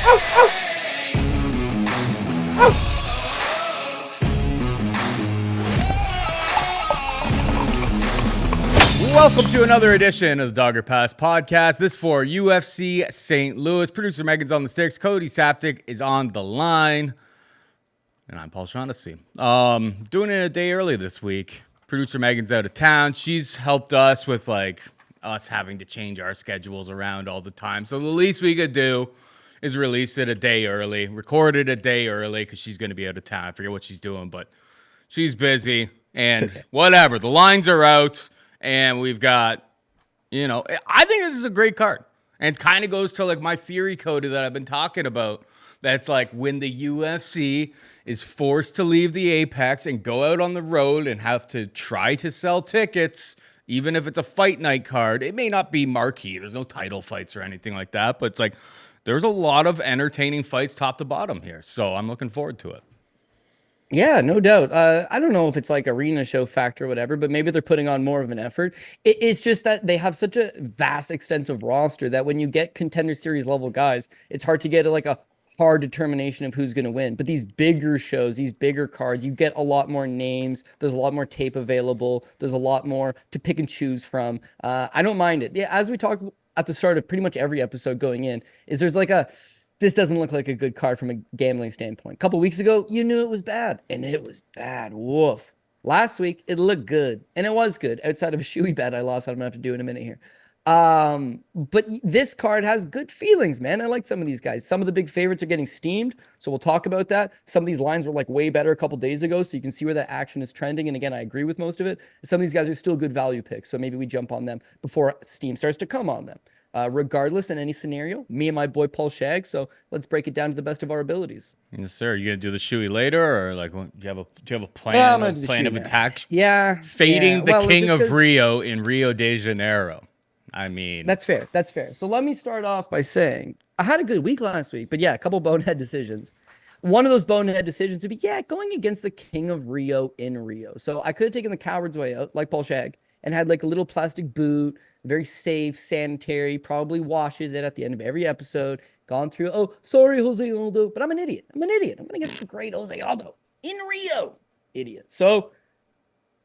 Welcome to another edition of the Dogger Pass podcast. This for UFC St. Louis. Producer Megan's on the sticks. Cody Saftik is on the line. And I'm Paul Shaughnessy. Doing it a day early this week. Producer Megan's out of town. She's helped us with us having to change our schedules around all the time. So the least we could do is release it a day early, record it a day early because she's going to be out of town. I forget what she's doing, but she's busy and whatever. The lines are out. And we've got, I think this is a great card. And it kind of goes to my theory, Cody, that I've been talking about. That's when the UFC is forced to leave the Apex and go out on the road and have to try to sell tickets, even if it's a fight night card. It may not be marquee. There's no title fights or anything like that. But it's there's a lot of entertaining fights top to bottom here. So I'm looking forward to it. Yeah, no doubt. I don't know if it's arena show factor or whatever, but maybe they're putting on more of an effort. It's just that they have such a vast, extensive roster that when you get contender series level guys, it's hard to get a hard determination of who's going to win. But these bigger shows, these bigger cards, you get a lot more names. There's a lot more tape available. There's a lot more to pick and choose from. I don't mind it. Yeah, as we talk at the start of pretty much every episode going in, there's this doesn't look like a good card from a gambling standpoint. A couple weeks ago, you knew it was bad, and it was bad. Woof. Last week, it looked good, and it was good. Outside of a shoey bet I lost, I'm going to have to do in a minute here. But this card has good feelings, man. I like some of these guys. Some of the big favorites are getting steamed, so we'll talk about that. Some of these lines were way better a couple days ago, so you can see where that action is trending. And again, I agree with most of it. Some of these guys are still good value picks, so maybe we jump on them before steam starts to come on them. Regardless, in any scenario, me and my boy Paul Shag. So let's break it down to the best of our abilities. Yes, sir. You gonna do the shoey later, or do you have a plan? Yeah, plan of attack? Yeah, fading the king of Rio in Rio de Janeiro. I mean, that's fair. That's fair. So let me start off by saying I had a good week last week, but yeah, a couple bonehead decisions. One of those bonehead decisions would be going against the king of Rio in Rio. So I could have taken the coward's way out, like Paul Shag, and had a little plastic boot. Very safe, sanitary, probably washes it at the end of every episode. Gone through, oh, sorry, Jose Aldo, but I'm an idiot. I'm going to get the great Jose Aldo in Rio. Idiot. So,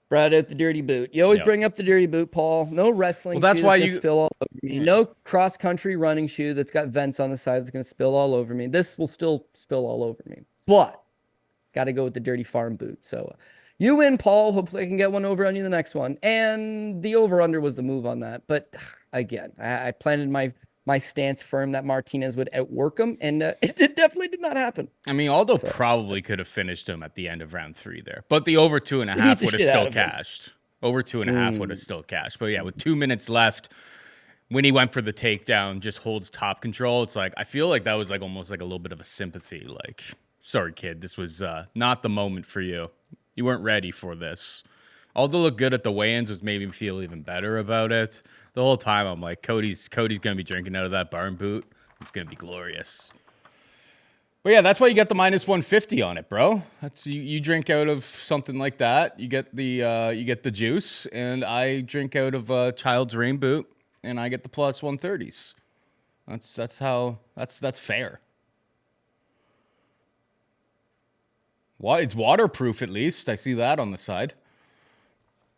brought out the dirty boot. You always bring up the dirty boot, Paul. No wrestling shoe that's why spill all over me. No cross-country running shoe that's got vents on the side that's going to spill all over me. This will still spill all over me. But, got to go with the dirty farm boot. So, you win, Paul. Hopefully I can get one over on you the next one. And the over-under was the move on that. But again, I planted my stance firm that Martinez would outwork him, and it definitely did not happen. I mean, Aldo probably could have finished him at the end of round 3 there. But the over 2.5 would have still cashed. Over 2.5 would have still cashed. But yeah, with 2 minutes left, when he went for the takedown, just holds top control. It's I feel like that was almost a little bit of a sympathy. Sorry, kid, this was not the moment for you. You weren't ready for this. Aldo looked good at the weigh-ins, which made me feel even better about it. The whole time, I'm Cody's going to be drinking out of that barn boot. It's going to be glorious. But yeah, that's why you get the minus 150 on it, bro. That's you drink out of something like that. You get the juice, and I drink out of a Child's Rain boot, and I get the plus 130s. That's fair. It's waterproof at least. I see that on the side.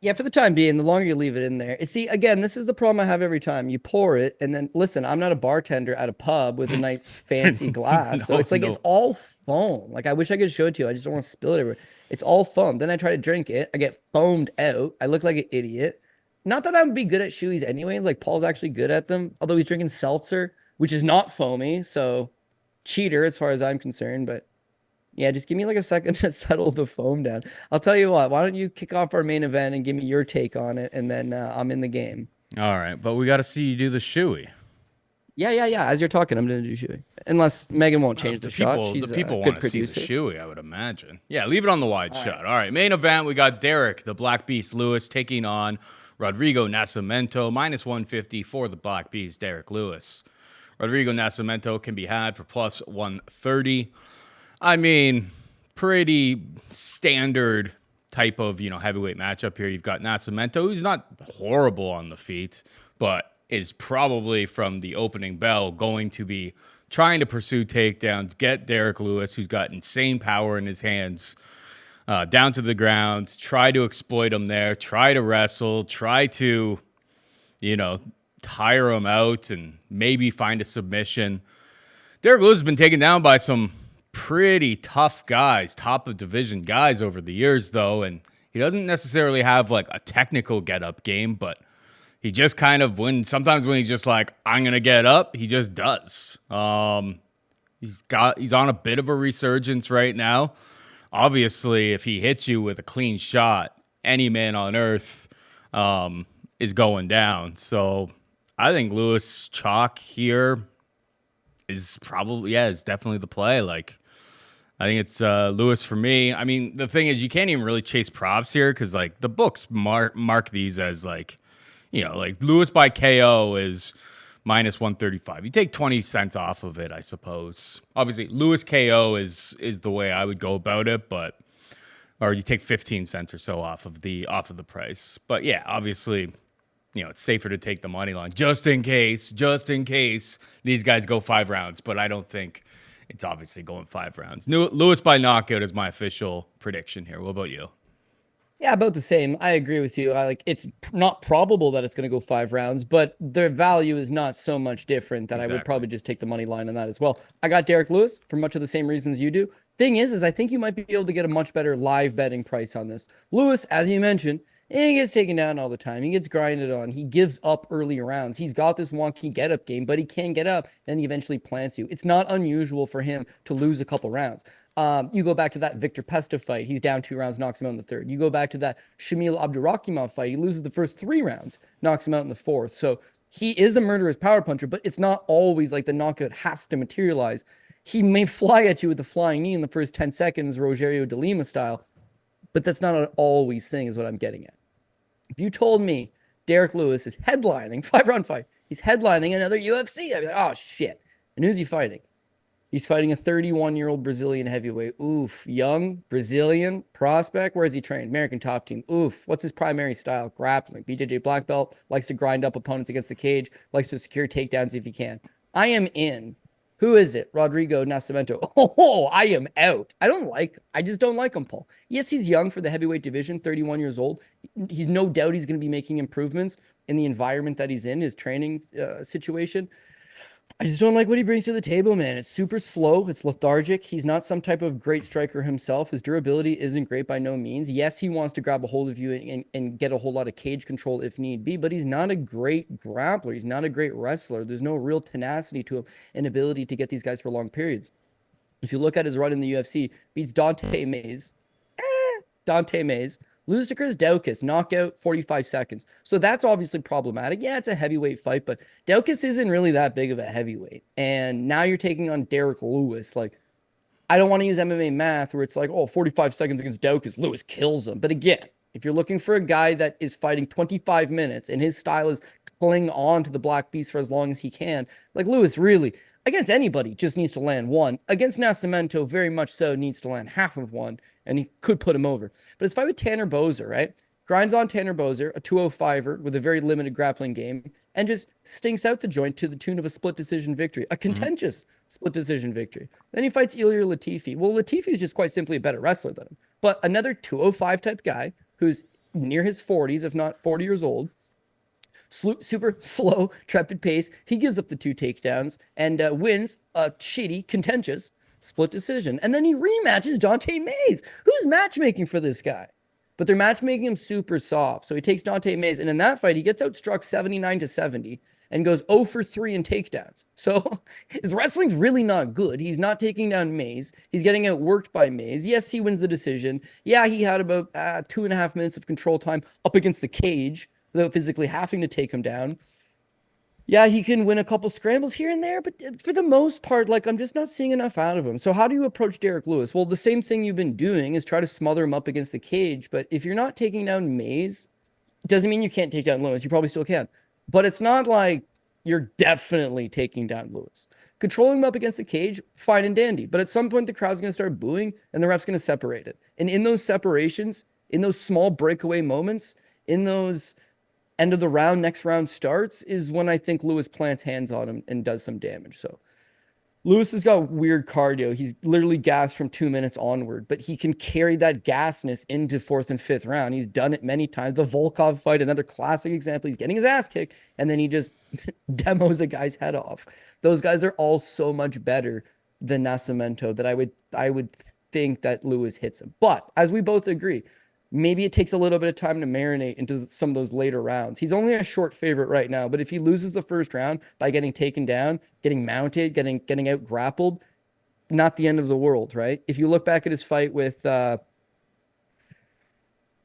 Yeah, for the time being, the longer you leave it in there. See, again, this is the problem I have every time. You pour it, and then, listen, I'm not a bartender at a pub with a nice fancy glass. It's all foam. I wish I could show it to you. I just don't want to spill it everywhere. It's all foam. Then I try to drink it. I get foamed out. I look like an idiot. Not that I would be good at shoeys anyways. Paul's actually good at them, although he's drinking seltzer, which is not foamy. So, cheater as far as I'm concerned, but yeah, just give me a second to settle the foam down. I'll tell you what, why don't you kick off our main event and give me your take on it, and then I'm in the game. All right, but we got to see you do the shoey. Yeah. As you're talking, I'm going to do shoey. Unless Megan won't change the shot. She's the people want to see the shoey, I would imagine. Yeah, leave it on the wide shot. All right, main event, we got Derrick, the Black Beast Lewis, taking on Rodrigo Nascimento, minus 150 for the Black Beast, Derrick Lewis. Rodrigo Nascimento can be had for plus 130. I mean, pretty standard type of, heavyweight matchup here. You've got Nascimento, who's not horrible on the feet, but is probably from the opening bell going to be trying to pursue takedowns, get Derrick Lewis, who's got insane power in his hands, down to the ground, try to exploit him there, try to wrestle, try to, tire him out and maybe find a submission. Derrick Lewis has been taken down by some pretty tough guys, top of division guys over the years, though, and he doesn't necessarily have like a technical get-up game, but he just kind of, sometimes when he's just like, I'm going to get up, he just does. He's on a bit of a resurgence right now. Obviously, if he hits you with a clean shot, any man on earth is going down. So I think Lewis chalk here is definitely the play. Like, I think it's Lewis for me. I mean, the thing is, you can't even really chase props here because, like, the books mark these as, like, like Lewis by KO is minus 135. You take 20 cents off of it, I suppose. Obviously, Lewis KO is the way I would go about it, or you take 15 cents or so off of the price. But yeah, obviously, it's safer to take the money line just in case these guys go 5 rounds. But I don't think it's obviously going 5 rounds. Lewis by knockout is my official prediction here. What about you? Yeah, about the same. I agree with you. It's not probable that it's going to go 5 rounds, but their value is not so much different that I would probably just take the money line on that as well. I got Derrick Lewis for much of the same reasons you do. Thing is I think you might be able to get a much better live betting price on this. Lewis, as you mentioned, he gets taken down all the time. He gets grinded on. He gives up early rounds. He's got this wonky get-up game, but he can get up, then he eventually plants you. It's not unusual for him to lose a couple rounds. You go back to that Victor Pesta fight. He's down 2 rounds, knocks him out in the 3rd. You go back to that Shamil Abdurakhimov fight. He loses the first 3 rounds, knocks him out in the 4th. So he is a murderous power puncher, but it's not always like the knockout has to materialize. He may fly at you with a flying knee in the first 10 seconds, Rogerio de Lima style, but that's not an always thing is what I'm getting at. If you told me Derrick Lewis is headlining, 5-round fight, he's headlining another UFC, I'd be like, oh shit. And who's he fighting? He's fighting a 31-year-old Brazilian heavyweight. Oof. Young, Brazilian, prospect. Where is he trained? American top team. Oof. What's his primary style? Grappling. BJJ black belt. Likes to grind up opponents against the cage. Likes to secure takedowns if he can. I am in. Who is it? Rodrigo Nascimento. Oh, I am out. I just don't like him, Paul. Yes, he's young for the heavyweight division, 31 years old. He's no doubt he's going to be making improvements in the environment that he's in, his training situation. I just don't like what he brings to the table, man. It's super slow. It's lethargic. He's not some type of great striker himself. His durability isn't great by no means. Yes, he wants to grab a hold of you and get a whole lot of cage control if need be, but he's not a great grappler. He's not a great wrestler. There's no real tenacity to him and ability to get these guys for long periods. If you look at his run in the UFC, beats Dante Mays, lose to Chris Daukaus, knockout, 45 seconds. So that's obviously problematic. Yeah, it's a heavyweight fight, but Daukaus isn't really that big of a heavyweight. And now you're taking on Derrick Lewis. Like, I don't want to use MMA math where it's like, 45 seconds against Daukaus, Lewis kills him. But again, if you're looking for a guy that is fighting 25 minutes and his style is cling on to the Black Beast for as long as he can, like Lewis really, against anybody, just needs to land 1. Against Nascimento, very much so, needs to land half of 1. And he could put him over. But his fight with Tanner Boser, right? Grinds on Tanner Boser, a 205er with a very limited grappling game, and just stinks out the joint to the tune of a split decision victory, a contentious split decision victory. Then he fights Ilir Latifi. Well, Latifi is just quite simply a better wrestler than him. But another 205 type guy who's near his 40s, if not 40 years old, super slow, trepid pace. He gives up the 2 takedowns and wins a shitty, contentious split decision. And then he rematches Dante Mays. Who's matchmaking for this guy? But they're matchmaking him super soft. So he takes Dante Mays. And in that fight, he gets outstruck 79-70 and goes 0 for 3 in takedowns. So his wrestling's really not good. He's not taking down Mays. He's getting outworked by Mays. Yes, he wins the decision. Yeah, he had about 2.5 minutes of control time up against the cage without physically having to take him down. Yeah, he can win a couple scrambles here and there, but for the most part, like, I'm just not seeing enough out of him. So how do you approach Derrick Lewis? Well, the same thing you've been doing is try to smother him up against the cage. But if you're not taking down Mays, it doesn't mean you can't take down Lewis. You probably still can. But it's not like you're definitely taking down Lewis. Controlling him up against the cage, fine and dandy. But at some point, the crowd's going to start booing and the ref's going to separate it. And in those separations, in those small breakaway moments, in those end of the round, next round starts, is when I think Lewis plants hands on him and does some damage. So Lewis has got weird cardio. He's literally gassed from 2 minutes onward, but he can carry that gasness into fourth and fifth round. He's done it many times. The Volkov fight, another classic example. He's getting his ass kicked, and then he just demos a guy's head off. Those guys are all so much better than Nascimento that I would think that Lewis hits him. But as we both agree, maybe it takes a little bit of time to marinate into some of those later rounds. He's only a short favorite right now, but if he loses the first round by getting taken down, getting mounted, getting out grappled, not the end of the world, right? If you look back at his fight with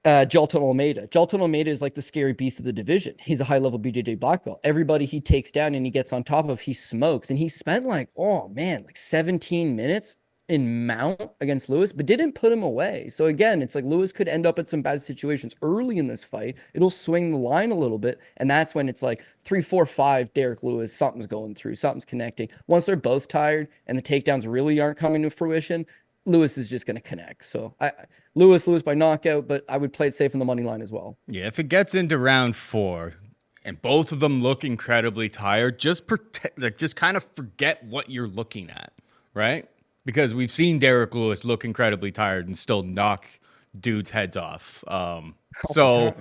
Jailton Almeida. Jailton Almeida is like the scary beast of the division. He's a high-level BJJ black belt. Everybody he takes down and he gets on top of, he smokes. And he spent like 17 minutes in mount against Lewis, but didn't put him away. So again, it's like Lewis could end up at some bad situations early in this fight. It'll swing the line a little bit. And that's when it's like 3, 4, 5, Derrick Lewis, something's going through, something's connecting. Once they're both tired and the takedowns really aren't coming to fruition, Lewis is just going to connect. So Lewis by knockout, but I would play it safe on the money line as well. Yeah, if it gets into round 4 and both of them look incredibly tired, just kind of forget what you're looking at, right? Because we've seen Derrick Lewis look incredibly tired and still knock dudes' heads off. So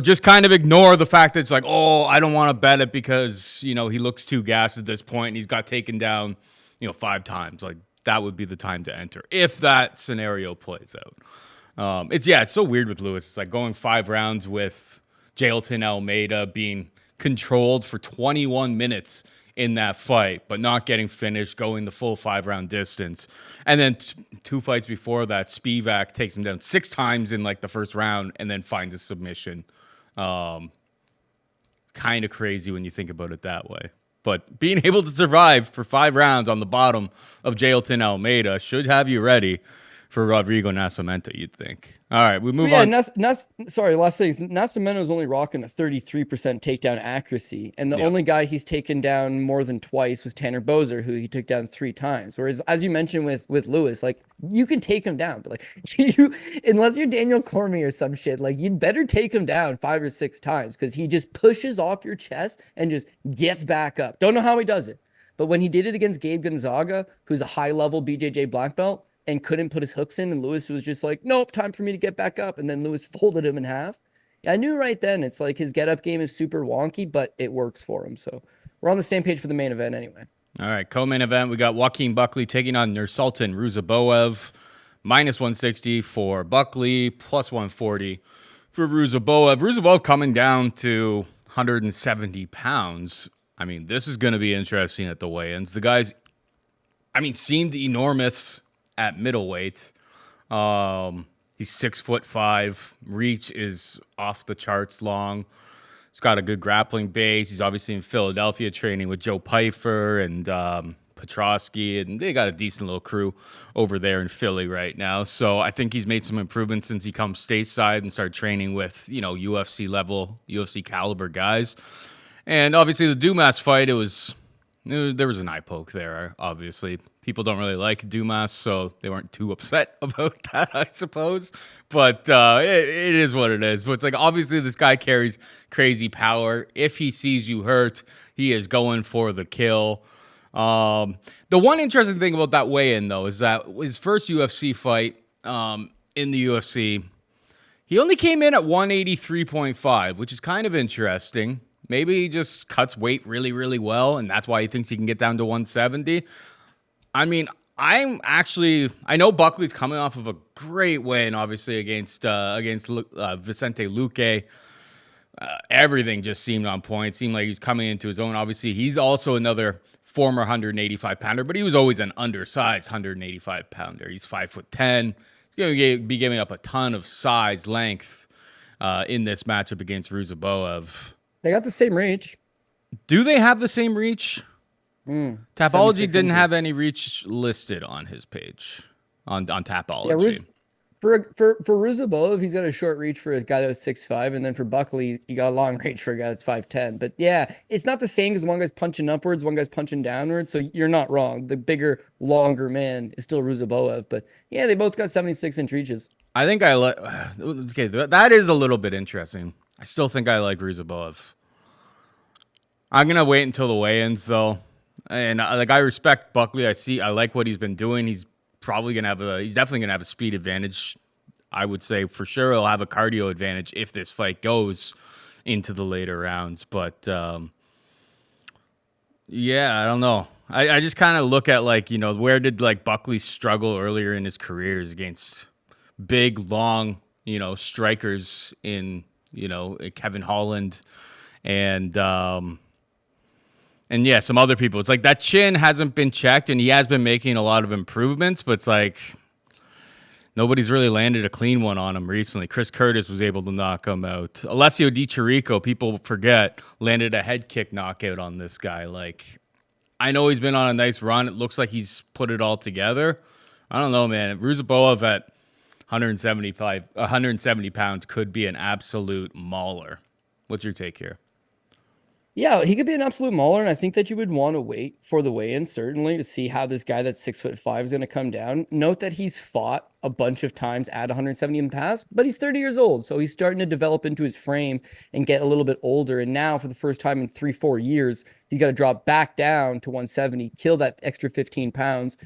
just kind of ignore the fact that it's like, oh, I don't want to bet it because, he looks too gassed at this point and he's got taken down, 5 times. Like, that would be the time to enter if that scenario plays out. It's so weird with Lewis. It's like going 5 rounds with Jailton Almeida being controlled for 21 minutes in that fight, but not getting finished, going the full 5-round distance. And then 2 fights before that, Spivak takes him down 6 times in like the first round and then finds a submission. Kind of crazy when you think about it that way. But being able to survive for 5 rounds on the bottom of Jailton Almeida should have you ready for Rodrigo Nascimento, you'd think. All right, we move on. Sorry, last thing. Nascimento is only rocking a 33% takedown accuracy, and the only guy he's taken down more than twice was Tanner Boser, who he took down 3 times. Whereas, as you mentioned with Lewis, like, you can take him down, but like unless you're Daniel Cormier or some shit, like, you'd better take him down 5 or 6 times because he just pushes off your chest and just gets back up. Don't know how he does it, but when he did it against Gabe Gonzaga, who's a high-level BJJ black belt, and couldn't put his hooks in, and Lewis was just like, nope, time for me to get back up. And then Lewis folded him in half. I knew right then, it's like his get-up game is super wonky, but it works for him. So we're on the same page for the main event anyway. All right, co-main event, we got Joaquin Buckley taking on Nursulton Ruziboev, -160 for Buckley, +140 for Ruziboev. Ruziboev coming down to 170 pounds. I mean, this is going to be interesting at the weigh-ins. The guys, seemed enormous at middleweight. He's 6'5". Reach is off the charts long. He's got a good grappling base. He's obviously in Philadelphia training with Joe Pyfer and Petrosky, and they got a decent little crew over there in Philly right now. So I think he's made some improvements since he comes stateside and started training with, UFC level, UFC caliber guys. And obviously the Dumas fight, there was an eye poke there, obviously. People don't really like Dumas, so they weren't too upset about that, I suppose. But it is what it is. But it's like, obviously, this guy carries crazy power. If he sees you hurt, he is going for the kill. The one interesting thing about that weigh-in, though, is that his first UFC fight in the UFC, he only came in at 183.5, which is kind of interesting. Maybe he just cuts weight really, really well, and that's why he thinks he can get down to 170. I know Buckley's coming off of a great win, obviously, against Vicente Luque. Everything just seemed on point. Seemed like he was coming into his own. Obviously, he's also another former 185-pounder, but he was always an undersized 185-pounder. He's 5'10". He's going to be giving up a ton of size, length in this matchup against Ruziboev. They got the same reach. Do they have the same reach? Tapology didn't have any reach listed on his page on Tapology. Yeah, for Ruziboev, he's got a short reach for a guy that's 6'5", and then for Buckley, he got a long reach for a guy that's 5'10". But yeah, it's not the same because one guy's punching upwards, one guy's punching downwards. So you're not wrong. The bigger, longer man is still Ruziboev. But yeah, they both got 76-inch reaches. I think okay, that is a little bit interesting. I still think I like Ruziboev. I'm going to wait until the weigh-ins, though. And like I respect Buckley. I like what he's been doing. He's definitely gonna have a speed advantage. I would say for sure he'll have a cardio advantage if this fight goes into the later rounds. But yeah, I don't know. I just kind of look at like, where did like Buckley struggle earlier in his careers against big, long, strikers in, Kevin Holland and yeah, some other people. It's like that chin hasn't been checked and he has been making a lot of improvements, but it's like nobody's really landed a clean one on him recently. Chris Curtis was able to knock him out. Alessio Di Chirico, people forget, landed a head kick knockout on this guy. Like, I know he's been on a nice run. It looks like he's put it all together. I don't know, man. Ruziboev at 170 pounds could be an absolute mauler. What's your take here? Yeah, he could be an absolute mauler, and I think that you would want to wait for the weigh-in, certainly, to see how this guy that's 6'5" is going to come down. Note that he's fought a bunch of times at 170 in the past, but he's 30 years old, so he's starting to develop into his frame and get a little bit older. And now, for the first time in 3-4 years, he's got to drop back down to 170, kill that extra 15 pounds.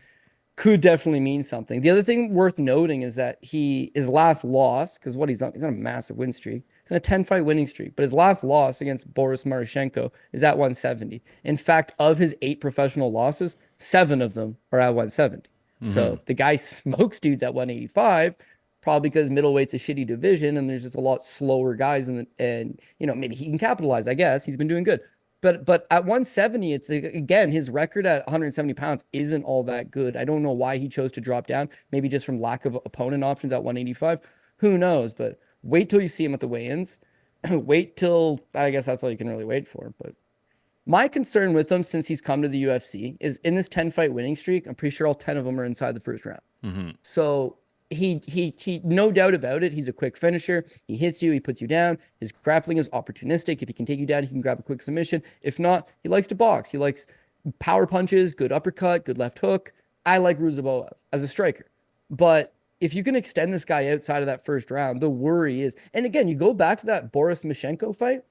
Could definitely mean something. The other thing worth noting is that his last loss, because he's on a massive win streak. He's on a 10-fight winning streak, but his last loss against Boris Marushenko is at 170. In fact, of his 8 professional losses, 7 of them are at 170. Mm-hmm. So the guy smokes dudes at 185, probably because middleweight's a shitty division and there's just a lot slower guys, and maybe he can capitalize. I guess he's been doing good. But at 170, it's again, his record at 170 pounds isn't all that good. I don't know why he chose to drop down. Maybe just from lack of opponent options at 185. Who knows? But wait till you see him at the weigh-ins. Wait till, I guess that's all you can really wait for. But my concern with him since he's come to the UFC is in this 10-fight winning streak, I'm pretty sure all 10 of them are inside the first round. Mm-hmm. So he no doubt about it, he's a quick finisher. He hits you, he puts you down. His grappling is opportunistic. If he can take you down, he can grab a quick submission. If not, he likes to box. He likes power punches, good uppercut, good left hook. I like Ruziboev as a striker. But if you can extend this guy outside of that first round, the worry is, and again, you go back to that Boris Mashenko fight,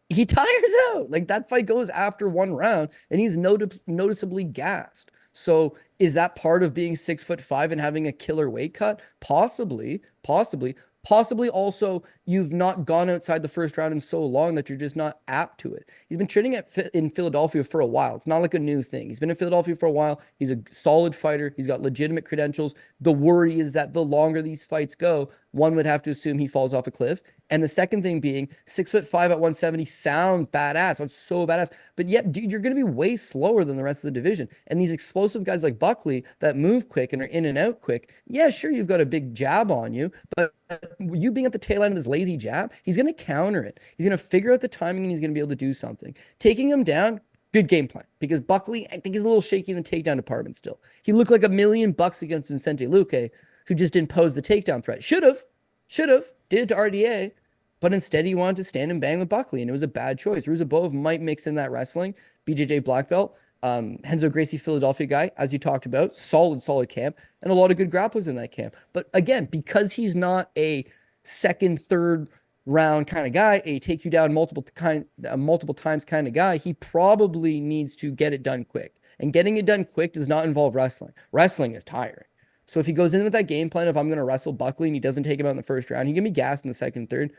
he tires out. Like, that fight goes after one round and he's noticeably gassed. So is that part of being 6'5" and having a killer weight cut? Possibly. Also, you've not gone outside the first round in so long that you're just not apt to it. He's been training in Philadelphia for a while. It's not like a new thing. He's been in Philadelphia for a while. He's a solid fighter. He's got legitimate credentials. The worry is that the longer these fights go, one would have to assume he falls off a cliff. And the second thing being 6'5" at 170 sounds badass. It's so badass. But yet, dude, you're going to be way slower than the rest of the division. And these explosive guys like Buckley that move quick and are in and out quick, yeah, sure, you've got a big jab on you, but you being at the tail end of this lazy jab, he's going to counter it. He's going to figure out the timing and he's going to be able to do something. Taking him down, good game plan. Because Buckley, I think he's a little shaky in the takedown department still. He looked like $1 million against Vicente Luque, who just didn't pose the takedown threat. Should have, did it to RDA, but instead he wanted to stand and bang with Buckley, and it was a bad choice. Ruziboev might mix in that wrestling. BJJ black belt. Renzo Gracie, Philadelphia guy, as you talked about, solid camp, and a lot of good grapplers in that camp. But again, because he's not a second, third round kind of guy, a take you down multiple times kind of guy, he probably needs to get it done quick. And getting it done quick does not involve wrestling. Wrestling is tiring. So if he goes in with that game plan of I'm going to wrestle Buckley and he doesn't take him out in the first round, he can be gassed in the second, third.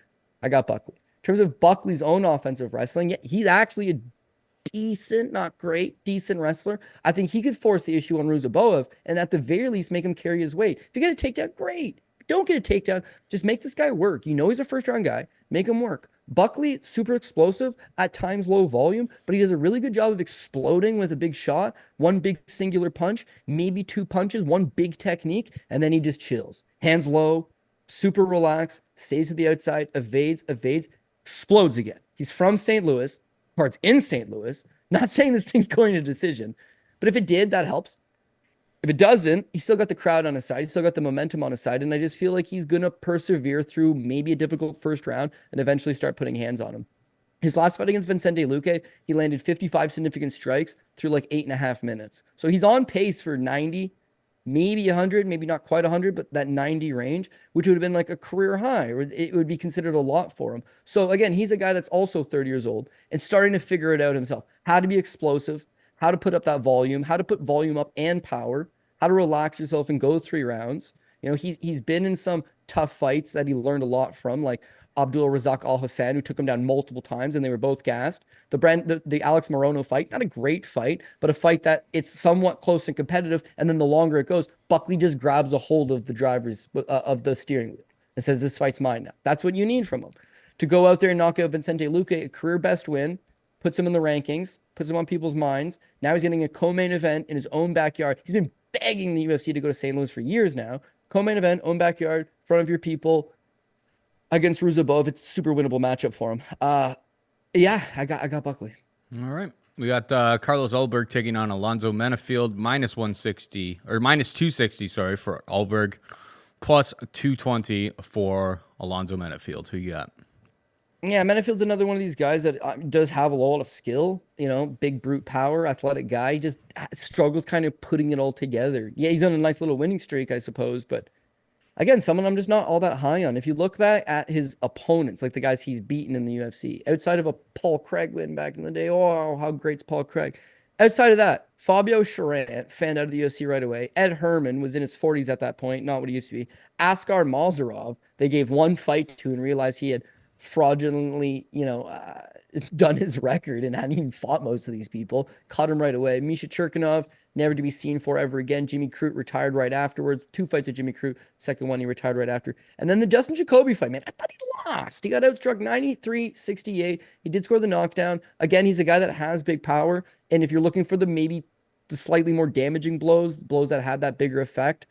I got Buckley. In terms of Buckley's own offensive wrestling, yeah, he's actually a decent, not great, decent wrestler. I think he could force the issue on Ruziboev and at the very least make him carry his weight. If you get a takedown, great. Don't get a takedown. Just make this guy work. You know he's a first-round guy. Make him work. Buckley, super explosive, at times low volume, but he does a really good job of exploding with a big shot, one big singular punch, maybe 2 punches, one big technique, and then he just chills. Hands low, super relaxed, stays to the outside, evades, explodes again. He's from St. Louis, parts in St. Louis. Not saying this thing's going to decision, but if it did, that helps. If it doesn't, he's still got the crowd on his side. He's still got the momentum on his side. And I just feel like he's going to persevere through maybe a difficult first round and eventually start putting hands on him. His last fight against Vicente Luque, he landed 55 significant strikes through like 8.5 minutes. So he's on pace for 90, maybe 100, maybe not quite 100, but that 90 range, which would have been like a career high, or it would be considered a lot for him. So again, he's a guy that's also 30 years old and starting to figure it out himself. How to be explosive, how to put up that volume, how to put volume up and power, how to relax yourself and go 3 rounds. You know, he's been in some tough fights that he learned a lot from, like Abdul Razak Al Hassan, who took him down multiple times and they were both gassed. The Alex Morono fight, not a great fight, but a fight that it's somewhat close and competitive. And then the longer it goes, Buckley just grabs a hold of the drivers of the steering wheel and says, "This fight's mine now." That's what you need from him. To go out there and knock out Vicente Luque, a career best win, puts him in the rankings, puts him on people's minds. Now he's getting a co-main event in his own backyard. He's been begging the UFC to go to St. Louis for years now. Co-main event, own backyard, in front of your people, against Ruziboev. It's a super winnable matchup for him. Yeah, I got Buckley. All right. We got Carlos Ulberg taking on Alonzo Menifield, minus 160, or minus 260, sorry, for Ulberg, plus 220 for Alonzo Menifield. Who you got? Yeah, Menifield's another one of these guys that does have a lot of skill, you know, big brute power, athletic guy. He just struggles kind of putting it all together. Yeah, he's on a nice little winning streak, I suppose, but again, someone I'm just not all that high on. If you look back at his opponents, like the guys he's beaten in the UFC, outside of a Paul Craig win back in the day, oh, how great's Paul Craig. Outside of that, Fabio Charant fanned out of the UFC right away. Ed Herman was in his 40s at that point, not what he used to be. Askar Mazarov, they gave one fight to and realized he had fraudulently, done his record and hadn't even fought most of these people. Caught him right away. Misha Churkinov, never to be seen for ever again. Jimmy Crute retired right afterwards. 2 fights with Jimmy Crute. Second one, he retired right after. And then the Justin Jacoby fight, man, I thought he lost. He got outstruck 93-68. He did score the knockdown. Again, he's a guy that has big power. And if you're looking for the slightly more damaging blows that had that bigger effect,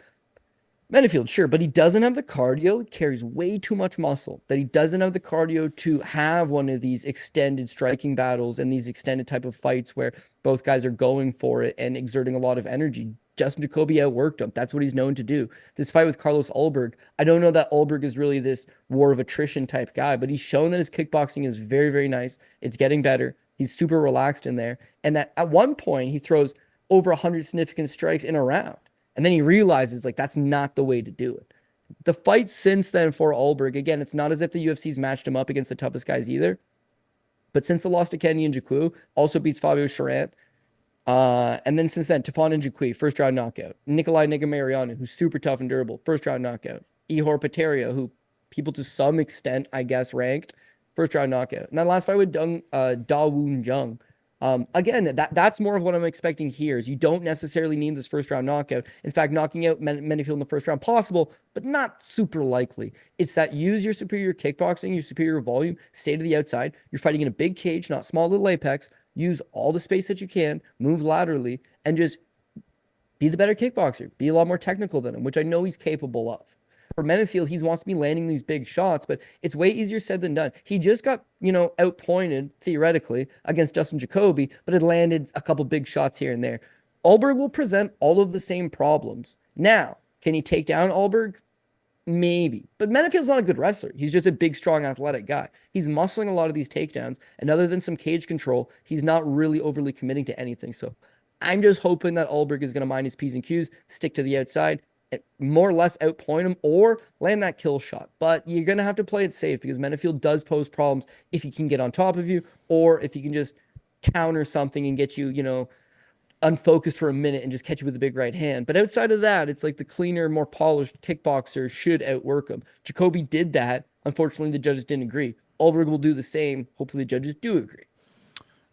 Menifield, sure, but he doesn't have the cardio. He carries way too much muscle. That he doesn't have the cardio to have one of these extended striking battles and these extended type of fights where both guys are going for it and exerting a lot of energy. Justin Jacoby outworked him. That's what he's known to do. This fight with Carlos Ulberg, I don't know that Ulberg is really this war of attrition type guy, but he's shown that his kickboxing is very, very nice. It's getting better. He's super relaxed in there. And that at one point, he throws over 100 significant strikes in a round. And then he realizes, like, that's not the way to do it. The fight since then for Ulberg, again, it's not as if the UFC's matched him up against the toughest guys either. But since the loss to Kenny Njoku, also beats Fabio Charant. And then since then, Tafon Njoku, first round knockout. Nikolai Negamarianu, who's super tough and durable, first round knockout. Ihor Pateria, who people to some extent, I guess, ranked, first round knockout. And that last fight with Da Woon Jung. Again, that's more of what I'm expecting here is you don't necessarily need this first round knockout. In fact, knocking out Menifield in the first round, possible, but not super likely. It's that use your superior kickboxing, your superior volume, stay to the outside. You're fighting in a big cage, not small little apex. Use all the space that you can, move laterally, and just be the better kickboxer. Be a lot more technical than him, which I know he's capable of. For Menifield, he wants to be landing these big shots, but it's way easier said than done. He just got, outpointed, theoretically, against Justin Jacoby, but had landed a couple big shots here and there. Ulberg will present all of the same problems. Now, can he take down Ulberg? Maybe. But Menifield's not a good wrestler. He's just a big, strong, athletic guy. He's muscling a lot of these takedowns, and other than some cage control, he's not really overly committing to anything. So I'm just hoping that Ulberg is going to mind his P's and Q's, stick to the outside, more or less outpoint him or land that kill shot. But you're going to have to play it safe because Menifield does pose problems if he can get on top of you or if he can just counter something and get you, unfocused for a minute and just catch you with a big right hand. But outside of that, it's like the cleaner, more polished kickboxer should outwork him. Jacoby did that. Unfortunately, the judges didn't agree. Ulberg will do the same. Hopefully, the judges do agree.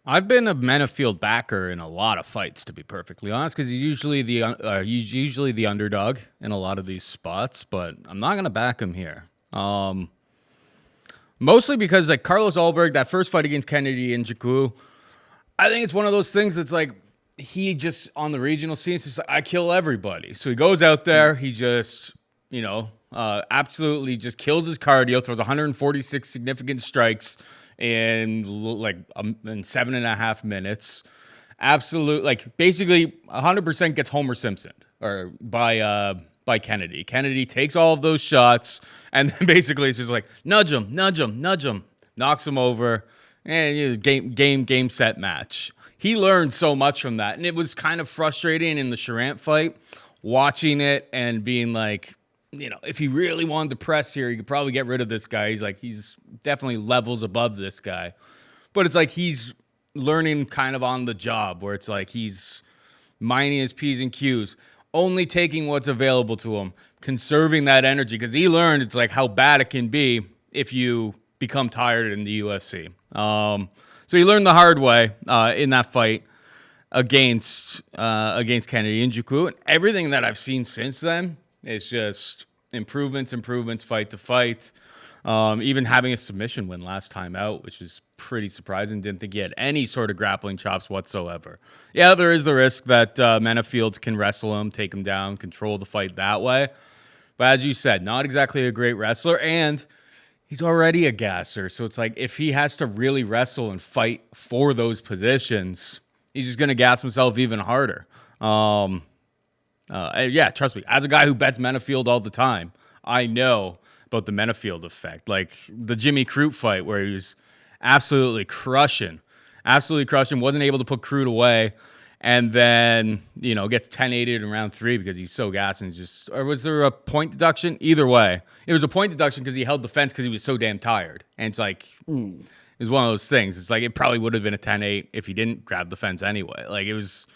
I've been a Menifield backer in a lot of fights, to be perfectly honest, because he's usually the underdog in a lot of these spots. But I'm not gonna back him here, mostly because like Carlos Ulberg, that first fight against Kennedy Njoku, I think it's one of those things that's like he just on the regional scene, it's just like I kill everybody. So he goes out there, he just absolutely just kills his cardio, throws 146 significant strikes in 7.5 minutes. Absolute, basically 100% gets Homer Simpson or by Kennedy. Kennedy takes all of those shots and then basically it's just like nudge him, knocks him over, and game set match. He learned so much from that, and it was kind of frustrating in the Charant fight, watching it and being like, if he really wanted to press here, he could probably get rid of this guy. He's definitely levels above this guy. But it's like he's learning kind of on the job, where it's like he's minding his P's and Q's, only taking what's available to him, conserving that energy, because he learned it's like how bad it can be if you become tired in the UFC. So he learned the hard way in that fight against Kennedy Njoku. And everything that I've seen since then is just improvements, fight to fight. Even having a submission win last time out, which is pretty surprising. Didn't think he had any sort of grappling chops whatsoever. Yeah, there is the risk that Menifield can wrestle him, take him down, control the fight that way. But as you said, not exactly a great wrestler, and he's already a gasser. So it's like if he has to really wrestle and fight for those positions, he's just going to gas himself even harder. Yeah, trust me. As a guy who bets Menifield all the time, I know about the Menifield effect. Like the Jimmy Crute fight where he was absolutely crushing, wasn't able to put Crute away, and then, gets 10-8'd in round 3 because he's so gassed and just, or was there a point deduction? Either way, it was a point deduction because he held the fence because he was so damn tired. And it's like, it was one of those things. It's like, it probably would have been a 10-8 if he didn't grab the fence anyway. Like, it was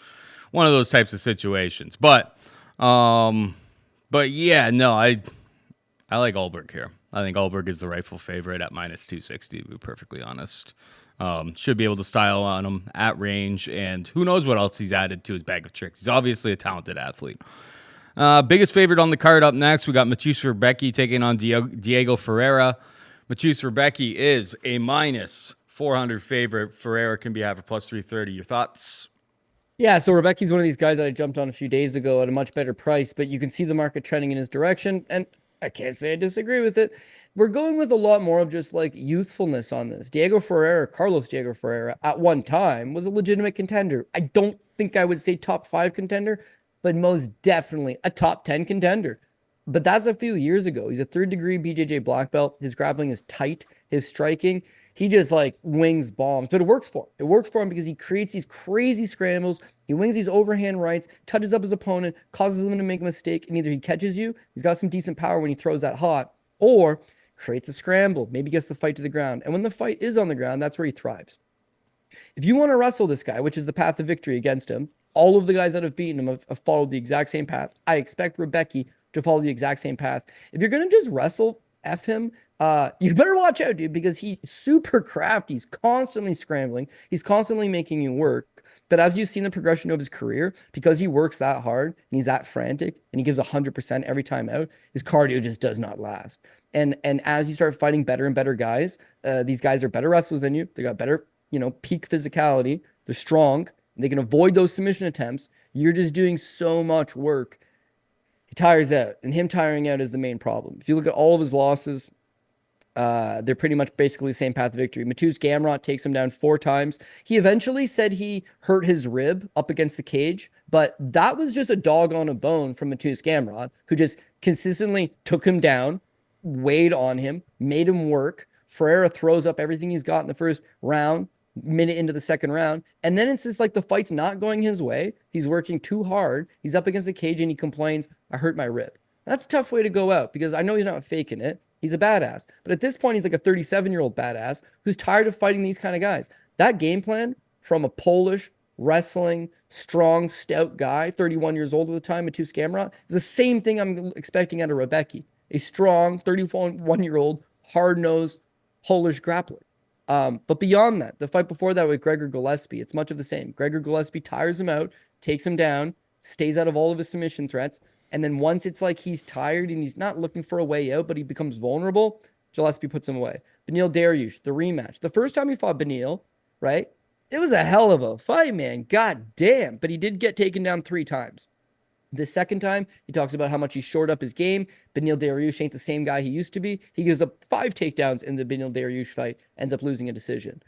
one of those types of situations. But yeah, no, I like Ulberg here. I think Ulberg is the rightful favorite at minus 260, to be perfectly honest. Should be able to style on him at range, and who knows what else he's added to his bag of tricks. He's obviously a talented athlete. Biggest favorite on the card up next, we got Mateusz Rebecki taking on Diego Ferreira. Mateusz Rebecki is a minus 400 favorite. Ferreira can be at for plus 330. Your thoughts? Yeah, so Rebecki's one of these guys that I jumped on a few days ago at a much better price, but you can see the market trending in his direction, and I can't say I disagree with it. We're going with a lot more of just like youthfulness on this. Carlos Diego Ferreira, at one time was a legitimate contender. I don't think I would say top 5 contender, but most definitely a top 10 contender. But that's a few years ago. He's a 3rd degree BJJ black belt. His grappling is tight. His striking, he just like wings bombs, but it works for him. It works for him because he creates these crazy scrambles. He wings these overhand rights, touches up his opponent, causes them to make a mistake, and either he catches you, he's got some decent power when he throws that hot, or creates a scramble, maybe gets the fight to the ground. And when the fight is on the ground, that's where he thrives. If you want to wrestle this guy, which is the path of victory against him, all of the guys that have beaten him have followed the exact same path. I expect Rebecki to follow the exact same path. If you're going to just wrestle F him, you better watch out, dude, because he's super crafty. He's constantly scrambling. He's constantly making you work. But as you've seen the progression of his career, because he works that hard and he's that frantic and he gives 100% every time out, his cardio just does not last. And as you start fighting better and better guys, these guys are better wrestlers than you. They got better, peak physicality. They're strong. And they can avoid those submission attempts. You're just doing so much work. He tires out, and him tiring out is the main problem. If you look at all of his losses, they're pretty much basically the same path to victory. Mateusz Gamrot takes him down 4 times. He eventually said he hurt his rib up against the cage, but that was just a dog on a bone from Mateusz Gamrot, who just consistently took him down, weighed on him, made him work. Ferreira throws up everything he's got in the first round, minute into the second round, and then it's just like the fight's not going his way. He's working too hard. He's up against the cage and he complains, "I hurt my rib." That's a tough way to go out because I know he's not faking it. He's a badass. But at this point, he's like a 37-year-old badass who's tired of fighting these kind of guys. That game plan from a Polish, wrestling, strong, stout guy, 31 years old at the time, Mateusz Gamrot, is the same thing I'm expecting out of Rebecki. A strong, 31-year-old, hard-nosed Polish grappler. But beyond that, the fight before that with Gregor Gillespie, it's much of the same. Gregor Gillespie tires him out, takes him down, stays out of all of his submission threats, and then once it's like he's tired and he's not looking for a way out, but he becomes vulnerable, Gillespie puts him away. Beneil Dariush, the rematch. The first time he fought Beneil, right? It was a hell of a fight, man. God damn. But he did get taken down 3 times. The second time, he talks about how much he shored up his game. Beneil Dariush ain't the same guy he used to be. He gives up 5 takedowns in the Beneil Dariush fight, ends up losing a decision.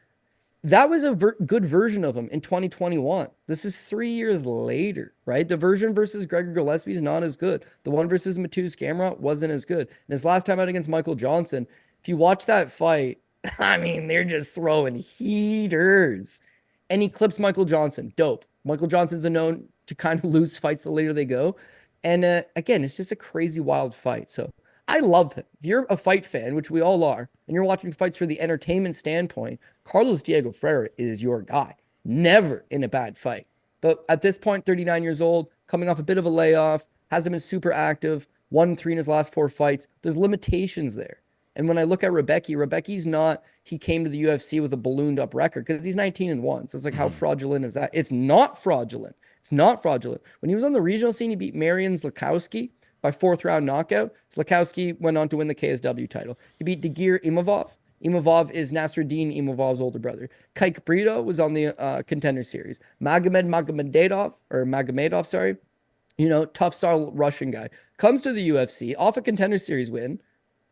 That was a good version of him in 2021. This is 3 years later, right? The version versus Gregor Gillespie is not as good. The one versus Mateusz Gamrot wasn't as good. And his last time out against Michael Johnson, if you watch that fight, I mean, they're just throwing heaters. And he clips Michael Johnson. Dope. Michael Johnson's known to kind of lose fights the later they go. And again, it's just a crazy wild fight. So I love him. If you're a fight fan, which we all are, and you're watching fights for the entertainment standpoint, Carlos Diego Ferreira is your guy. Never in a bad fight. But at this point, 39 years old, coming off a bit of a layoff, hasn't been super active, 1-3 in his last 4 fights. There's limitations there. And when I look at Rebecki's not, he came to the UFC with a ballooned up record because he's 19-1. So it's like, how fraudulent is that? It's not fraudulent. It's not fraudulent. When he was on the regional scene, he beat Marian Zlakowski by 4th round knockout. Zlakowski went on to win the KSW title. He beat Dagir Imavov. Imavov is Nasruddin Imavov's older brother. Kike Brito was on the contender series. Magomedov, sorry. You know, tough style Russian guy. Comes to the UFC off a contender series win.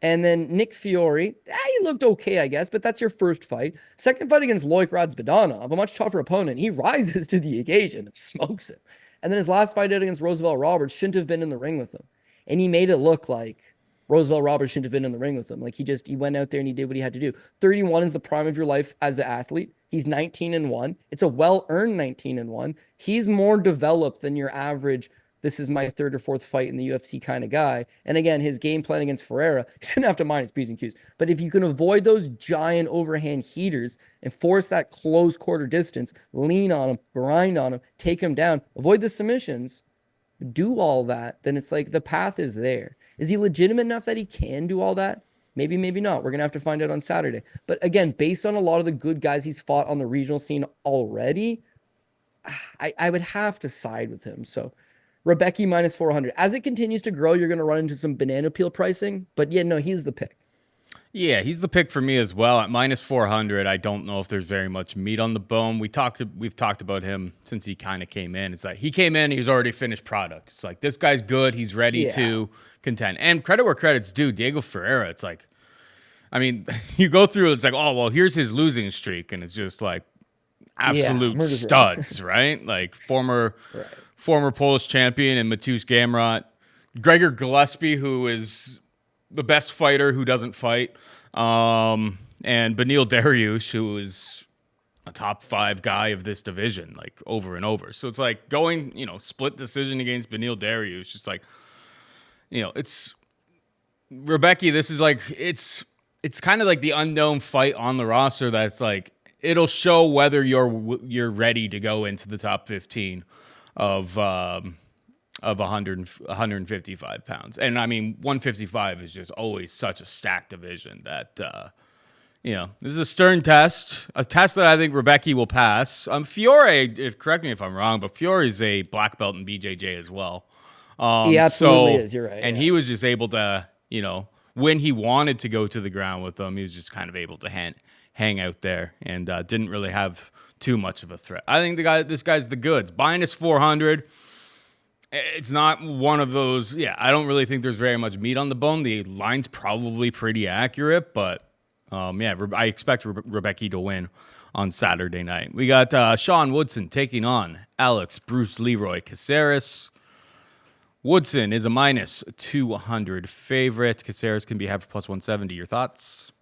And then Nick Fiore, he looked okay, I guess, but that's your first fight. Second fight against Loic Radzbadonov, a much tougher opponent. He rises to the occasion and smokes him. And then his last fight against Roosevelt Roberts shouldn't have been in the ring with him. And he made it look like Roosevelt Roberts shouldn't have been in the ring with him. Like he went out there and he did what he had to do. 31 is the prime of your life as an athlete. He's 19-1. It's a well-earned 19-1. He's more developed than your average, this is my 3rd or 4th fight in the UFC kind of guy. And again, his game plan against Ferreira, he's going to have to mind his P's and Q's. But if you can avoid those giant overhand heaters and force that close quarter distance, lean on him, grind on him, take him down, avoid the submissions, do all that, then it's like the path is there. Is he legitimate enough that he can do all that? Maybe, maybe not. We're going to have to find out on Saturday. But again, based on a lot of the good guys he's fought on the regional scene already, I would have to side with him. So Rebecki minus 400. As it continues to grow, you're going to run into some banana peel pricing. But yeah, no, he's the pick. Yeah, he's the pick for me as well. At minus 400, I don't know if there's very much meat on the bone. We've talked about him since he kind of came in. It's like he came in, he's already finished product. It's like this guy's good, he's ready to contend. And credit where credit's due, Diego Ferreira. It's like, I mean, you go through, it's like, oh well, here's his losing streak, and it's just like absolute studs, right? Like former Polish champion and Mateusz Gamrot, Gregor Gillespie, who is the best fighter who doesn't fight, and Beneil Dariush, who is a top 5 guy of this division, like over and over. So it's like going, split decision against Beneil Dariush. It's like, it's Rebecki. This is like it's kind of like the unknown fight on the roster. That's like it'll show whether you're ready to go into the top 15 of 155 pounds. And I mean, 155 is just always such a stacked division that, this is a stern test, a test that I think Rebecki will pass. Fiore, correct me if I'm wrong, but Fiore is a black belt in BJJ as well. He absolutely is. You're right. And he was just able to, when he wanted to go to the ground with them, he was just kind of able to hang out there and didn't really have too much of a threat. I think this guy's the goods. Minus 400. It's not one of those. Yeah, I don't really think there's very much meat on the bone. The line's probably pretty accurate, but I expect Rebecki to win on Saturday night. We got Sean Woodson taking on Alex Bruce Leroy Caceres. Woodson is a minus 200 favorite. Caceres can be half plus 170. Your thoughts?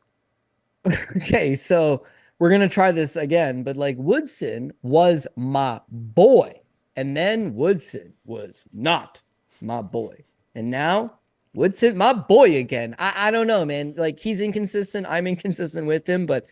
Okay, so we're going to try this again, but like Woodson was my boy. And then Woodson was not my boy. And now Woodson, my boy again. I don't know, man. Like he's inconsistent. I'm inconsistent with him, but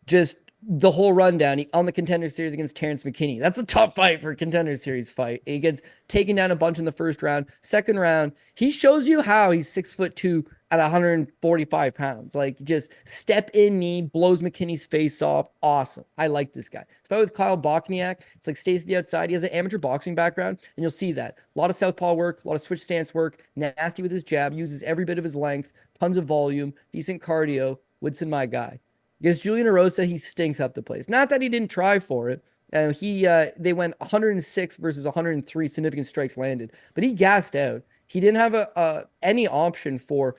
just the whole rundown on the contender series against Terrance McKinney. That's a tough fight for a contender series fight. He gets taken down a bunch in the first round. Second round, he shows you how he's 6'2" at 145 pounds. Like just step in knee, blows McKinney's face off. Awesome. I like this guy. Fight with Kyle Bochniak. It's like stays to the outside. He has an amateur boxing background, and you'll see that. A lot of southpaw work, a lot of switch stance work, nasty with his jab, uses every bit of his length, tons of volume, decent cardio. Woodson, my guy. Against Julian Erosa, he stinks up the place. Not that he didn't try for it. They went 106 versus 103 significant strikes landed, but he gassed out. He didn't have any option for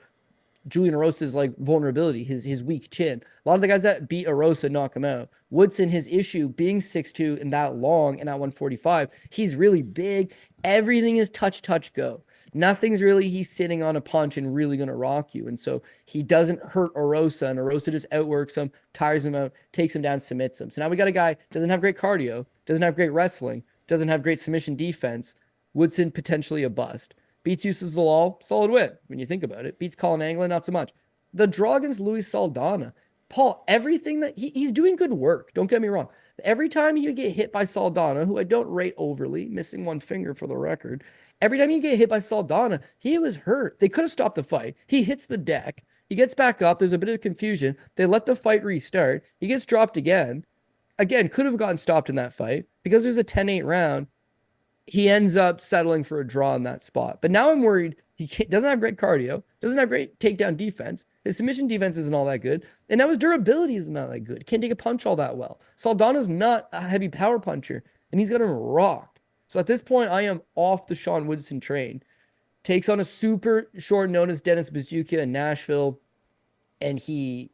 Julian Erosa's like vulnerability, his weak chin. A lot of the guys that beat Erosa knock him out. Woodson, his issue being 6'2" and that long and at 145, he's really big. Everything is touch, go. Nothing's really he's sitting on a punch and really going to rock you. And so he doesn't hurt Erosa, and Erosa just outworks him, tires him out, takes him down, submits him. So now we got a guy doesn't have great cardio, doesn't have great wrestling, doesn't have great submission defense. Woodson potentially a bust. Beats Yusuf Zalal, solid win when you think about it. Beats Colin Anglin, not so much. The draw against Luis Saldana. Paul, everything that he's doing good work. Don't get me wrong. Every time he would get hit by Saldana, who I don't rate overly, missing one finger for the record. Every time you get hit by Saldana, he was hurt. They could have stopped the fight. He hits the deck. He gets back up. There's a bit of confusion. They let the fight restart. He gets dropped again. Again, could have gotten stopped in that fight because there's a 10-8 round. He ends up settling for a draw in that spot. But now I'm worried doesn't have great cardio, doesn't have great takedown defense. His submission defense isn't all that good. And now his durability is not that good. Can't take a punch all that well. Saldana's not a heavy power puncher, and he's got him rocked. So at this point, I am off the Sean Woodson train. Takes on a super short notice Dennis Buzukja in Nashville, and he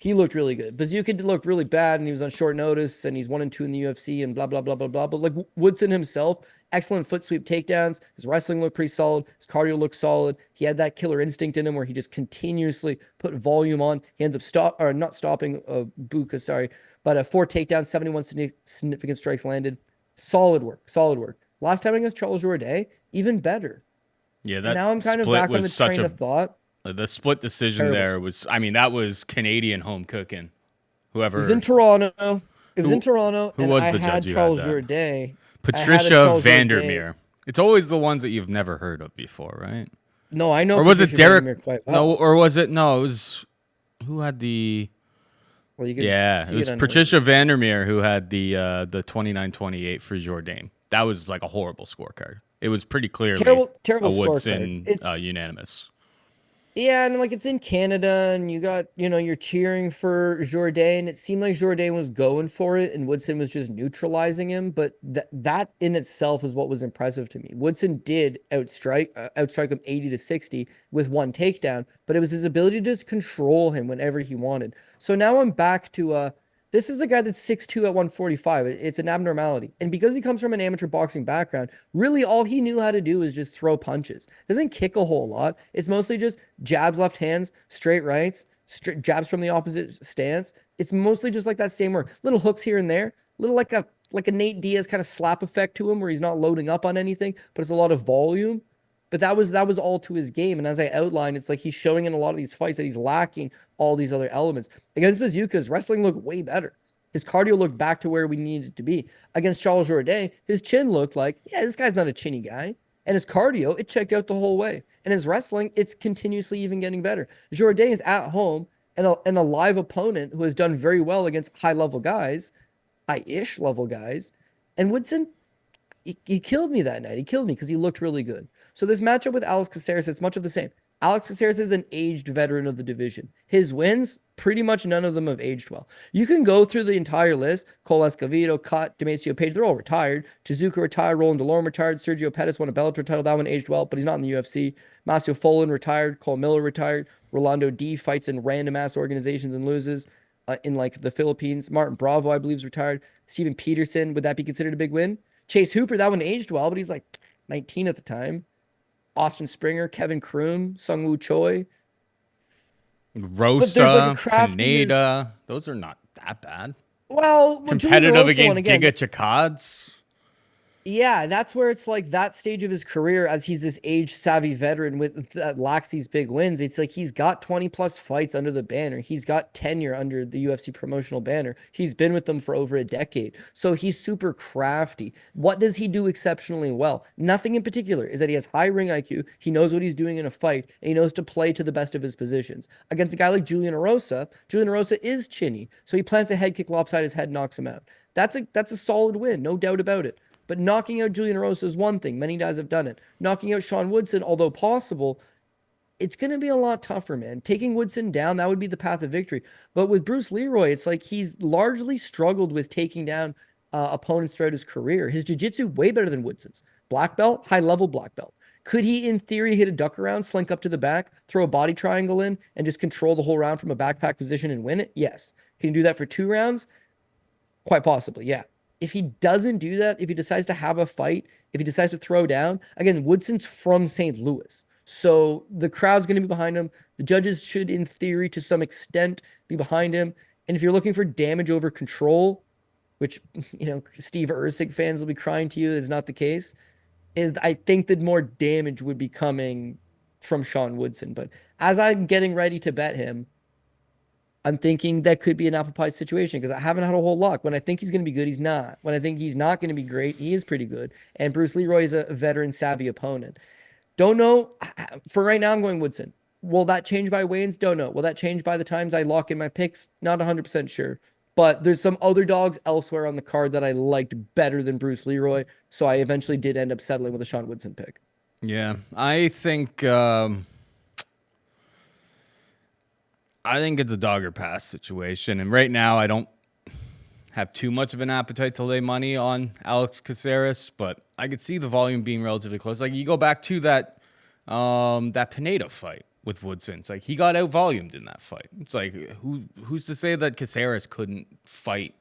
looked really good. Buzukja looked really bad, and he was on short notice, and he's 1-2 in the UFC, and blah, blah, blah, blah, blah. But like Woodson himself, excellent foot sweep takedowns. His wrestling looked pretty solid. His cardio looked solid. He had that killer instinct in him where he just continuously put volume on. He ends up not stopping Buka, sorry, but 4 takedowns, 71 significant strikes landed. Solid work. Last time against Charles Jourdain, even better. Yeah, that now I'm kind of back on the train of thought. The split decision there was, I mean, that was Canadian home cooking. Whoever. It was in Toronto. Who was the judge? Charles Jourdain. Patricia Vandermeer. It's always the ones that you've never heard of before, right? No, I know. Or was Patricia it Derrick? Vandermeer quite well. No, or was it? No, it was. Who had the. Well, it was Patricia Vandermeer who had the 29-28 for Jourdain. That was like a horrible scorecard. It was pretty clearly terrible a Woodson scorecard. Unanimous. Yeah, and like it's in Canada, and you got, you're cheering for Jourdain. It seemed like Jourdain was going for it, and Woodson was just neutralizing him. But that in itself is what was impressive to me. Woodson did outstrike him 80-60 with 1 takedown, but it was his ability to just control him whenever he wanted. So now I'm back to this is a guy that's 6'2 at 145. It's an abnormality. And because he comes from an amateur boxing background, really all he knew how to do is just throw punches. Doesn't kick a whole lot. It's mostly just jabs, left hands, straight rights, jabs from the opposite stance. It's mostly just like that same work. Little hooks here and there. Little like a Nate Diaz kind of slap effect to him where he's not loading up on anything, but it's a lot of volume. But that was all to his game. And as I outlined, it's like he's showing in a lot of these fights that he's lacking all these other elements. Against Buzukja, his wrestling looked way better. His cardio looked back to where we needed it to be. Against Charles Jourdain, his chin looked like, yeah, this guy's not a chinny guy. And his cardio, it checked out the whole way. And his wrestling, it's continuously even getting better. Jourdain is at home and a live opponent who has done very well against high-level guys, high-ish level guys. And Woodson, he killed me that night. He killed me because he looked really good. So this matchup with Alex Caceres, it's much of the same. Alex Caceres is an aged veteran of the division. His wins, pretty much none of them have aged well. You can go through the entire list. Cole Escovedo, Cut, Demasio Page, they're all retired. Chizuka retired, Roland Delorme retired, Sergio Pettis won a Bellator title. That one aged well, but he's not in the UFC. Masio Follin retired, Cole Miller retired. Rolando D fights in random ass organizations and loses in like the Philippines. Martin Bravo, I believe, is retired. Steven Peterson, would that be considered a big win? Chase Hooper, that one aged well, but he's like 19 at the time. Austin Springer, Kevin Kroom, Sungwoo Choi. Rosa, Pineda. Those are not that bad. Well, competitive against Giga Chikadze. Yeah, that's where it's like that stage of his career as he's this age-savvy veteran that lacks these big wins. It's like he's got 20-plus fights under the banner. He's got tenure under the UFC promotional banner. He's been with them for over a decade. So he's super crafty. What does he do exceptionally well? Nothing in particular. Is that he has high ring IQ, he knows what he's doing in a fight, and he knows to play to the best of his positions. Against a guy like Julian Erosa is chinny, so he plants a head kick lopside, his head knocks him out. That's a solid win, no doubt about it. But knocking out Julian Erosa is one thing. Many guys have done it. Knocking out Sean Woodson, although possible, it's going to be a lot tougher, man. Taking Woodson down, that would be the path of victory. But with Bruce Leroy, it's like he's largely struggled with taking down opponents throughout his career. His jiu-jitsu way better than Woodson's. Black belt, high-level black belt. Could he, in theory, hit a duck around, slink up to the back, throw a body triangle in, and just control the whole round from a backpack position and win it? Yes. Can he do that for 2 rounds? Quite possibly, yeah. If he doesn't do that, if he decides to have a fight, if he decides to throw down, again, Woodson's from St. Louis. So the crowd's going to be behind him. The judges should, in theory, to some extent, be behind him. And if you're looking for damage over control, which, Steve Erceg fans will be crying to you is not the case, I think that more damage would be coming from Sean Woodson. But as I'm getting ready to bet him, I'm thinking that could be an apple pie situation because I haven't had a whole lot. When I think he's going to be good, he's not. When I think he's not going to be great, he is pretty good. And Bruce Leroy is a veteran, savvy opponent. Don't know. For right now, I'm going Woodson. Will that change by weigh-ins? Don't know. Will that change by the times I lock in my picks? Not 100% sure. But there's some other dogs elsewhere on the card that I liked better than Bruce Leroy. So I eventually did end up settling with a Sean Woodson pick. Yeah, I think it's a dogger pass situation. And right now, I don't have too much of an appetite to lay money on Alex Caceres, but I could see the volume being relatively close. Like, you go back to that Pineda fight with Woodson. It's like he got out volumed in that fight. It's like who's to say that Caceres couldn't fight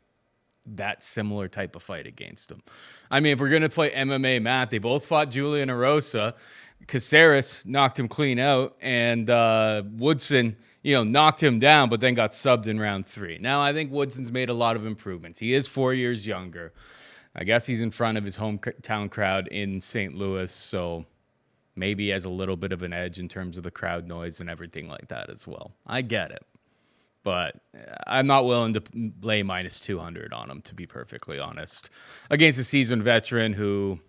that similar type of fight against him? I mean, if we're gonna play MMA math, they both fought Julian Erosa. Caceres knocked him clean out, and Woodson, knocked him down, but then got subbed in round 3. Now, I think Woodson's made a lot of improvements. He is 4 years younger. I guess he's in front of his hometown crowd in St. Louis, so maybe he has a little bit of an edge in terms of the crowd noise and everything like that as well. I get it. But I'm not willing to lay minus 200 on him, to be perfectly honest, against a seasoned veteran who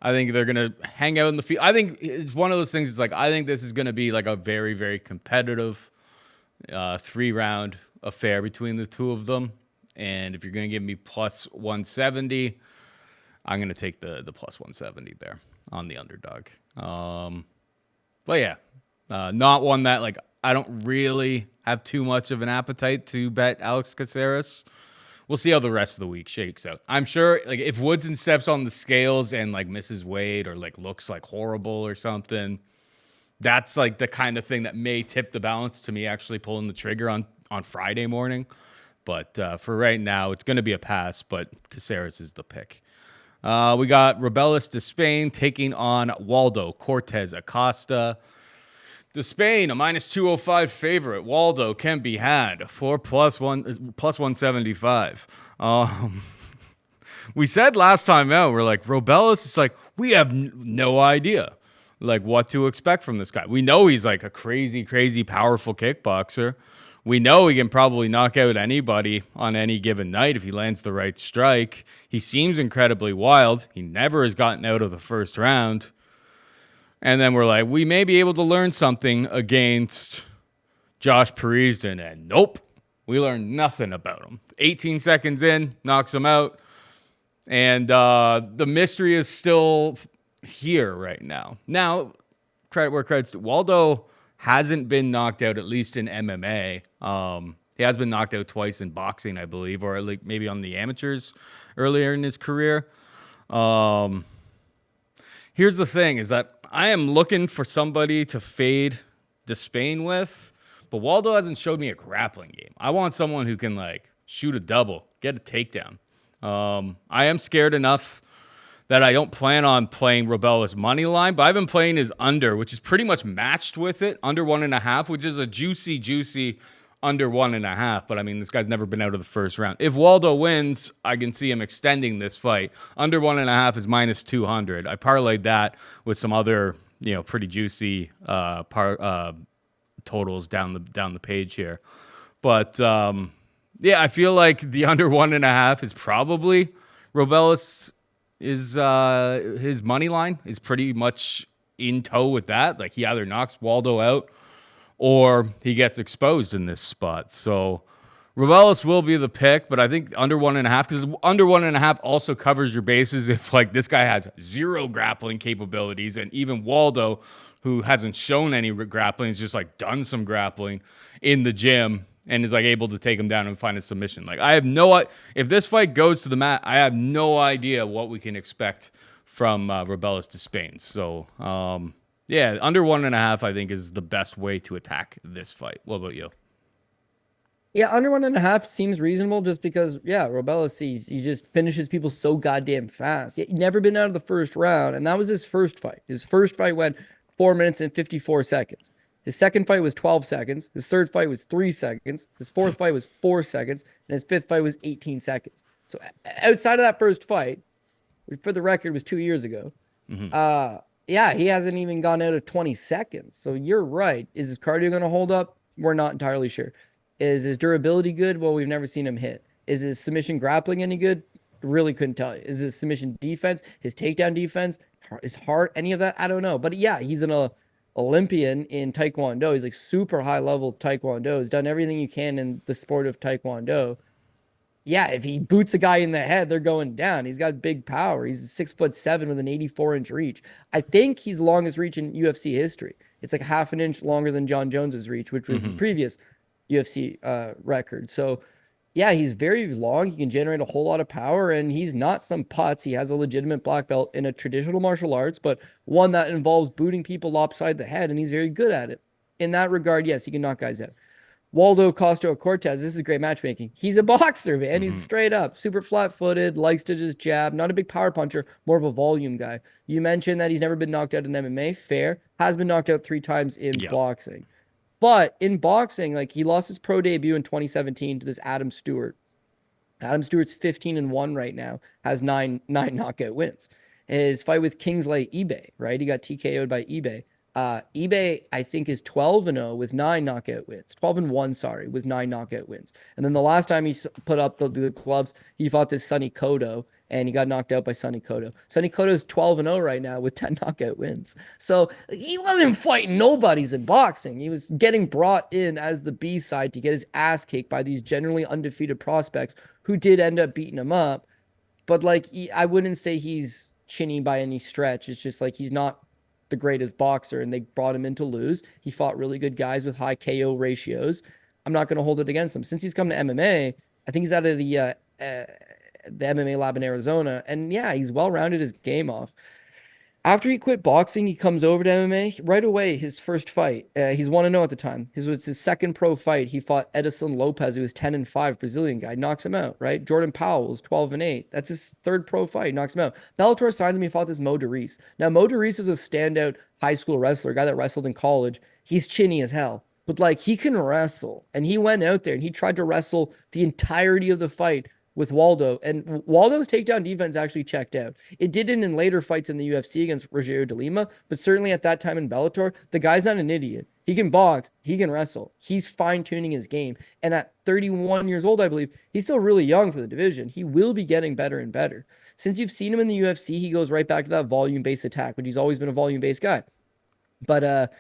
I think they're going to hang out in the field. I think it's one of those things. It's like, I think this is going to be like a very, very competitive 3-round affair between the two of them. And if you're going to give me plus 170, I'm going to take the plus 170 there on the underdog. But yeah, not one that, like, I don't really have too much of an appetite to bet Alex Caceres. We'll see how the rest of the week shakes out. I'm sure, like, if Woodson steps on the scales and, like, misses weight or, like, looks, like, horrible or something, that's, like, the kind of thing that may tip the balance to me actually pulling the trigger on Friday morning. But for right now, it's going to be a pass, but Caceres is the pick. We got Robelis Despaigne taking on Waldo Cortes-Acosta. Despaigne, a minus 205 favorite. Waldo can be had for plus 175. We said last time out, we're like, Robelis, it's like, we have no idea, like, what to expect from this guy. We know he's like a crazy, crazy powerful kickboxer. We know he can probably knock out anybody on any given night if he lands the right strike. He seems incredibly wild. He never has gotten out of the first round. And then we're like, we may be able to learn something against Josh Parisian. And nope, we learned nothing about him. 18 seconds in, knocks him out. And the mystery is still here right now. Now, credit where credit's due. Waldo hasn't been knocked out, at least in MMA. He has been knocked out twice in boxing, I believe, or like maybe on the amateurs earlier in his career. Here's the thing, is that I am looking for somebody to fade Despaigne with, but Waldo hasn't showed me a grappling game. I want someone who can, like, shoot a double, get a takedown. I am scared enough that I don't plan on playing Robelis money line, but I've been playing his under, which is pretty much matched with it, under 1.5, which is a juicy under 1.5. But I mean, this guy's never been out of the first round. If Waldo wins, I can see him extending this fight. Under 1.5 is minus 200. I parlayed that with some other, pretty juicy totals down the page here. But yeah, I feel like the under 1.5 is probably Robelis. Is his money line is pretty much in tow with that. Like, he either knocks Waldo out or he gets exposed in this spot. So Robelis will be the pick, but I think under 1.5, because under 1.5 also covers your bases if, like, this guy has zero grappling capabilities, and even Waldo, who hasn't shown any grappling, has just, like, done some grappling in the gym and is, like, able to take him down and find a submission. Like, if this fight goes to the mat, I have no idea what we can expect from Robelis Despaigne. So, yeah, under 1.5, I think, is the best way to attack this fight. What about you? Yeah, under 1.5 seems reasonable just because, yeah, Robelis, he just finishes people so goddamn fast. He'd never been out of the first round, and that was his first fight. His first fight went 4 minutes and 54 seconds. His second fight was 12 seconds. His third fight was 3 seconds. His fourth fight was 4 seconds. And his fifth fight was 18 seconds. So outside of that first fight, which for the record was 2 years ago, yeah, he hasn't even gone out of 20 seconds. So you're right. Is his cardio going to hold up? We're not entirely sure. Is his durability good? Well, we've never seen him hit. Is his submission grappling any good? Really couldn't tell you. Is his submission defense, his takedown defense, his heart, any of that? I don't know. But yeah, he's an Olympian in Taekwondo. He's like super high level Taekwondo. He's done everything you can in the sport of Taekwondo. Yeah, if he boots a guy in the head, they're going down. He's got big power. He's 6'7" with an 84-inch reach. I think he's longest reach in UFC history. It's like half an inch longer than John Jones's reach, which was the previous UFC record. So yeah, he's very long. He can generate a whole lot of power, and he's not some putz. He has a legitimate black belt in a traditional martial arts, but one that involves booting people upside the head, and he's very good at it. In that regard, yes, he can knock guys out. Waldo Cortes, this is great matchmaking. He's a boxer, man. He's straight up, super flat-footed, likes to just jab, not a big power puncher, more of a volume guy. You mentioned that he's never been knocked out in MMA. Fair. Has been knocked out 3 times in boxing. But in boxing, like, he lost his pro debut in 2017 to this Adam Stewart. Adam Stewart's 15-1 right now, has nine knockout wins. His fight with Kingsley eBay, right? He got TKO'd by eBay. eBay, I think, is 12-0 with 9 knockout wins. 12-1, sorry, with 9 knockout wins. And then the last time he put up the gloves, he fought this Sonny Cotto, and he got knocked out by Sonny Cotto. Sonny Cotto's 12-0 right now with 10 knockout wins. So he wasn't fighting nobodies in boxing. He was getting brought in as the B-side to get his ass kicked by these generally undefeated prospects who did end up beating him up. But, like, I wouldn't say he's chinny by any stretch. It's just like he's not the greatest boxer, and they brought him in to lose. He fought really good guys with high KO ratios. I'm not going to hold it against him. Since he's come to MMA, I think he's out of the MMA lab in Arizona, and yeah, he's well-rounded his game off. After he quit boxing, he comes over to MMA. Right away, his first fight, he's 1-0 at the time. This was his second pro fight. He fought Edson Lopez, who was 10-5, Brazilian guy. Knocks him out, right? Jordan Powell was 12-8. That's his third pro fight. Knocks him out. Bellator signs him. He fought this Mo Derice. Now, Mo Derice was a standout high school wrestler, a guy that wrestled in college. He's chinny as hell. But, like, he can wrestle. And he went out there, and he tried to wrestle the entirety of the fight with Waldo, and Waldo's takedown defense actually checked out. It didn't in later fights in the UFC against Rogerio de Lima, but certainly at that time in Bellator, the guy's not an idiot. He can box, he can wrestle. He's fine-tuning his game, and at 31 years old, I believe, he's still really young for the division. He will be getting better and better. Since you've seen him in the UFC, he goes right back to that volume-based attack, which he's always been a volume-based guy. But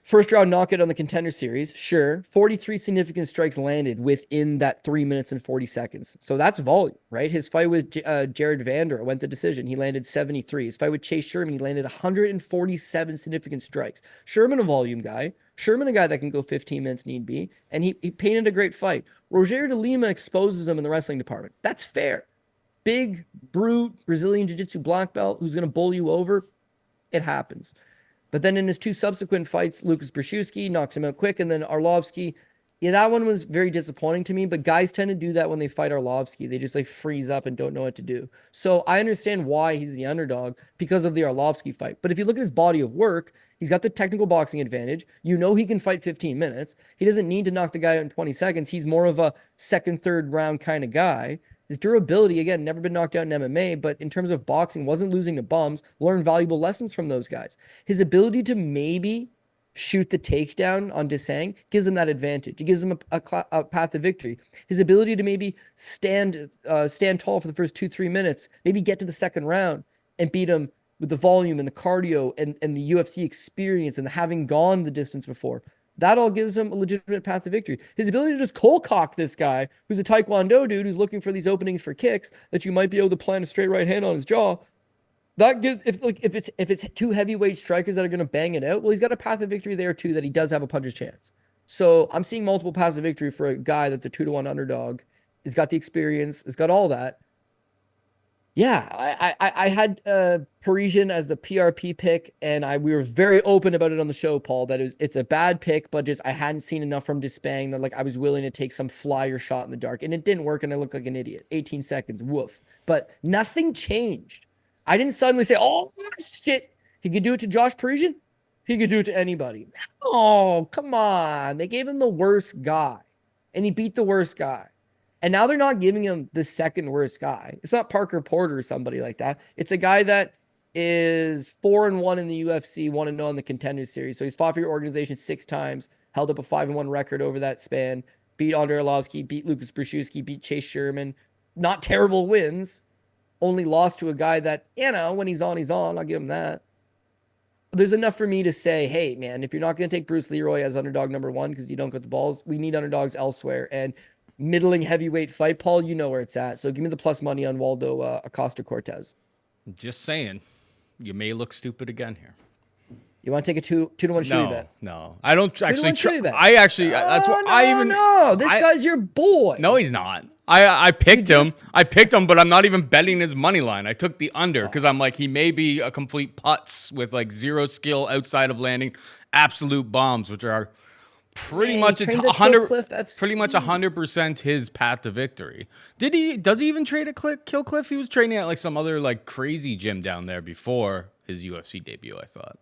first round knockout on the Contender Series, sure. 43 significant strikes landed within that 3 minutes and 40 seconds. So that's volume, right? His fight with Jared Vander went to decision. He landed 73. His fight with Chase Sherman, he landed 147 significant strikes. Sherman, a volume guy. Sherman, a guy that can go 15 minutes need be. And he painted a great fight. Rogerio de Lima exposes him in the wrestling department. That's fair. Big, brute, Brazilian Jiu-Jitsu black belt who's going to bowl you over. It happens. But then in his 2 subsequent fights, Lucas Brzezinski knocks him out quick, and then Arlovsky, yeah, that one was very disappointing to me, but guys tend to do that when they fight Arlovsky. They just, like, freeze up and don't know what to do. So I understand why he's the underdog because of the Arlovsky fight. But if you look at his body of work, he's got the technical boxing advantage. You know he can fight 15 minutes. He doesn't need to knock the guy out in 20 seconds. He's more of a second, third round kind of guy. His durability, again, never been knocked out in MMA, but in terms of boxing, wasn't losing to bums, learned valuable lessons from those guys. His ability to maybe shoot the takedown on Despaigne gives him that advantage. It gives him a path of victory. His ability to maybe stand tall for the first 2-3 minutes, maybe get to the second round and beat him with the volume and the cardio and the UFC experience and having gone the distance before. That all gives him a legitimate path to victory. His ability to just cold cock this guy, who's a Taekwondo dude who's looking for these openings for kicks that you might be able to plant a straight right hand on his jaw. That gives if it's 2 heavyweight strikers that are going to bang it out, well, he's got a path of victory there too, that he does have a puncher's chance. So I'm seeing multiple paths of victory for a guy that's a 2-1 underdog. He's got the experience. He's got all that. Yeah, I had Parisian as the PRP pick, and we were very open about it on the show, Paul, that it's a bad pick, but just I hadn't seen enough from Despaigne that, like, I was willing to take some flyer shot in the dark, and it didn't work, and I looked like an idiot. 18 seconds, woof. But nothing changed. I didn't suddenly say, oh, shit, he could do it to Josh Parisian? He could do it to anybody. Oh, come on. They gave him the worst guy, and he beat the worst guy. And now they're not giving him the second worst guy. It's not Parker Porter or somebody like that. It's a guy that is 4-1 in the UFC, 1-0 in the Contender Series. So he's fought for your organization 6 times, held up a 5-1 record over that span. beat Andrei Arlovski, beat Lucas Brzezinski, beat Chase Sherman. Not terrible wins. Only lost to a guy that, when he's on, he's on. I'll give him that. There's enough for me to say, hey, man, if you're not going to take Bruce Leroy as underdog number 1 because you don't get the balls, we need underdogs elsewhere. And middling heavyweight fight, Paul, you know where it's at. So give me the plus money on Waldo Acosta Cortez. Just saying, you may look stupid again here. You want to take a 2-1 shooting bet? No, I don't actually. That's what No, this guy's your boy. No, he's not. I picked him. But I'm not even betting his money line. I took the under because I'm like, he may be a complete putz with like zero skill outside of landing absolute bombs, which are pretty much 100% his path to victory. Does he even trade at Kill Cliff? He was training at like some other like crazy gym down there before his UFC debut, I thought.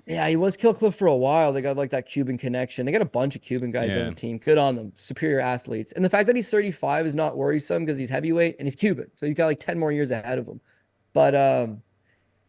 Yeah, he was Kill Cliff for a while. They got like that Cuban connection. They got a bunch of Cuban guys on the team. Good on them. Superior athletes. And the fact that he's 35 is not worrisome because he's heavyweight and he's Cuban. So he's got like 10 more years ahead of him. But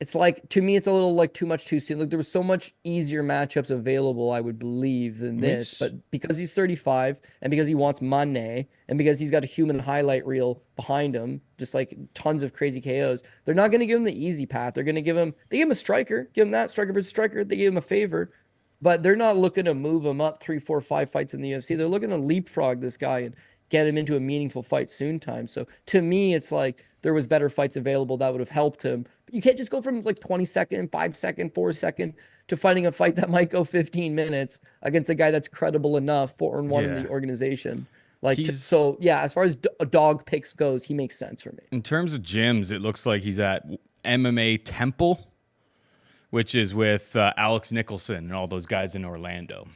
it's like, to me, it's a little like too much too soon. Like there was so much easier matchups available, I would believe, than this. But because he's 35 and because he wants money and because he's got a human highlight reel behind him, just like tons of crazy KOs, they're not going to give him the easy path. They give him a striker, give him that striker versus striker. They give him a favor, but they're not looking to move him up 3, 4, 5 fights in the UFC. They're looking to leapfrog this guy and get him into a meaningful fight soon time. So to me, it's like there was better fights available that would have helped him. You can't just go from like 20-second, 5-second, 4-second to fighting a fight that might go 15 minutes against a guy that's credible enough, 4-1 in the organization. As far as dog picks goes, he makes sense for me. In terms of gyms, it looks like he's at MMA Temple, which is with Alex Nicholson and all those guys in Orlando.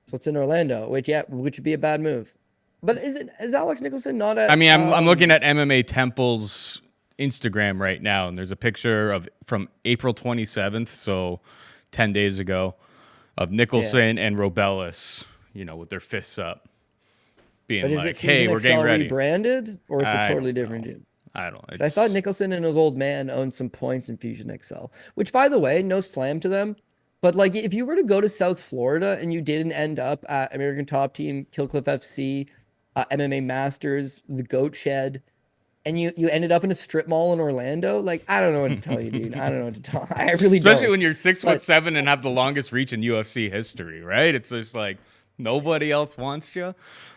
So it's in Orlando, which would be a bad move. But is Alex Nicholson not at... I mean, I'm looking at MMA Temple's Instagram right now, and there's a picture from April 27th, so 10 days ago, of Nicholson and Robelis, with their fists up, being like, "Hey, we're getting ready." Rebranded, or it's a totally different gym? I don't know. I thought Nicholson and his old man owned some points in Fusion XL, which, by the way, no slam to them. But like, if you were to go to South Florida and you didn't end up at American Top Team, Kill Cliff FC, MMA Masters, the Goat Shed, and you ended up in a strip mall in Orlando, like, I don't know what to tell you, dude. I don't know what to tell. I really Especially don't. when you're 6'7" and have the longest reach in UFC history, right? It's just like nobody else wants you.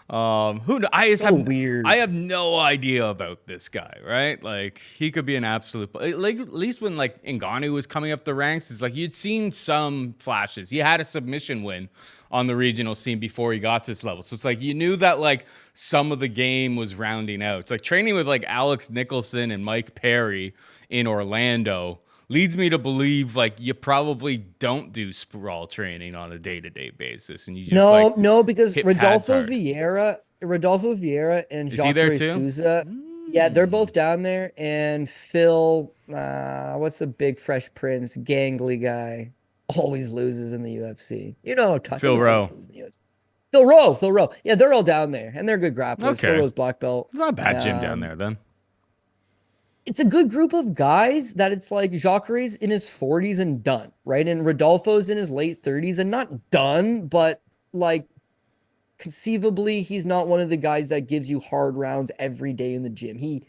Weird. I have no idea about this guy, right? Like, he could be an absolute, like, at least when like Ngannou was coming up the ranks, it's like you'd seen some flashes. He had a submission win on the regional scene before he got to this level. So it's like you knew that like some of the game was rounding out. It's like training with like Alex Nicholson and Mike Perry in Orlando leads me to believe like you probably don't do sprawl training on a day-to-day basis, and you just because Rodolfo Vieira and Jacare Souza, they're both down there, and Phil, what's the big Fresh Prince gangly guy, always loses in the UFC. Phil Rowe. Phil Rowe. Yeah, they're all down there, and they're good grapplers. Okay. Phil Rowe's black belt. It's not a bad gym down there then. It's a good group of guys that it's like Jacare's in his 40s and done, right? And Rodolfo's in his late 30s and not done, but like conceivably he's not one of the guys that gives you hard rounds every day in the gym. He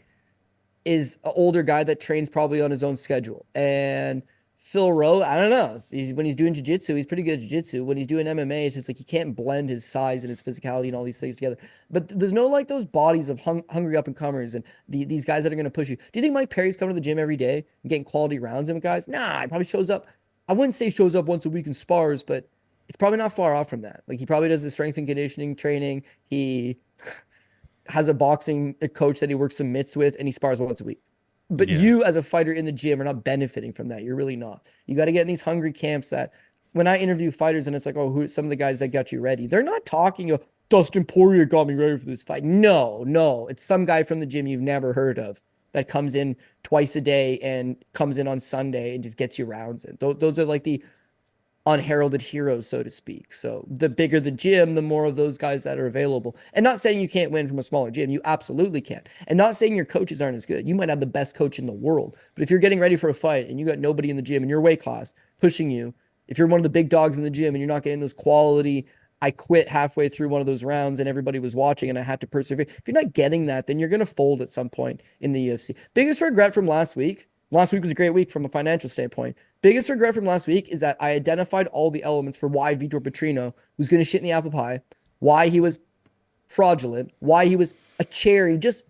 is an older guy that trains probably on his own schedule. And Phil Rowe, I don't know. When he's doing jiu-jitsu, he's pretty good at jiu-jitsu. When he's doing MMA, it's just like he can't blend his size and his physicality and all these things together. But there's no like those bodies of hungry up-and-comers and these guys that are going to push you. Do you think Mike Perry's coming to the gym every day and getting quality rounds in with guys? Nah, he probably shows up. I wouldn't say shows up once a week and spars, but it's probably not far off from that. Like he probably does the strength and conditioning training. He has a boxing coach that he works some mitts with, and he spars once a week. But you as a fighter in the gym are not benefiting from that. You're really not. You got to get in these hungry camps that when I interview fighters and it's like, who are some of the guys that got you ready? They're not talking, Dustin Poirier got me ready for this fight. No. It's some guy from the gym you've never heard of that comes in twice a day and comes in on Sunday and just gets you rounds in. Those are like the unheralded heroes, so to speak. So the bigger the gym, the more of those guys that are available. And not saying you can't win from a smaller gym. You absolutely can. And not saying your coaches aren't as good. You might have the best coach in the world. But if you're getting ready for a fight and you got nobody in the gym in your weight class pushing you, if you're one of the big dogs in the gym and you're not getting those quality I quit halfway through one of those rounds and everybody was watching and I had to persevere. If you're not getting that, then you're going to fold at some point in the UFC. Biggest regret from last week. Last week was a great week from a financial standpoint. Biggest regret from last week is that I identified all the elements for why Vitor Petrino was going to shit in the apple pie, why he was fraudulent, why he was a cherry, just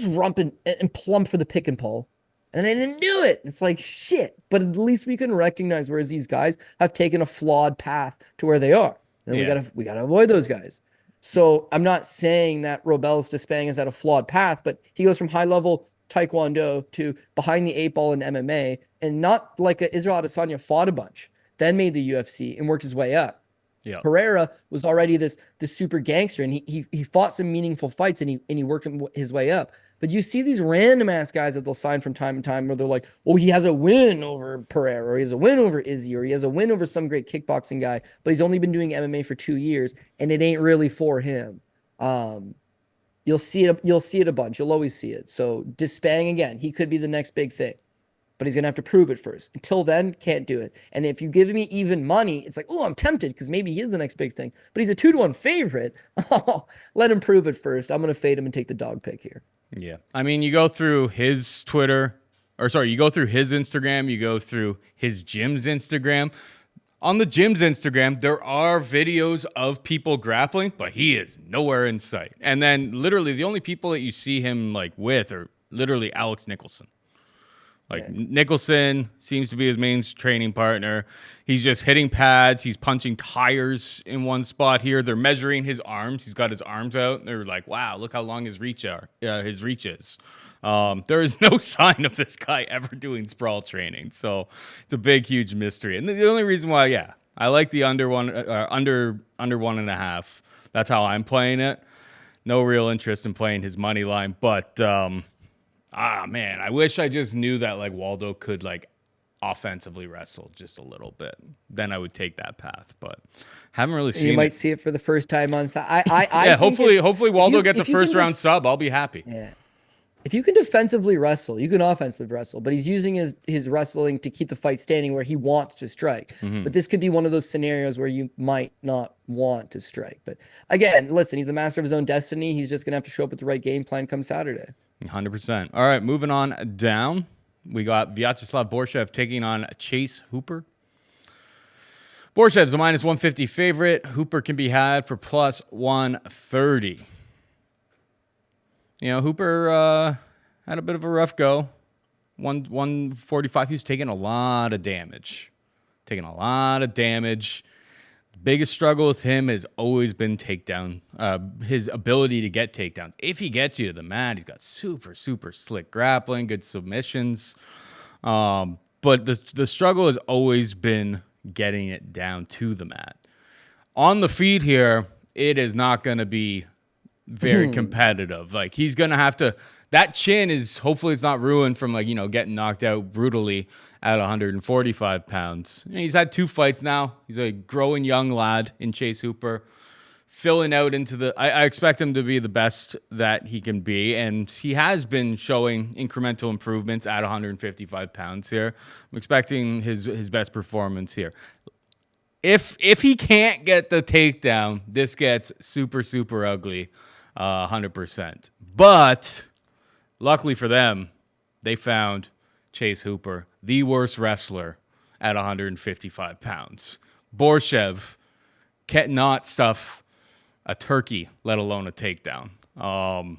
rumping and plump for the pick and pull. And I didn't do it. It's like shit. But at least we can recognize whereas these guys have taken a flawed path to where they are. And we gotta avoid those guys. So I'm not saying that Robelis Despaigne is at a flawed path, but he goes from high level Taekwondo to behind the 8 ball in MMA, and not like Israel Adesanya fought a bunch, then made the UFC and worked his way up. Yeah. Ferreira was already this super gangster, and he fought some meaningful fights, and he worked his way up. But you see these random ass guys that they'll sign from time to time where they're like, oh, he has a win over Pereira, or he has a win over Izzy, or he has a win over some great kickboxing guy, but he's only been doing MMA for 2 years, and it ain't really for him. You'll see it a bunch. You'll always see it. So Despaigne, again, he could be the next big thing, but he's going to have to prove it first. Until then, can't do it. And if you give me even money, it's like, oh, I'm tempted because maybe he is the next big thing. But he's a 2-1 favorite. Oh, let him prove it first. I'm going to fade him and take the dog pick here. Yeah. I mean, you go through his you go through his Instagram, you go through his gym's Instagram. On the gym's Instagram, there are videos of people grappling, but he is nowhere in sight. And then literally the only people that you see him like with are literally Alex Nicholson. Nicholson seems to be his main training partner. He's just hitting pads. He's punching tires in one spot here. They're measuring his arms. He's got his arms out. They're like, wow, look how long his reach is. There is no sign of this guy ever doing sprawl training. So it's a big, huge mystery. And the only reason why, I like the under 1.5. That's how I'm playing it. No real interest in playing his money line, but man, I wish I just knew that like Waldo could like offensively wrestle just a little bit. Then I would take that path, but haven't really seen it. You might see it for the first time on side. Hopefully Waldo gets a first round sub. I'll be happy. Yeah. If you can defensively wrestle, you can offensively wrestle, but he's using his wrestling to keep the fight standing where he wants to strike. Mm-hmm. But this could be one of those scenarios where you might not want to strike. But again, listen, he's the master of his own destiny. He's just going to have to show up with the right game plan come Saturday. 100%. All right, moving on down. We got Viacheslav Borshchev taking on Chase Hooper. Borshchev's a minus 150 favorite. Hooper can be had for plus 130. You know, Hooper had a bit of a rough go. 145. He was taking a lot of damage. Biggest struggle with him has always been takedown, his ability to get takedowns. If he gets you to the mat, he's got super, super slick grappling, good submissions. But the struggle has always been getting it down to the mat. On the feet here, it is not going to be very competitive. Like, he's going to have to, that chin is, hopefully it's not ruined from like, getting knocked out brutally at 145 pounds. He's had 2 fights now. He's a growing young lad in Chase Hooper, filling out into I expect him to be the best that he can be, and he has been showing incremental improvements at 155 pounds here. I'm expecting his best performance here. If he can't get the takedown, this gets super, super ugly, 100%. But luckily for them, they found Chase Hooper, the worst wrestler at 155 pounds. Borshchev cannot stuff a turkey, let alone a takedown. Come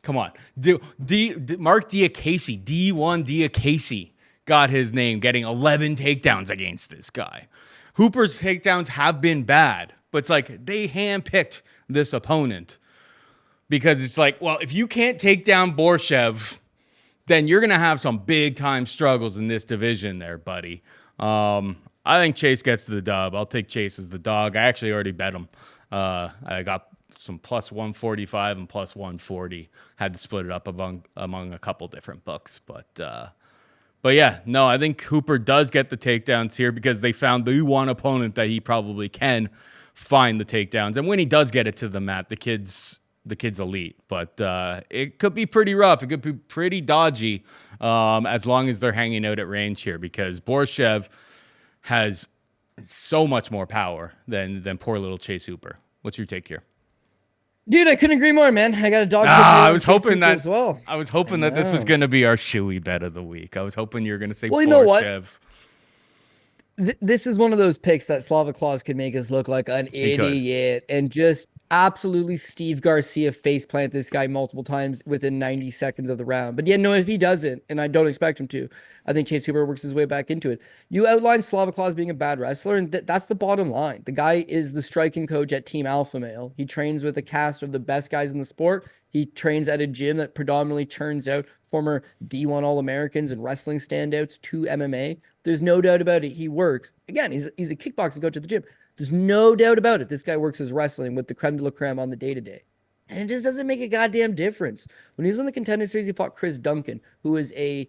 on. Mark Diakase, D1 Diakase, got his name getting 11 takedowns against this guy. Hooper's takedowns have been bad, but it's like they handpicked this opponent because it's like, well, if you can't take down Borshchev, then you're going to have some big-time struggles in this division there, buddy. I think Chase gets the dub. I'll take Chase as the dog. I actually already bet him. I got some plus 145 and plus 140. Had to split it up among a couple different books. But yeah, no, I think Hooper does get the takedowns here because they found the one opponent that he probably can find the takedowns. And when he does get it to the mat, the kid's elite, but it could be pretty rough. It could be pretty dodgy as long as they're hanging out at range here because Borshchev has so much more power than poor little Chase Hooper. What's your take here? Dude, I couldn't agree more, man. I got a dog. I was hoping that as well. I was hoping that this was going to be our shoey bet of the week. I was hoping you were going to say well, you know what? Borshchev. This is one of those picks that Slava Claus could make us look like an idiot and just absolutely Steve Garcia faceplant this guy multiple times within 90 seconds of the round. But yeah, no, if he doesn't, and I don't expect him to, I think Chase Hooper works his way back into it. You outlined Slava Claus being a bad wrestler, and that's the bottom line. The guy is the striking coach at Team Alpha Male. He trains with a cast of the best guys in the sport. He trains at a gym that predominantly churns out former D1 All-Americans and wrestling standouts to MMA. There's no doubt about it. He works. Again, he's a kickboxing coach at the gym. There's no doubt about it. This guy works his wrestling with the creme de la creme on the day-to-day. And it just doesn't make a goddamn difference. When he was on the Contender Series, he fought Chris Duncan, who is a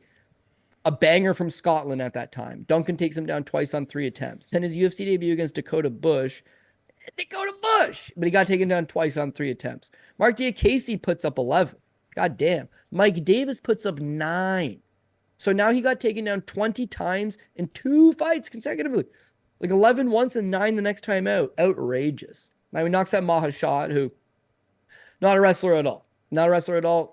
banger from Scotland at that time. Duncan takes him down twice on 3 attempts. Then his UFC debut against Dakota Bush, but he got taken down twice on 3 attempts. Mark Diakase puts up 11. God damn. Mike Davis puts up 9. So now he got taken down 20 times in 2 fights consecutively. Like 11 once and 9 the next time out. Outrageous. Now he knocks out Mahashad, who, not a wrestler at all. Not a wrestler at all.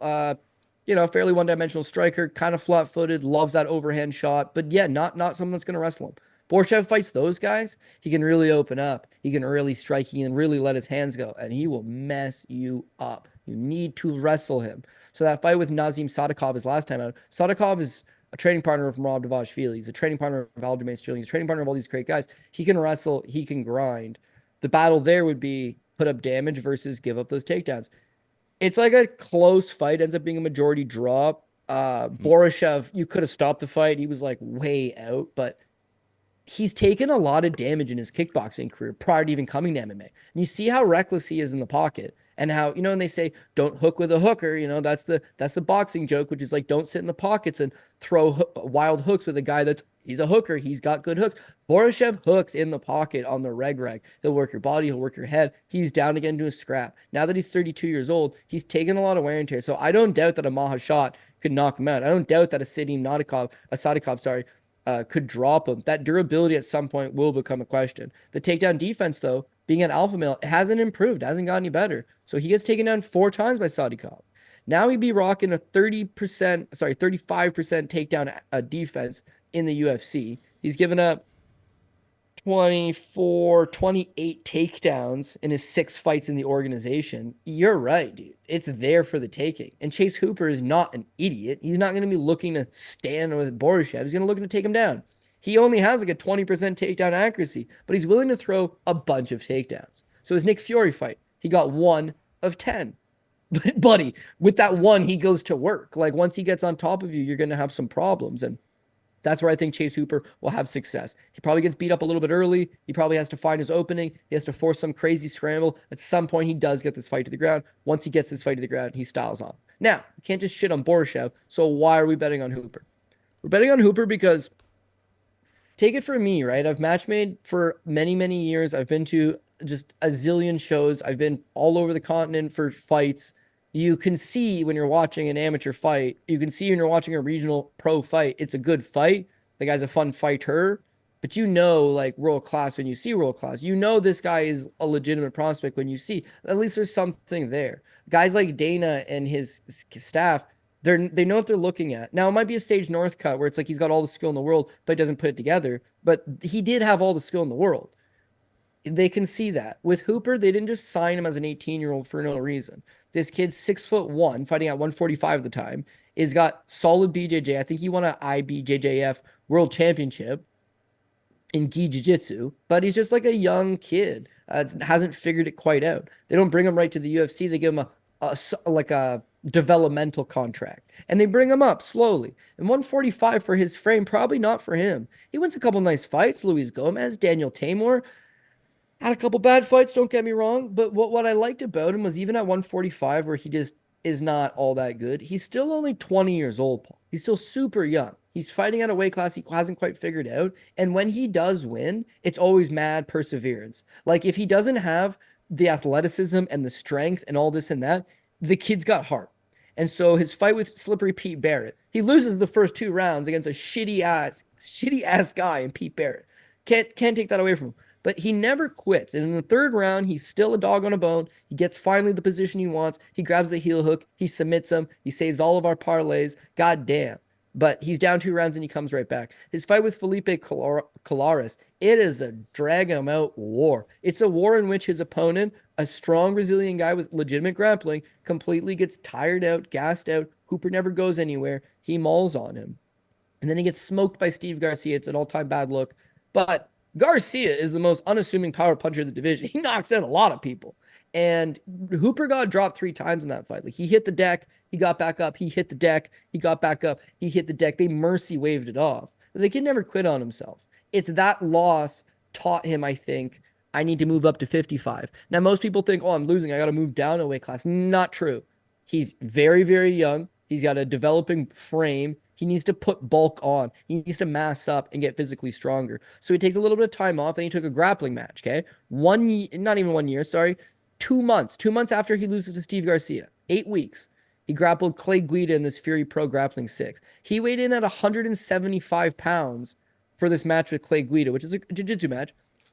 Fairly one-dimensional striker, kind of flat-footed, loves that overhand shot. But yeah, not someone that's going to wrestle him. Borshchev fights those guys, he can really open up. He can really strike. He can really let his hands go, and he will mess you up. You need to wrestle him. So that fight with Nazim Sadikov his last time out. Sadikov is a training partner of Rob Davashvili. He's a training partner of Aljamain Sterling. He's a training partner of all these great guys. He can wrestle. He can grind. The battle there would be put up damage versus give up those takedowns. It's like a close fight. Ends up being a majority draw. Borshchev, you could have stopped the fight. He was like way out, but he's taken a lot of damage in his kickboxing career prior to even coming to MMA. And you see how reckless he is in the pocket and how, and they say, don't hook with a hooker. That's the boxing joke, which is like, don't sit in the pockets and throw wild hooks with a guy he's a hooker. He's got good hooks. Borshchev hooks in the pocket on the reg. He'll work your body. He'll work your head. He's down again to a scrap. Now that he's 32 years old, he's taken a lot of wear and tear. So I don't doubt that a Mahashad could knock him out. I don't doubt that a Sadikov, could drop him. That durability at some point will become a question. The takedown defense, though, being an alpha male, it hasn't improved, hasn't got any better. So he gets taken down 4 times by Sadikov. Now he'd be rocking a 35% takedown defense in the UFC. He's given up 28 takedowns in his 6 fights in the organization. You're right, dude. It's there for the taking. And Chase Hooper is not an idiot. He's not going to be looking to stand with Borshchev. He's going to look to take him down. He only has like a 20% takedown accuracy, but he's willing to throw a bunch of takedowns. So his Nick Fury fight, he got 1 of 10. But buddy, with that 1, he goes to work. Like once he gets on top of you, you're going to have some problems. And that's where I think Chase Hooper will have success. He probably gets beat up a little bit early. He probably has to find his opening. He has to force some crazy scramble. At some point, he does get this fight to the ground. Once he gets this fight to the ground, he styles on. Now, you can't just shit on Borshchev. So why are we betting on Hooper? We're betting on Hooper because, take it from me, right? I've match made for many, many years. I've been to just a zillion shows. I've been all over the continent for fights. You can see when you're watching an amateur fight, you can see when you're watching a regional pro fight, it's a good fight. The guy's a fun fighter, but like world class when you see world class. This guy is a legitimate prospect when you see, at least there's something there. Guys like Dana and his staff, they know what they're looking at. Now, it might be a Stage North cut where it's like he's got all the skill in the world, but he doesn't put it together. But he did have all the skill in the world. They can see that. With Hooper, they didn't just sign him as an 18-year-old for no reason. This kid's 6'1", fighting at 145 at the time, is got solid BJJ. I think he won an IBJJF World Championship in Gi Jiu-Jitsu, but he's just like a young kid. Hasn't figured it quite out. They don't bring him right to the UFC. They give him a developmental contract, and they bring him up slowly. And 145 for his frame, probably not for him. He wins a couple nice fights. Luis Gomez, Daniel Tamor. Had a couple bad fights, don't get me wrong, but what I liked about him was even at 145, where he just is not all that good, he's still only 20 years old, Paul. He's still super young. He's fighting at a weight class he hasn't quite figured out, and when he does win, it's always mad perseverance. Like, if he doesn't have the athleticism and the strength and all this and that, the kid's got heart. And so his fight with Slippery Pete Barrett, he loses the first 2 rounds against a shitty ass guy in Pete Barrett. Can't take that away from him. But he never quits. And in the third round, he's still a dog on a bone. He gets finally the position he wants. He grabs the heel hook. He submits him. He saves all of our parlays. God damn. But he's down 2 rounds and he comes right back. His fight with Felipe Colares, it is a drag him out war. It's a war in which his opponent, a strong Brazilian guy with legitimate grappling, completely gets tired out, gassed out. Hooper never goes anywhere. He mauls on him. And then he gets smoked by Steve Garcia. It's an all-time bad look. But Garcia is the most unassuming power puncher of the division. He knocks out a lot of people. And Hooper got dropped 3 times in that fight. Like, he hit the deck, he got back up, he hit the deck, he got back up, he hit the deck. They mercy waved it off. But the kid never quit on himself. It's that loss taught him, I think, I need to move up to 55. Now, most people think, oh, I'm losing, I got to move down a weight class. Not true. He's very, very young. He's got a developing frame. He needs to put bulk on. He needs to mass up and get physically stronger. So he takes a little bit of time off. Then he took a grappling match, okay? 1 year, not even 1 year, sorry. 2 months. 2 months after he loses to Steve Garcia. 8 weeks. He grappled Clay Guida in this Fury Pro Grappling 6. He weighed in at 175 pounds for this match with Clay Guida, which is a jiu-jitsu match.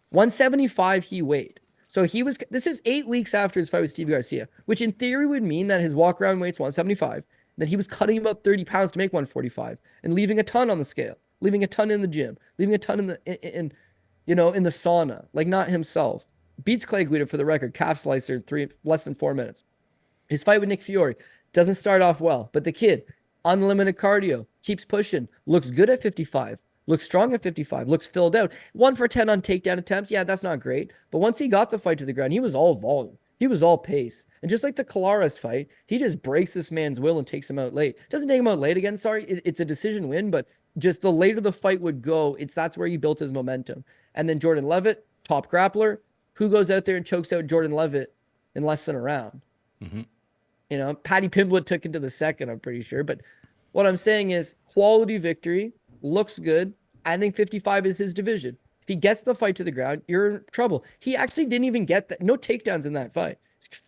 175 he weighed. So this is 8 weeks after his fight with Steve Garcia, which in theory would mean that his walk-around weight's 175. That he was cutting about 30 pounds to make 145 and leaving a ton on the scale, leaving a ton in the gym, leaving a ton in the sauna, like not himself. Beats Clay Guida for the record, calf slicer, less than 4 minutes. His fight with Nick Fiore doesn't start off well, but the kid, unlimited cardio, keeps pushing, looks good at 55, looks strong at 55, looks filled out. 1 for 10 on takedown attempts, yeah, that's not great, but once he got the fight to the ground, he was all volume. He was all pace. And just like the Colares fight, he just breaks this man's will and takes him out late. Doesn't take him out late again, sorry. It's a decision win, but just the later the fight would go, that's where he built his momentum. And then Jordan Levitt, top grappler, who goes out there and chokes out Jordan Levitt in less than a round? Mm-hmm. Paddy Pimblett took it to the second, I'm pretty sure. But what I'm saying is quality victory, looks good. I think 55 is his division. If he gets the fight to the ground, you're in trouble. He actually didn't even get that. No takedowns in that fight.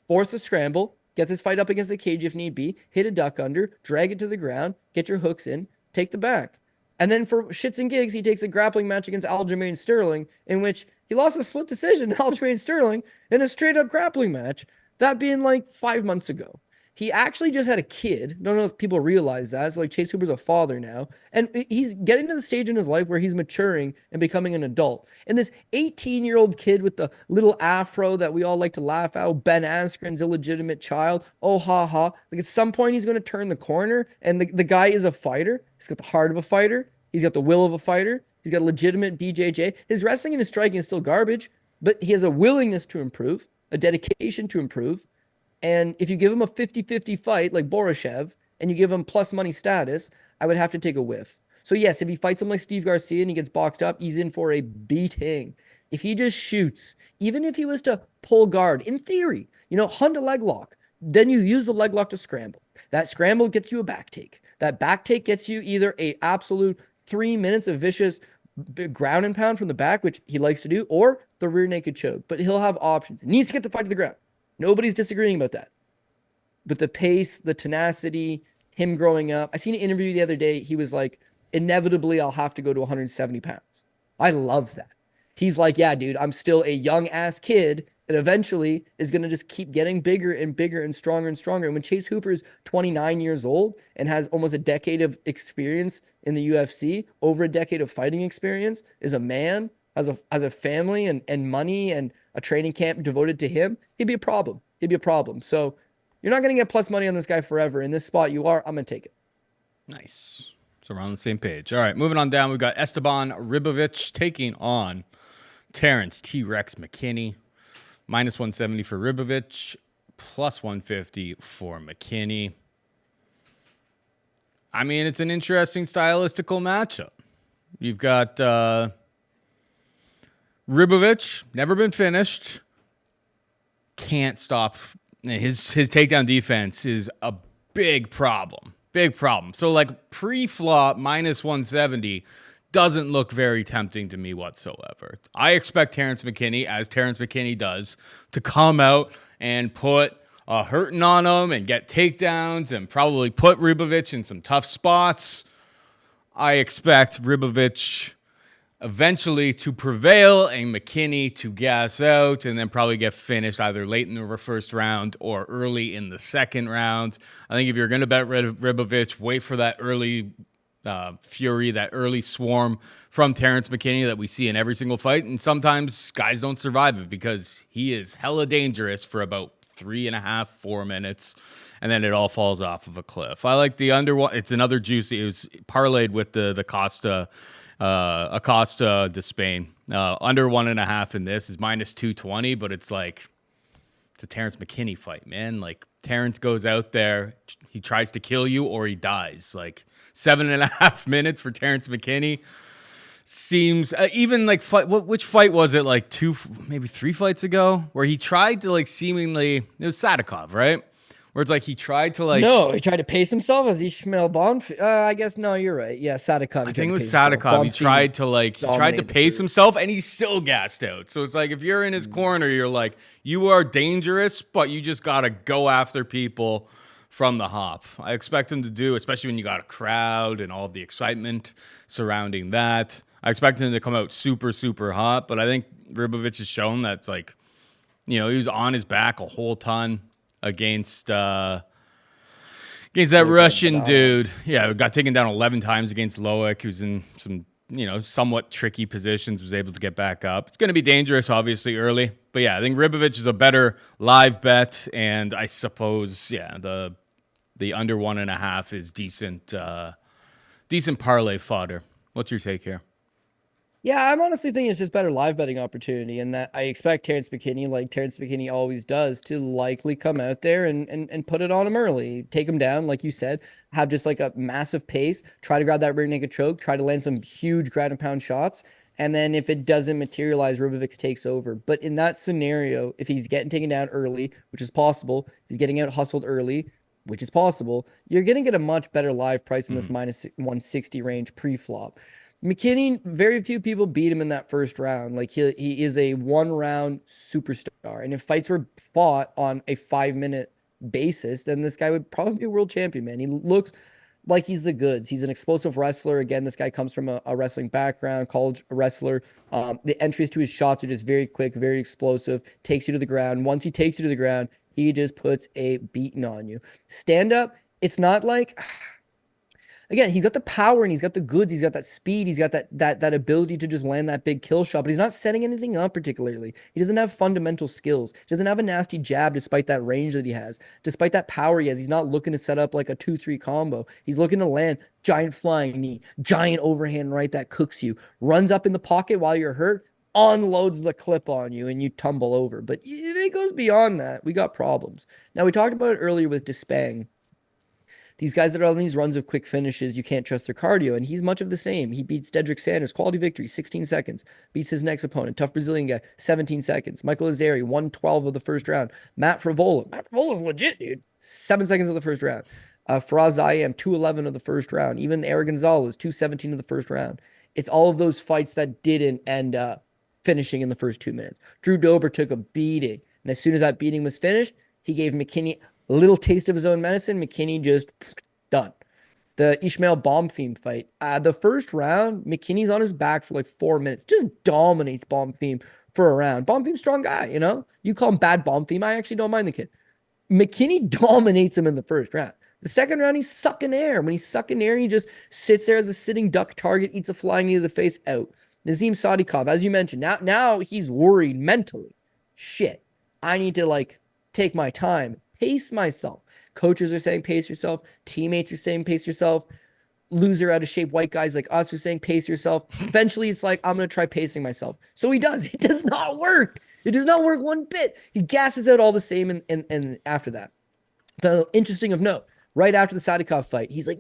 Force a scramble, get this fight up against the cage if need be, hit a duck under, drag it to the ground, get your hooks in, take the back. And then for shits and gigs, he takes a grappling match against Aljamain Sterling in which he lost a split decision to Aljamain Sterling in a straight up grappling match, that being like 5 months ago. He actually just had a kid. Don't know if people realize that. So like Chase Hooper's a father now. And he's getting to the stage in his life where he's maturing and becoming an adult. And this 18-year-old kid with the little afro that we all like to laugh at, Ben Askren's illegitimate child. Oh, ha, ha. Like at some point he's going to turn the corner. And the guy is a fighter. He's got the heart of a fighter. He's got the will of a fighter. He's got legitimate BJJ. His wrestling and his striking is still garbage. But he has a willingness to improve, a dedication to improve. And if you give him a 50-50 fight like Borshchev and you give him plus money status, I would have to take a whiff. So yes, if he fights him like Steve Garcia and he gets boxed up, he's in for a beating. If he just shoots, even if he was to pull guard, in theory, hunt a leg lock, then you use the leg lock to scramble. That scramble gets you a back take. That back take gets you either a absolute 3 minutes of vicious ground and pound from the back, which he likes to do, or the rear naked choke. But he'll have options. He needs to get the fight to the ground. Nobody's disagreeing about that. But the pace, the tenacity, him growing up. I seen an interview the other day. He was like, inevitably, I'll have to go to 170 pounds. I love that. He's like, yeah, dude, I'm still a young ass kid and eventually is going to just keep getting bigger and bigger and stronger and stronger. And when Chase Hooper is 29 years old and has almost a decade of experience in the UFC, over a decade of fighting experience, is a man, has a family and money and a training camp devoted to him, he'd be a problem. So you're not going to get plus money on this guy forever. In this spot you are, I'm going to take it. Nice. So we're on the same page. All right, moving on down, we've got Esteban Ribovics taking on Terrance T-Rex McKinney. Minus 170 for Ribovics, plus 150 for McKinney. I mean, it's an interesting stylistical matchup. You've got Ribovics, never been finished. Can't stop. His takedown defense is a big problem. So like pre-flop minus 170 doesn't look very tempting to me whatsoever. I expect Terrance McKinney, as Terrance McKinney does, to come out and put a hurting on him and get takedowns and probably put Ribovics in some tough spots. I expect Ribovics eventually to prevail and McKinney to gas out and then probably get finished either late in the first round or early in the second round. I think if you're going to bet Ribovics, wait for that early fury, that early swarm from Terrance McKinney that we see in every single fight. And sometimes guys don't survive it because he is hella dangerous for about 3.5, 4 minutes, and then it all falls off of a cliff. I like the under one. It's another juicy. It was parlayed with the Acosta Despaigne. Under 1.5 in this is -220, but it's like it's a Terrance McKinney fight, man. Like Terrance goes out there, he tries to kill you or he dies. Like 7.5 minutes for Terrance McKinney. Seems even like which fight was it, like 2 maybe 3 fights ago, where he tried to like seemingly, it was Sadikov, right, where it's like he tried to like, no, he tried to pace himself as Ishmael Bond. I guess no, you're right. Yeah, Sadikov. I think it was Sadikov. He tried to pace himself and he's still gassed out. So it's like if you're in his corner, you're like, you are dangerous, but you just gotta go after people from the hop. I expect him to do, especially when you got a crowd and all of the excitement surrounding that. I expect him to come out super, super hot, but I think Ribovics has shown that's like, he was on his back a whole ton against that Russian dude. Yeah, got taken down 11 times against Loic, who's in some, somewhat tricky positions, was able to get back up. It's going to be dangerous, obviously, early. But yeah, I think Ribovics is a better live bet, and I suppose, the under 1.5 is decent parlay fodder. What's your take here? Yeah, I'm honestly thinking it's just better live betting opportunity, and that I expect Terrance McKinney, like Terrance McKinney always does, to likely come out there and put it on him early, take him down, like you said, have just like a massive pace, try to grab that rear naked choke, try to land some huge ground and pound shots, and then if it doesn't materialize, Ribovics takes over. But in that scenario, if he's getting taken down early, which is possible, if he's getting out hustled early, which is possible, you're going to get a much better live price in this -160 range pre-flop. McKinney, very few people beat him in that first round. Like he is a 1-round superstar. And if fights were fought on a 5-minute basis, then this guy would probably be a world champion, man. He looks like he's the goods. He's an explosive wrestler. Again, this guy comes from a wrestling background, college wrestler. The entries to his shots are just very quick, very explosive, takes you to the ground. Once he takes you to the ground, he just puts a beating on you. Stand up, it's not like... Again, he's got the power and he's got the goods. He's got that speed. He's got that ability to just land that big kill shot, but he's not setting anything up particularly. He doesn't have fundamental skills. He doesn't have a nasty jab despite that range that he has. Despite that power he has, he's not looking to set up like a 2-3 combo. He's looking to land giant flying knee, giant overhand right that cooks you, runs up in the pocket while you're hurt, unloads the clip on you, and you tumble over. But if it goes beyond that, we got problems. Now, we talked about it earlier with Despaigne. These guys that are on these runs of quick finishes, you can't trust their cardio, and he's much of the same. He beats Derrick Sanders, quality victory, 16 seconds. Beats his next opponent, tough Brazilian guy, 17 seconds. Michael Azeri, 112 of the first round. Matt Fravola's legit, dude. 7 seconds of the first round. Faraz Ayam, 211 of the first round. Even Eric Gonzalez, 217 of the first round. It's all of those fights that didn't end up finishing in the first 2 minutes. Drew Dober took a beating, and as soon as that beating was finished, he gave McKinney a little taste of his own medicine. McKinney just done. The Ishmael Bonfim fight. The first round, McKinney's on his back for like 4 minutes. Just dominates Bonfim for a round. Bonfim's strong guy, You call him bad Bonfim. I actually don't mind the kid. McKinney dominates him in the first round. The second round, he's sucking air. When he's sucking air, he just sits there as a sitting duck target, eats a flying knee to the face, out. Nazim Sadikov, as you mentioned, now he's worried mentally. Shit. I need to take my time. Pace myself. Coaches are saying pace yourself. Teammates are saying pace yourself. Loser out of shape white guys like us are saying pace yourself. Eventually, it's like, I'm going to try pacing myself. So he does. It does not work. It does not work one bit. He gasses out all the same and after that. The interesting of note, right after the Sadikov fight, he's like,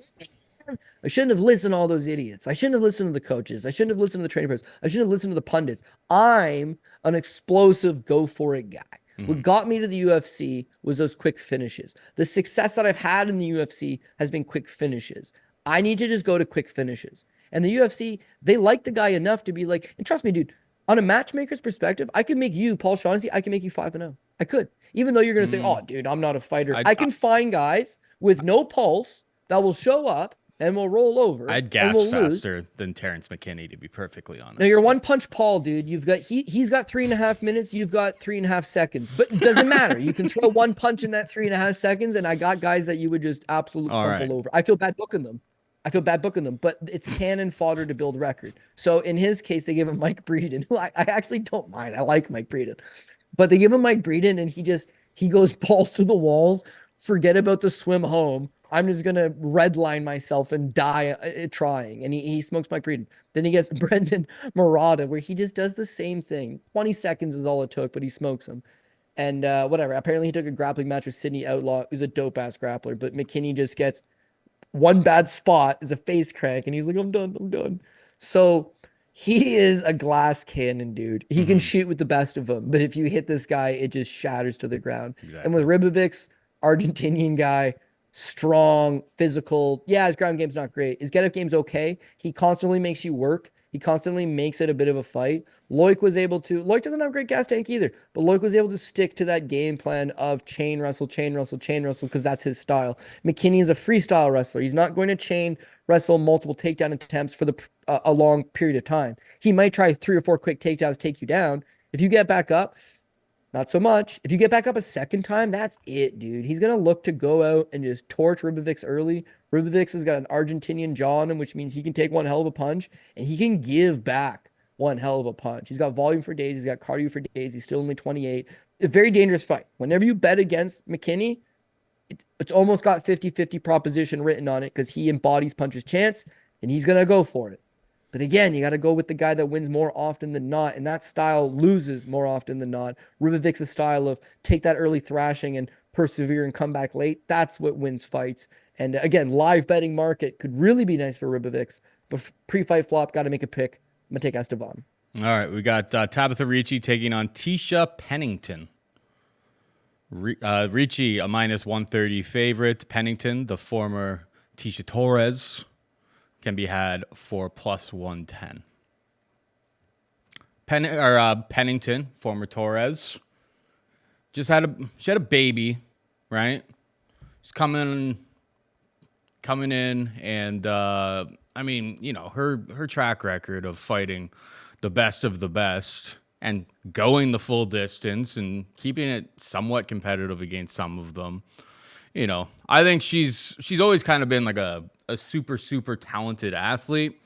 I shouldn't have listened to all those idiots. I shouldn't have listened to the coaches. I shouldn't have listened to the training pros. I shouldn't have listened to the pundits. I'm an explosive, go for it guy. What got me to the UFC was those quick finishes. The success that I've had in the UFC has been quick finishes. I need to just go to quick finishes. And the UFC, they like the guy enough to be like, and trust me, dude, on a matchmaker's perspective, I could make you, Paul Shaughnessy, I can make you 5-0. I could. Even though you're going to say, oh, dude, I'm not a fighter. I can find guys with no pulse that will show up and we'll roll over. I'd and gas we'll faster lose. than Terrance McKinney, to be perfectly honest. No, you're one punch Paul, dude. You've got he's got 3.5 minutes. You've got 3.5 seconds. But it doesn't matter. You can throw one punch in that 3.5 seconds, and I got guys that you would just absolutely crumple over. I feel bad booking them. But it's cannon fodder to build record. So in his case, they give him Mike Breeden, who I actually don't mind. I like Mike Breeden. But they give him Mike Breeden, and he goes balls to the walls. Forget about the swim home. I'm just going to redline myself and die trying. And he smokes Mike Breeden. Then he gets Brendan Murata, where he just does the same thing. 20 seconds is all it took, but he smokes him. And whatever. Apparently, he took a grappling match with Sydney Outlaw, who's a dope-ass grappler. But McKinney just gets one bad spot, is a face crank, and he's like, I'm done. So he is a glass cannon, dude. He can shoot with the best of them. But if you hit this guy, it just shatters to the ground. Exactly. And with Ribovics, Argentinian guy, strong, physical. Yeah, his ground game's not great. His get-up game's okay. He constantly makes you work. He constantly makes it a bit of a fight. Loic doesn't have a great gas tank either, but Loic was able to stick to that game plan of chain wrestle, because that's his style. McKinney is a freestyle wrestler. He's not going to chain wrestle multiple takedown attempts for a long period of time. He might try 3 or 4 quick takedowns, take you down. If you get back up, not so much. If you get back up a second time, that's it, dude. He's going to look to go out and just torch Ribovics early. Ribovics has got an Argentinian jaw on him, which means he can take one hell of a punch, and he can give back one hell of a punch. He's got volume for days. He's got cardio for days. He's still only 28. A very dangerous fight. Whenever you bet against McKinney, it's almost got 50-50 proposition written on it because he embodies puncher's chance, and he's going to go for it. But again, you got to go with the guy that wins more often than not, and that style loses more often than not. Ribovics' style of take that early thrashing and persevere and come back late, that's what wins fights. And again, live betting market could really be nice for Ribovics, but pre-fight flop, got to make a pick. I'm going to take Esteban. All right, we got Tabatha Ricci taking on Tecia Pennington. Ricci, a minus 130 favorite. Pennington, the former Tecia Torres, can be had for plus 110. Pennington, former Torres, she had a baby, right? She's coming in, and I mean, you know, her track record of fighting the best of the best and going the full distance and keeping it somewhat competitive against some of them. You know, I think she's always kind of been like a super, super talented athlete.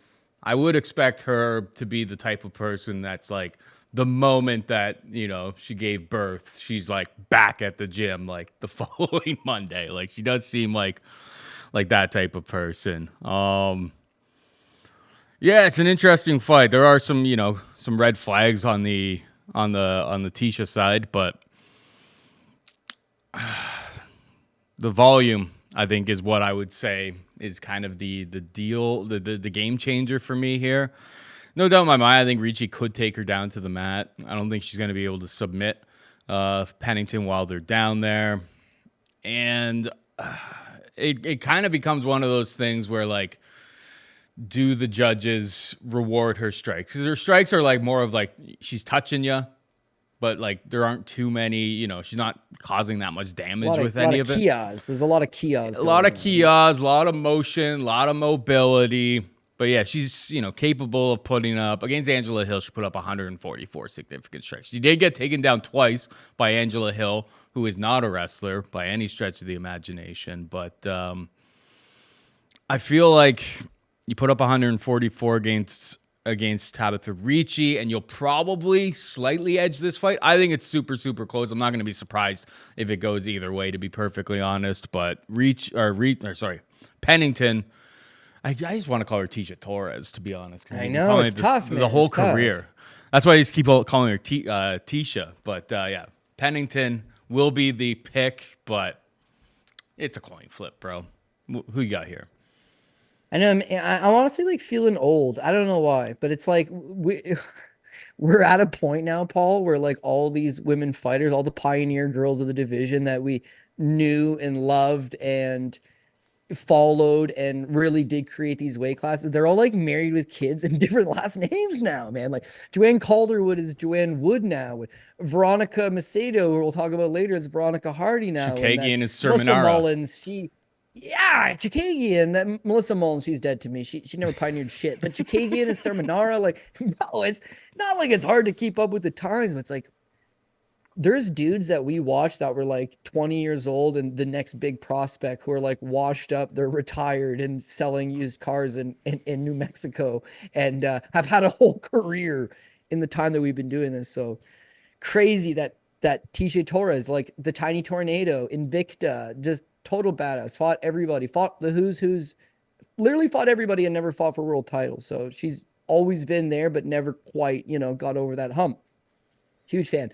I would expect her to be the type of person that's like, the moment that, you know, she gave birth, she's like back at the gym like the following Monday. Like, she does seem like that type of person. Yeah, it's an interesting fight. There are some red flags on the Tecia side, but the volume, I think, is what I would say is kind of the deal, the game changer for me here. No doubt in my mind, I think Ricci could take her down to the mat. I don't think she's going to be able to submit Pennington while they're down there. And it kind of becomes one of those things where, like, do the judges reward her strikes? Because her strikes are like more of like she's touching you, but like there aren't too many, you know, she's not causing that much damage with any of it. There's a lot of kias. A lot of motion, a lot of mobility. But yeah, she's, you know, capable of putting up, against Angela Hill, she put up 144 significant strikes. She did get taken down twice by Angela Hill, who is not a wrestler by any stretch of the imagination. But I feel like you put up 144 against Tabatha Ricci, and you'll probably slightly edge this fight. I think it's super, super close. I'm not going to be surprised if it goes either way, to be perfectly honest. But Pennington, I just want to call her Tecia Torres, to be honest. I know, it's tough, man. The whole It's career. tough. That's why I just keep calling her Tecia. But yeah, Pennington will be the pick, but it's a coin flip, bro. Who you got here? I know. I'm honestly like feeling old. I don't know why, but it's like we're at a point now, Paul, where like all these women fighters, all the pioneer girls of the division that we knew and loved and followed and really did create these weight classes, they're all like married with kids and different last names now, man. Like Joanne Calderwood is Joanne Wood now. Veronica Macedo, who we'll talk about later, is Veronica Hardy now. Chukagian is Melissa Sermonara. Mullins, Yeah, Chikagian, that Melissa Mullen, she's dead to me. She never pioneered shit. But Chikagian and Sermonara, like, bro, it's not like it's hard to keep up with the times, but it's like there's dudes that we watched that were like 20 years old and the next big prospect who are like washed up, they're retired and selling used cars in New Mexico and have had a whole career in the time that we've been doing this. So crazy that Tecia Torres, like the tiny tornado, Invicta, just total badass, fought everybody, fought the who's, literally fought everybody and never fought for world titles. So she's always been there, but never quite, got over that hump. Huge fan.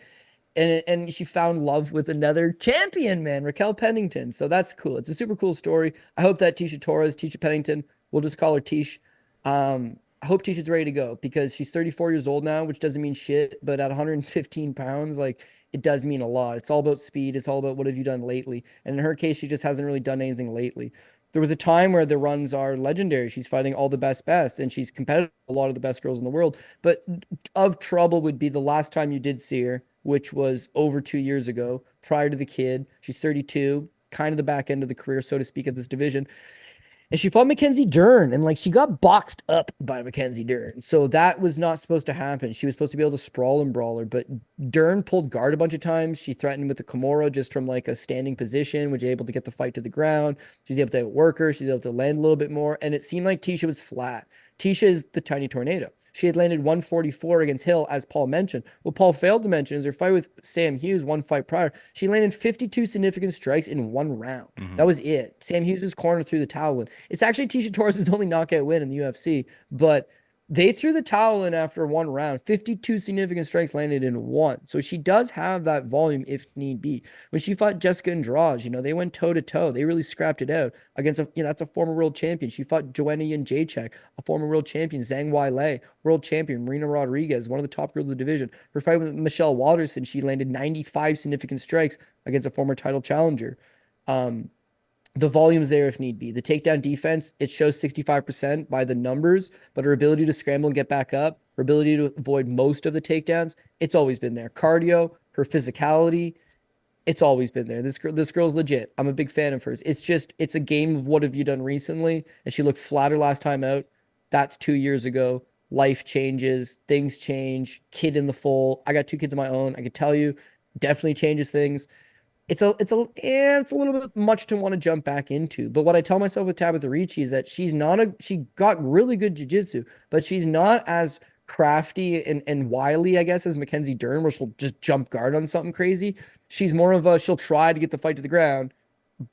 And she found love with another champion, man, Raquel Pennington. So that's cool. It's a super cool story. I hope that Tecia Torres, Tecia Pennington, we'll just call her Tish. I hope Tisha's ready to go because she's 34 years old now, which doesn't mean shit, but at 115 pounds, like it does mean a lot. It's all about speed. It's all about what have you done lately. And in her case, she just hasn't really done anything lately. There was a time where the runs are legendary. She's fighting all the best, and she's competitive with a lot of the best girls in the world. But of trouble would be the last time you did see her, which was over 2 years ago, prior to the kid. She's 32, kind of the back end of the career, so to speak, at this division. And she fought Mackenzie Dern, and like she got boxed up by Mackenzie Dern. So that was not supposed to happen. She was supposed to be able to sprawl and brawl her, but Dern pulled guard a bunch of times. She threatened with the Kimura just from like a standing position, was able to get the fight to the ground. She's able to outwork her. She's able to land a little bit more. And it seemed like Tecia was flat. Tecia is the tiny tornado. She had landed 144 against Hill, as Paul mentioned. What Paul failed to mention is her fight with Sam Hughes, one fight prior. She landed 52 significant strikes in one round. That was it. Sam Hughes' corner threw the towel in. It's actually Tecia Torres' only knockout win in the UFC, but they threw the towel in after one round. 52 significant strikes landed in one. So she does have that volume if need be. When she fought Jessica Andrade, they went toe to toe. They really scrapped it out against that's a former world champion. She fought Joanna Jędrzejczyk, a former world champion. Zhang Weili, world champion. Marina Rodriguez, one of the top girls of the division. Her fight with Michelle Waterson, she landed 95 significant strikes against a former title challenger. The volume's there if need be. The takedown defense, it shows 65% by the numbers, but her ability to scramble and get back up, her ability to avoid most of the takedowns, it's always been there. Cardio, her physicality, it's always been there. This girl's legit. I'm a big fan of hers. It's a game of what have you done recently, and she looked flatter last time out. That's 2 years ago. Life changes, things change, kid in the fold. I got two kids of my own. I can tell you, definitely changes things. It's a little bit much to want to jump back into. But what I tell myself with Tabatha Ricci is that she got really good jiu-jitsu, but she's not as crafty and wily, I guess, as Mackenzie Dern, where she'll just jump guard on something crazy. She's more of she'll try to get the fight to the ground,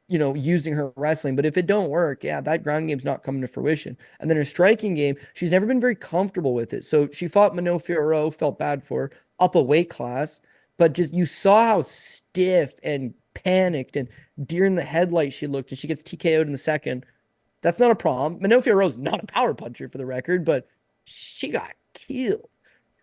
using her wrestling. But if it don't work, yeah, that ground game's not coming to fruition. And then her striking game, she's never been very comfortable with it. So she fought Menifield, felt bad for her, up a weight class. But just you saw how stiff and panicked and deer in the headlight she looked, and she gets TKO'd in the second. That's not a problem. Menifield Rose not a power puncher for the record, but she got killed.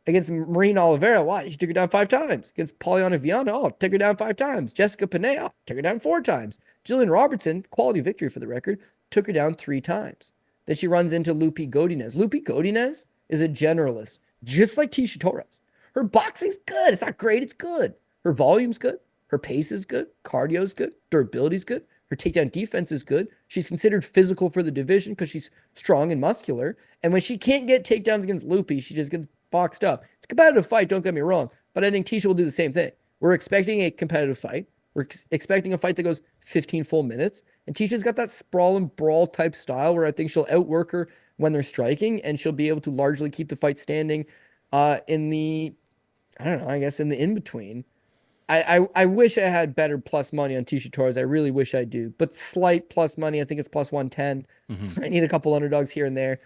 Against Marina Oliveira, why? She took her down 5 times. Against Poliana Viana, took her down 5 times. Jessica Penney, took her down 4 times. Jillian Robertson, quality victory for the record, took her down 3 times. Then she runs into Lupi Godinez. Lupi Godinez is a generalist, just like Tecia Torres. Her boxing's good. It's not great. It's good. Her volume's good. Her pace is good. Cardio's good. Durability's good. Her takedown defense is good. She's considered physical for the division because she's strong and muscular. And when she can't get takedowns against Lupi, she just gets boxed up. It's a competitive fight, don't get me wrong. But I think Tecia will do the same thing. We're expecting a competitive fight. We're expecting a fight that goes 15 full minutes. And Tisha's got that sprawl and brawl type style where I think she'll outwork her when they're striking, and she'll be able to largely keep the fight standing in the in-between. I wish I had better plus money on Tecia Torres. I really wish I do. But slight plus money, I think it's plus 110. I need a couple underdogs here and there.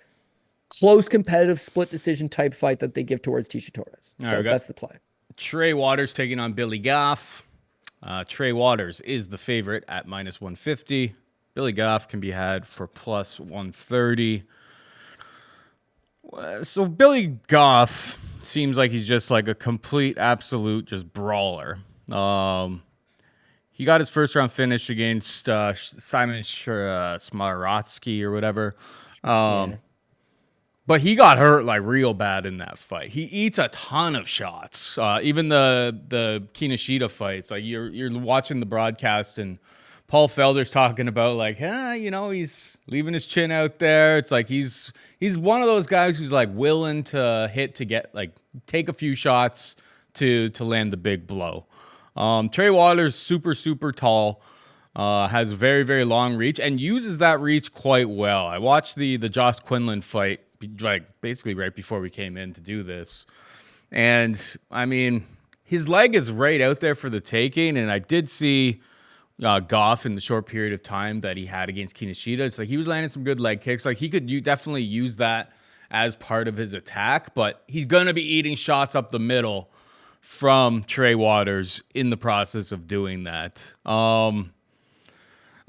Close, competitive, split decision type fight that they give towards Tecia Torres. So that's the play. Trey Waters taking on Billy Goff. Trey Waters is the favorite at minus 150. Billy Goff can be had for plus 130. So Billy Goff seems like he's just like a complete, absolute, just brawler. He got his first round finish against Simon Smarotsky or whatever. But he got hurt like real bad in that fight. He eats a ton of shots. Even the Kinoshita fights, like you're watching the broadcast and Paul Felder's talking about like, he's leaving his chin out there. It's like he's one of those guys who's like willing to hit to get like take a few shots to land the big blow. Trey Waters super tall, has very very long reach and uses that reach quite well. I watched the Josh Quinlan fight like basically right before we came in to do this, and I mean his leg is right out there for the taking. And I did see Goff in the short period of time that he had against Kinoshita. It's like he was landing some good leg kicks. Like he could definitely use that as part of his attack, but he's going to be eating shots up the middle from Trey Waters in the process of doing that. I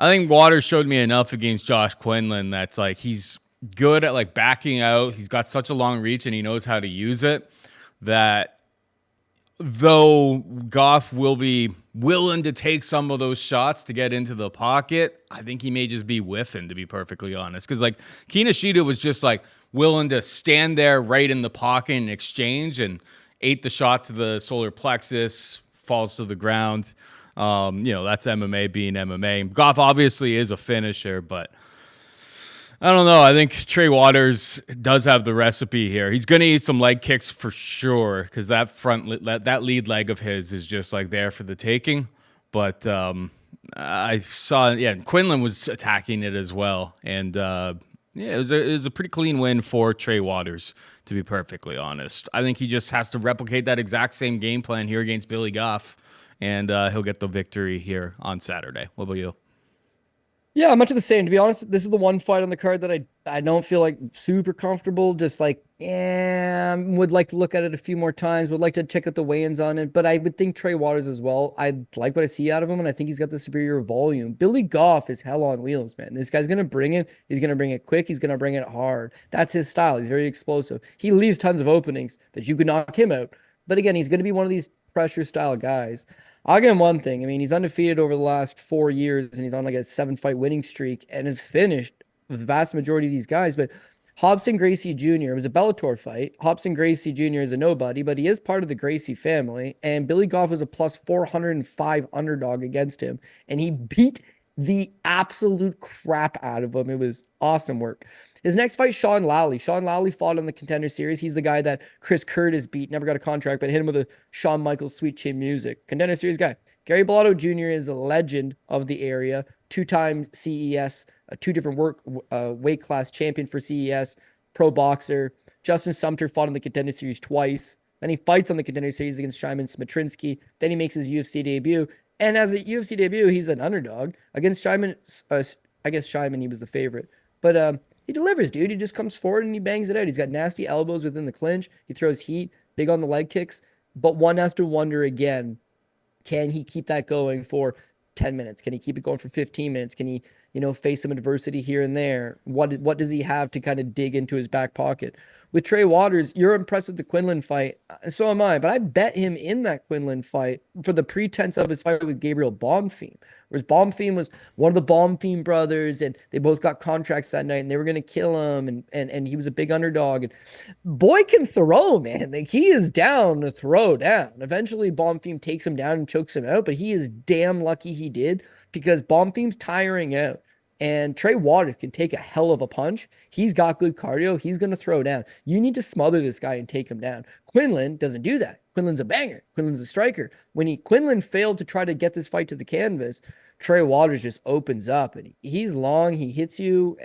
think Waters showed me enough against Josh Quinlan that's like he's good at like backing out. He's got such a long reach and he knows how to use it that though Goff will be willing to take some of those shots to get into the pocket, I think he may just be whiffing, to be perfectly honest. Because like Kinoshita was just like willing to stand there right in the pocket and exchange and ate the shot to the solar plexus, falls to the ground. That's MMA being MMA. Goff obviously is a finisher, but I don't know. I think Trey Waters does have the recipe here. He's going to eat some leg kicks for sure because that lead leg of his is just like there for the taking. But I saw, Quinlan was attacking it as well. And it was a pretty clean win for Trey Waters, to be perfectly honest. I think he just has to replicate that exact same game plan here against Billy Goff, and he'll get the victory here on Saturday. What about you? Yeah, much of the same. To be honest, this is the one fight on the card that I don't feel like super comfortable. Just like, would like to look at it a few more times. Would like to check out the weigh-ins on it. But I would think Trey Waters as well. I like what I see out of him, and I think he's got the superior volume. Billy Goff is hell on wheels, man. This guy's going to bring it. He's going to bring it quick. He's going to bring it hard. That's his style. He's very explosive. He leaves tons of openings that you could knock him out. But again, he's going to be one of these pressure-style guys. I'll give him one thing. I mean, he's undefeated over the last 4 years, and he's on like a 7-fight winning streak and has finished with the vast majority of these guys. But Robson Gracie Jr., it was a Bellator fight. Robson Gracie Jr. is a nobody, but he is part of the Gracie family. And Billy Goff was a plus 405 underdog against him, and he beat the absolute crap out of him. It was awesome work. His next fight, Sean Lally. Sean Lally fought on the Contender Series. He's the guy that Chris Curtis beat. Never got a contract, but hit him with a Shawn Michaels Sweet Chin Music. Contender Series guy. Gary Bellotto Jr. is a legend of the area. 2-time CES, 2 different weight class champion for CES, pro boxer. Justin Sumter fought on the Contender Series twice. Then he fights on the Contender Series against Szymon Smatrinsky. Then he makes his UFC debut. And as a UFC debut, he's an underdog against Szymon. I guess Szymon, he was the favorite. But he delivers, dude. He just comes forward and he bangs it out. He's got nasty elbows within the clinch. He throws heat, big on the leg kicks. But one has to wonder again, can he keep that going for 10 minutes? Can he keep it going for 15 minutes? Can he, face some adversity here and there? What does he have to kind of dig into his back pocket? With Trey Waters, you're impressed with the Quinlan fight. So am I. But I bet him in that Quinlan fight for the pretense of his fight with Gabriel Bonfim. Whereas Bonfim was one of the Bonfim brothers, and they both got contracts that night, and they were going to kill him, and he was a big underdog. And boy can throw, man. Like, he is down to throw down. Eventually, Bonfim takes him down and chokes him out, but he is damn lucky he did because Bonfim's tiring out. And Trey Waters can take a hell of a punch. He's got good cardio. He's going to throw down. You need to smother this guy and take him down. Quinlan doesn't do that. Quinlan's a banger. Quinlan's a striker. When Quinlan failed to try to get this fight to the canvas, Trey Waters just opens up. And he's long. He hits you.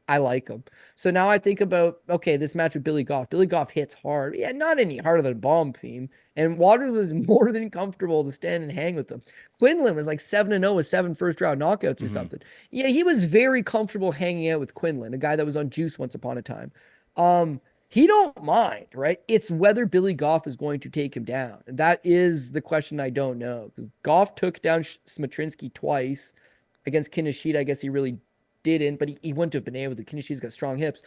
I like him. So now I think about, okay, this match with Billy Goff. Billy Goff hits hard. Yeah, not any harder than Bonfim. And Waters was more than comfortable to stand and hang with him. Quinlan was like 7-0 with 7 first-round knockouts or something. Yeah, he was very comfortable hanging out with Quinlan, a guy that was on juice once upon a time. He don't mind, right? It's whether Billy Goff is going to take him down. And that is the question I don't know. Because Goff took down Smatrinsky twice. Against Kinoshita, I guess he really didn't, but he wouldn't have been able to. Kinoshita's got strong hips.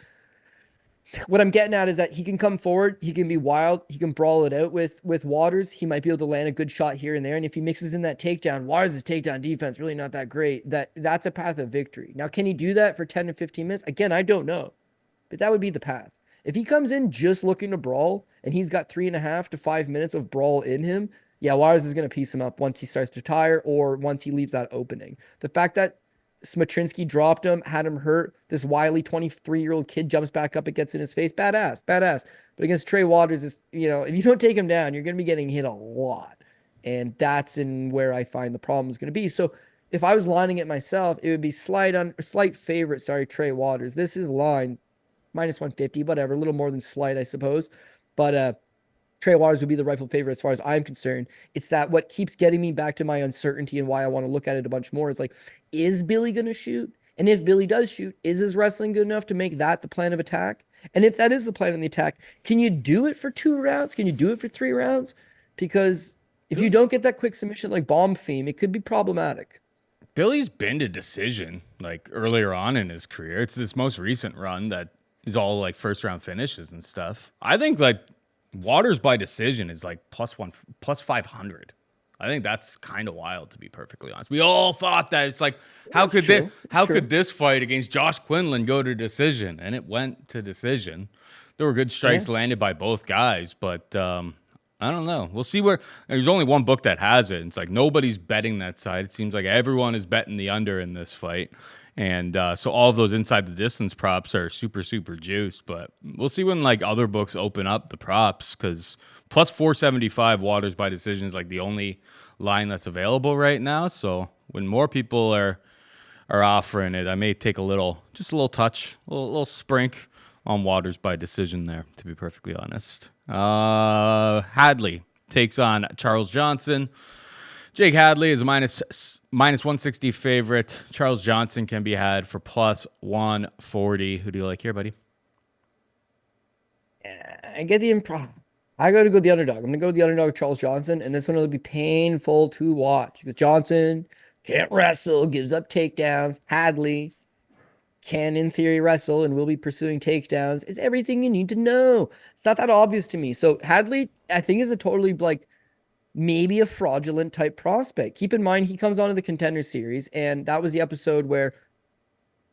What I'm getting at is that he can come forward, he can be wild, he can brawl it out with Waters. He might be able to land a good shot here and there. And if he mixes in that takedown, Waters' takedown defense really not that great. That's a path of victory. Now, can he do that for 10 to 15 minutes? Again, I don't know. But that would be the path. If he comes in just looking to brawl and he's got 3.5 to 5 minutes of brawl in him, Yeah, Waters is going to piece him up once he starts to tire or once he leaves that opening. The fact that Smatrinsky dropped him, had him hurt, this wily 23-year-old kid jumps back up and gets in his face, badass, badass. But against Trey Waters, is if you don't take him down, you're going to be getting hit a lot. And that's in where I find the problem is going to be. So if I was lining it myself, it would be slight favorite, Trey Waters. This is line minus 150, whatever, a little more than slight, I suppose. But Trey Waters would be the rightful favorite as far as I'm concerned. It's that what keeps getting me back to my uncertainty and why I want to look at it a bunch more. It's like, is Billy going to shoot? And if Billy does shoot, is his wrestling good enough to make that the plan of attack? And if that is the plan of the attack, can you do it for 2 rounds? Can you do it for 3 rounds? Because if you don't get that quick submission like Bomb Theme, it could be problematic. Billy's been to decision like earlier on in his career. It's this most recent run that is all like first round finishes and stuff. I think like Waters by decision is like plus 500. I think that's kind of wild, to be perfectly honest. We all thought that it's like, how could this fight against Josh Quinlan go to decision? And it went to decision. There were good strikes landed by both guys, but I don't know. We'll see where. There's only one book that has it. It's like nobody's betting that side. It seems like everyone is betting the under in this fight. And so all of those inside the distance props are super, super juiced. But we'll see when like other books open up the props, because plus 475 Waters by decision is like the only line that's available right now. So when more people are offering it, I may take a little touch, a little sprink on Waters by decision there, to be perfectly honest. Hadley takes on Charles Johnson. Jake Hadley is a minus 160 favorite. Charles Johnson can be had for plus 140. Who do you like here, buddy? I get the improv. I got to go the underdog. I'm going to go with the underdog, Charles Johnson, and this one will be painful to watch because Johnson can't wrestle, gives up takedowns. Hadley can, in theory, wrestle and will be pursuing takedowns. It's everything you need to know. It's not that obvious to me. So Hadley, I think, is a totally like maybe a fraudulent type prospect. Keep in mind, he comes onto the Contender Series, and that was the episode where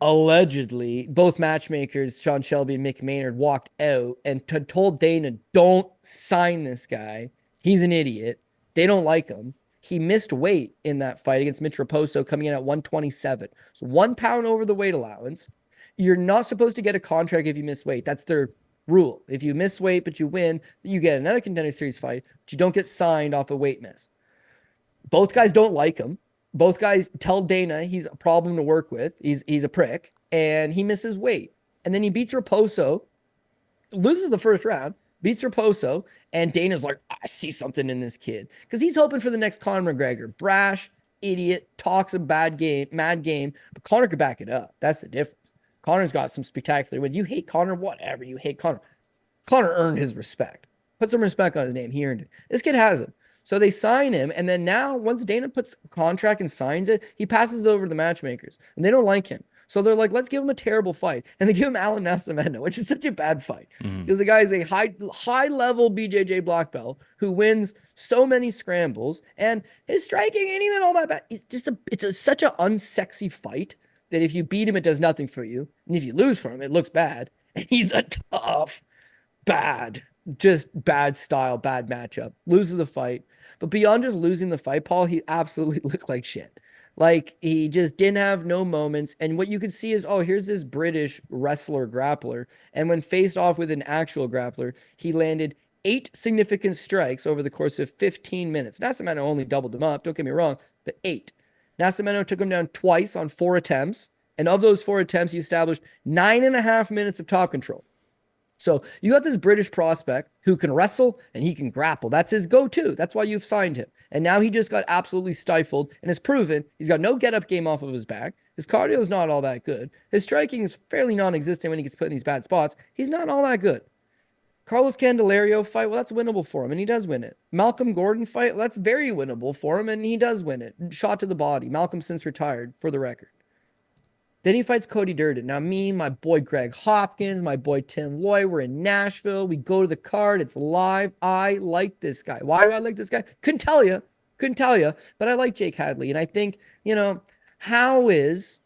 allegedly both matchmakers, Sean Shelby and Mick Maynard, walked out and told Dana, don't sign this guy. He's an idiot. They don't like him. He missed weight in that fight against Mitch Raposo, coming in at 127. So 1 pound over the weight allowance. You're not supposed to get a contract if you miss weight. That's their rule. If you miss weight but you win, you get another Contender Series fight, but you don't get signed off a weight miss. Both guys don't like him. Both guys tell Dana he's a problem to work with. He's a prick, and he misses weight. And then he beats Raposo, loses the first round, beats Raposo, and Dana's like, I see something in this kid. Because he's hoping for the next Conor McGregor. Brash, idiot, talks a mad game, but Conor could back it up. That's the difference. Conor's got some spectacular wins. You hate Conor, whatever. You hate Conor. Conor earned his respect. Put some respect on his name. He earned it. This kid has it. So they sign him, and then now, once Dana puts a contract and signs it, he passes over to the matchmakers, and they don't like him. So they're like, let's give him a terrible fight. And they give him Alan Nascimento, which is such a bad fight. Because the guy is a high-level BJJ black belt who wins so many scrambles, and his striking ain't even all that bad. It's such an unsexy fight that if you beat him, it does nothing for you. And if you lose from him, it looks bad. And he's a tough, bad style, bad matchup. Loses the fight. But beyond just losing the fight, Paul, he absolutely looked like shit. Like, he just didn't have no moments. And what you could see is, oh, here's this British wrestler grappler. And when faced off with an actual grappler, he landed 8 significant strikes over the course of 15 minutes. Nascimento only doubled them up, don't get me wrong, but 8. Nascimento took him down twice on 4 attempts. And of those 4 attempts, he established 9.5 minutes of top control. So you got this British prospect who can wrestle and he can grapple. That's his go-to. That's why you've signed him. And now he just got absolutely stifled and has proven he's got no get-up game off of his back. His cardio is not all that good. His striking is fairly non-existent when he gets put in these bad spots. He's not all that good. Carlos Candelario fight, well, that's winnable for him, and he does win it. Malcolm Gordon fight, well, that's very winnable for him, and he does win it. Shot to the body. Malcolm since retired, for the record. Then he fights Cody Durden. Now me, my boy Greg Hopkins, my boy Tim Loy, we're in Nashville. We go to the card. It's live. I like this guy. Why do I like this guy? Couldn't tell you, but I like Jake Hadley. And I think, how is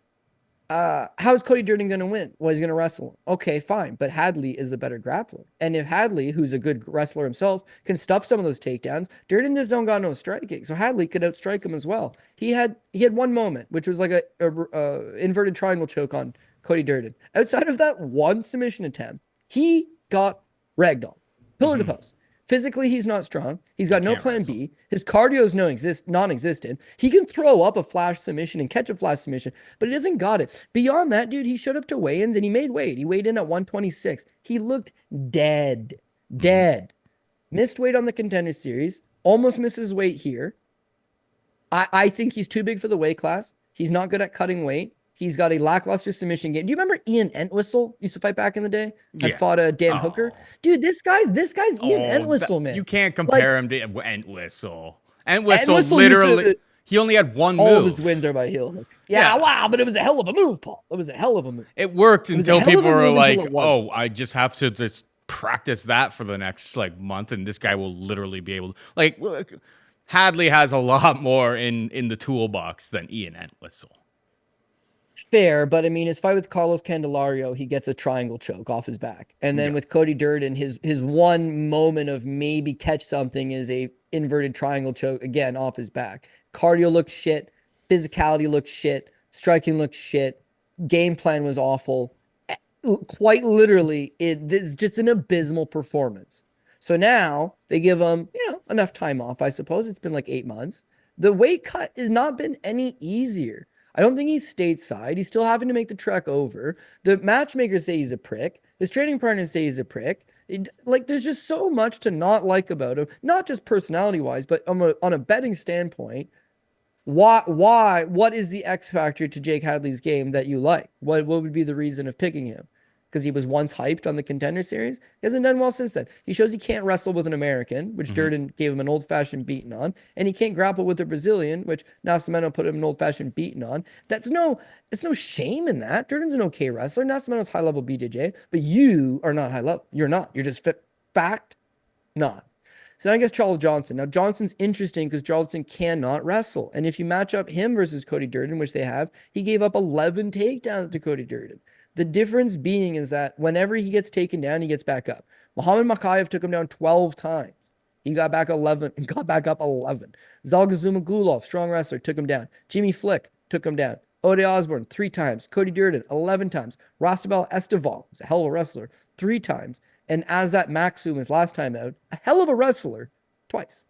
How is Cody Durden going to win? Well, he's going to wrestle. Okay, fine. But Hadley is the better grappler. And if Hadley, who's a good wrestler himself, can stuff some of those takedowns, Durden just don't got no striking. So Hadley could outstrike him as well. He had one moment, which was like a inverted triangle choke on Cody Durden. Outside of that one submission attempt, he got ragdoll, pillar to post. Physically, he's not strong. He's got no plan B. His cardio is non-existent. He can throw up a flash submission and catch a flash submission, but he doesn't got it. Beyond that, dude, he showed up to weigh-ins and he made weight. He weighed in at 126. He looked dead. Missed weight on the Contender Series. Almost misses weight here. I think he's too big for the weight class. He's not good at cutting weight. He's got a lackluster submission game. Do you remember Ian Entwistle used to fight back in the day? Had fought Dan Hooker. Dude, this guy's Ian Entwistle, man. You can't compare him to Entwistle. Entwistle literally, he only had one move. All of his wins are by heel hook. Yeah, wow, but it was a hell of a move, Paul. It was a hell of a move. It worked until people were like, oh, I just have to just practice that for the next month, and this guy will literally be able to. Look, Hadley has a lot more in the toolbox than Ian Entwistle. Fair, but I mean, his fight with Carlos Candelario, he gets a triangle choke off his back. And then with Cody Durden, his one moment of maybe catch something is a inverted triangle choke, again, off his back. Cardio looked shit. Physicality looked shit. Striking looked shit. Game plan was awful. Quite literally, this is just an abysmal performance. So now they give him, enough time off, I suppose. It's been like 8 months. The weight cut has not been any easier. I don't think he's stateside. He's still having to make the trek over. The matchmakers say he's a prick. His training partners say he's a prick. There's just so much to not like about him, not just personality-wise, but on a betting standpoint. What is the X factor to Jake Hadley's game that you like? What would be the reason of picking him? Because he was once hyped on the Contender Series. He hasn't done well since then. He shows he can't wrestle with an American, which Durden gave him an old-fashioned beating on, and he can't grapple with a Brazilian, which Nascimento put him an old-fashioned beating on. It's no shame in that. Durden's an okay wrestler. Nascimento's high-level BJJ, but you are not high-level. You're not. You're just fact not. So I guess Charles Johnson. Now, Johnson's interesting because Johnson cannot wrestle. And if you match up him versus Cody Durden, which they have, he gave up 11 takedowns to Cody Durden. The difference being is that whenever he gets taken down, he gets back up. Muhammad Makayev took him down 12 times. He got back 11 and got back up 11. Zalgazuma Gulov, strong wrestler, took him down. Jimmy Flick took him down. Ode Osborne, 3 times. Cody Durden, 11 times. Rostabel Esteban, was a hell of a wrestler, 3 times. And Azat Maxum, his last time out, a hell of a wrestler, twice.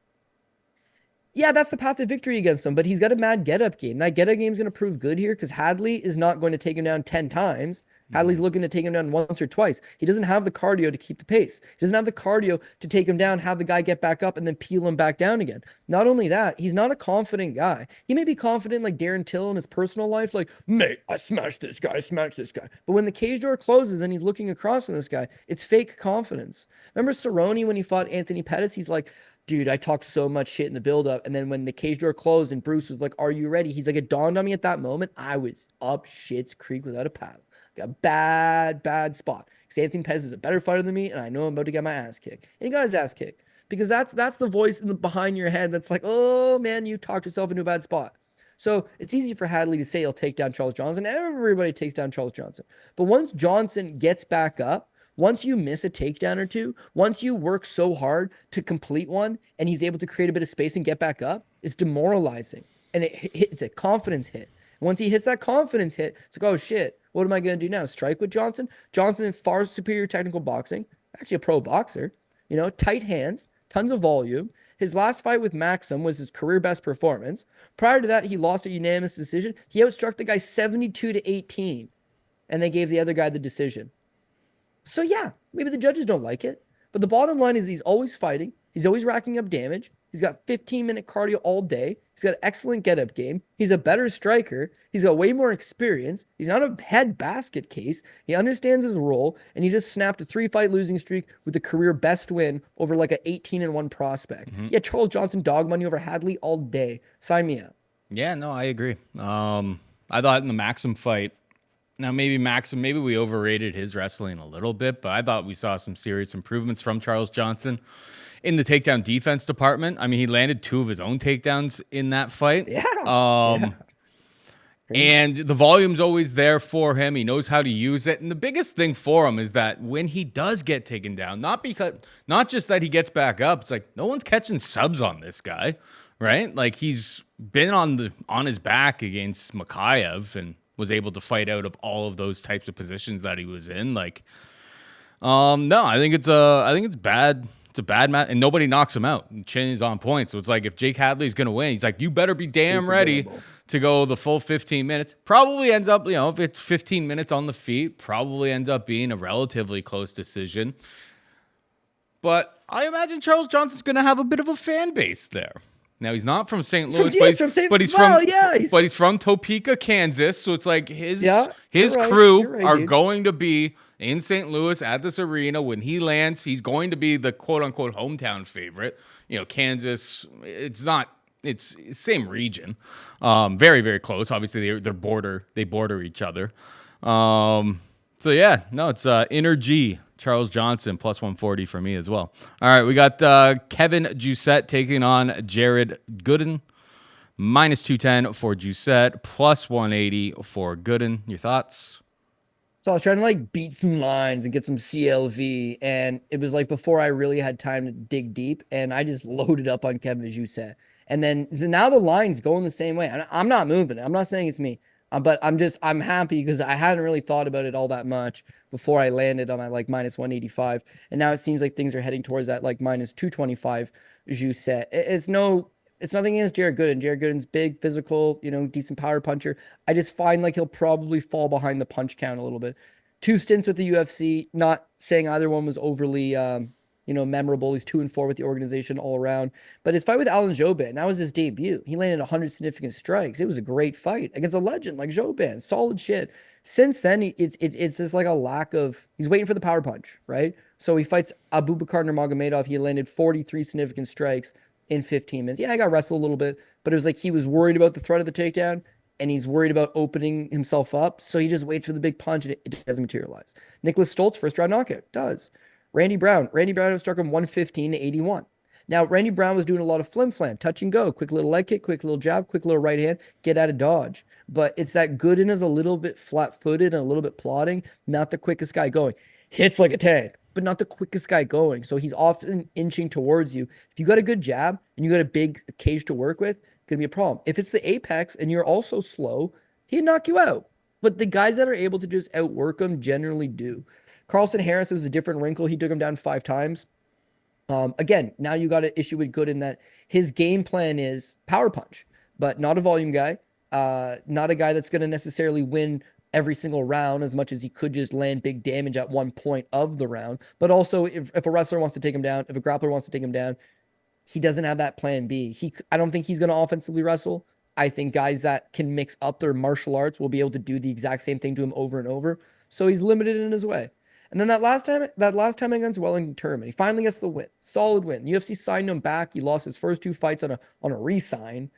Yeah, that's the path to victory against him, but he's got a mad get-up game. That get-up game is going to prove good here because Hadley is not going to take him down 10 times. Hadley's looking to take him down once or twice. He doesn't have the cardio to keep the pace. He doesn't have the cardio to take him down, have the guy get back up, and then peel him back down again. Not only that, he's not a confident guy. He may be confident like Darren Till in his personal life, like, mate, I smashed this guy, But when the cage door closes and he's looking across on this guy, it's fake confidence. Remember Cerrone when he fought Anthony Pettis? He's like, dude, I talked so much shit in the build-up, and then when the cage door closed and Bruce was like, are you ready? He's like, it dawned on me at that moment, I was up shit's creek without a paddle. Got a bad spot. Because Anthony Pettis is a better fighter than me, and I know I'm about to get my ass kicked. And he got his ass kicked. Because that's the voice behind your head that's like, oh, man, you talked yourself into a bad spot. So it's easy for Hadley to say he'll take down Charles Johnson. Everybody takes down Charles Johnson. But once Johnson gets back up, once you miss a takedown or two, once you work so hard to complete one, and he's able to create a bit of space and get back up, it's demoralizing. And it's a confidence hit. Once he hits that confidence hit, it's like, oh, shit. What am I going to do now? Strike with Johnson? Johnson, far superior technical boxing. Actually a pro boxer. Tight hands, tons of volume. His last fight with Maxim was his career best performance. Prior to that, he lost a unanimous decision. He outstruck the guy 72-18. And they gave the other guy the decision. So yeah, maybe the judges don't like it. But the bottom line is he's always fighting. He's always racking up damage. He's got 15-minute cardio all day. He's got an excellent get-up game. He's a better striker. He's got way more experience. He's not a head basket case. He understands his role, and he just snapped a 3-fight losing streak with a career best win over like an 18-1 prospect. Yeah, Charles Johnson dog money over Hadley all day. Sign me up. Yeah, no, I agree. I thought in the Maxim fight, now maybe we overrated his wrestling a little bit, but I thought we saw some serious improvements from Charles Johnson in the takedown defense department. I mean, he landed 2 of his own takedowns in that fight. Yeah. And the volume's always there for him. He knows how to use it. And the biggest thing for him is that when he does get taken down, not just that he gets back up, it's like no one's catching subs on this guy, right? Like he's been on his back against Mikhaev and was able to fight out of all of those types of positions that he was in. Like, no, I think it's bad. It's a bad match, and nobody knocks him out. And Chin is on point, so it's like if Jake Hadley's gonna win, he's like, you better be damn ready to go the full 15 minutes. Probably ends up, if it's 15 minutes on the feet, probably ends up being a relatively close decision. But I imagine Charles Johnson's gonna have a bit of a fan base there. Now he's not from St. Louis, but he's from Topeka, Kansas. So it's like his crew are going to be in St. Louis at this arena. When he lands, he's going to be the quote unquote hometown favorite. Kansas, it's same region. Very, very close. Obviously they border each other. It's Inner G. Charles Johnson, plus 140 for me as well. All right, we got Kevin Giussette taking on Jared Gooden. Minus 210 for Giussette, plus 180 for Gooden. Your thoughts? So I was trying to beat some lines and get some CLV, and it was before I really had time to dig deep, and I just loaded up on Kevin Giussette. And then now the line's going the same way. I'm not moving it. I'm not saying it's me. But I'm happy because I hadn't really thought about it all that much before I landed on my minus 185. And now it seems like things are heading towards that minus 225 Giussette. It's nothing against Jared Gooden. Jared Gooden's big, physical, decent power puncher. I just find he'll probably fall behind the punch count a little bit. 2 stints with the UFC, not saying either one was overly memorable. He's 2-4 with the organization all around. But his fight with Alan Jouban, that was his debut. He landed 100 significant strikes. It was a great fight against a legend like Jouban. Solid shit. Since then, it's just a lack of... He's waiting for the power punch, right? So he fights Abubakar Nurmagomedov. He landed 43 significant strikes in 15 minutes. Yeah, I got wrestled a little bit, but it was he was worried about the threat of the takedown, and he's worried about opening himself up, so he just waits for the big punch, and it doesn't materialize. Nicholas Stoltz, first round knockout, does. Randy Brown struck him 115 to 81. Now, Randy Brown was doing a lot of flim-flam, touch and go, quick little leg kick, quick little jab, quick little right hand, get out of dodge. But it's that Gooden is a little bit flat-footed and a little bit plodding, not the quickest guy going. Hits like a tank, but not the quickest guy going. So he's often inching towards you. If you got a good jab and you got a big cage to work with, it's going to be a problem. If it's the apex and you're also slow, he'd knock you out. But the guys that are able to just outwork him generally do. Carlson Harris was a different wrinkle. He took him down 5 times. Again, now you got an issue with Gooden that his game plan is power punch, but not a volume guy. Not a guy that's going to necessarily win every single round as much as he could just land big damage at one point of the round. But also, if a wrestler wants to take him down, if a grappler wants to take him down, he doesn't have that plan B. I don't think he's going to offensively wrestle. I think guys that can mix up their martial arts will be able to do the exact same thing to him over and over. So he's limited in his way. And then that last time against Wellington Turman, he finally gets the win. Solid win. UFC signed him back. He lost his first 2 fights on a re-sign.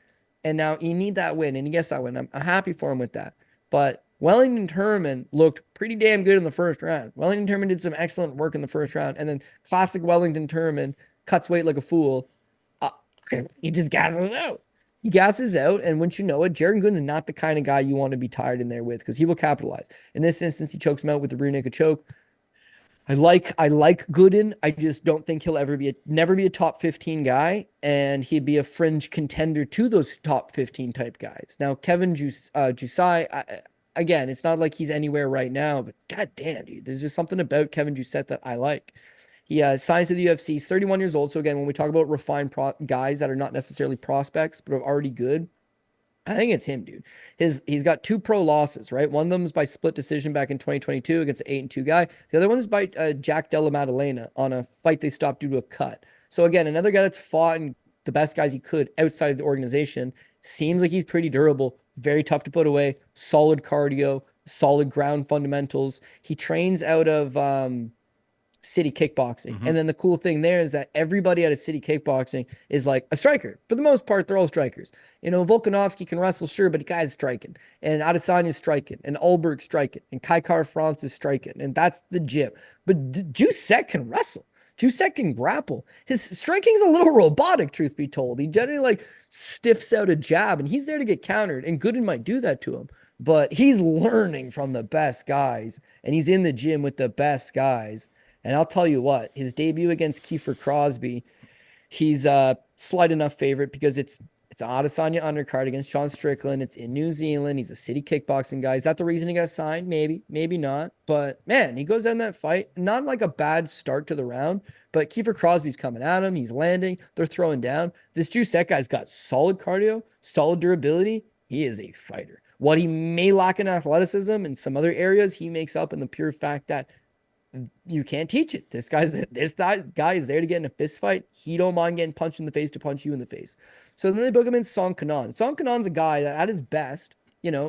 And now he need that win, and he gets that win. I'm happy for him with that. But Wellington Turman looked pretty damn good in the first round. Wellington Turman did some excellent work in the first round. And then classic Wellington Turman cuts weight like a fool. He just gasses out. He gasses out, and once you know it, Jared Gooden's not the kind of guy you want to be tired in there with because he will capitalize. In this instance, he chokes him out with the rear naked choke. I like Gooden. I just don't think he'll never be a top 15 guy, and he'd be a fringe contender to those top 15 type guys. Now, Kevin Giussette, again, it's not like he's anywhere right now, but goddamn, dude, there's just something about Kevin Giussette that I like. He signs to the UFC. He's 31 years old. So again, when we talk about refined guys that are not necessarily prospects, but are already good, I think it's him, dude. He's got 2 pro losses, right? One of them is by split decision back in 2022 against an 8-2 guy. The other one is by Jack Della Maddalena on a fight they stopped due to a cut. So again, another guy that's fought and the best guys he could outside of the organization. Seems like he's pretty durable, very tough to put away, solid cardio, solid ground fundamentals. He trains out of City Kickboxing. And then the cool thing there is that everybody out of City Kickboxing is like a striker. For the most part, they're all strikers. Volkanovski can wrestle, sure, but the guy's striking. And Adesanya's striking. And Ulberg striking. And Kai Kara-France is striking. And that's the gym. But Giussette can wrestle. Giussette can grapple. His striking's a little robotic, truth be told. He generally stiffs out a jab, and he's there to get countered. And Gooden might do that to him. but he's learning from the best guys, and he's in the gym with the best guys. And I'll tell you what, his debut against Kiefer Crosby, he's a slight enough favorite because it's an Adesanya undercard against Sean Strickland. It's in New Zealand. He's a city kickboxing guy. Is that the reason he got signed? Maybe, maybe not. But man, he goes down that fight, not like a bad start to the round, but Kiefer Crosby's coming at him. He's landing. They're throwing down. This Giuseppe guy's got solid cardio, solid durability. He is a fighter. What he may lack in athleticism in some other areas, he makes up in the pure fact that you can't teach it. This guy is there to get in a fist fight. He don't mind getting punched in the face to punch you in the face. So then they book him in Song Kanan. Song Kanan's a guy that at his best,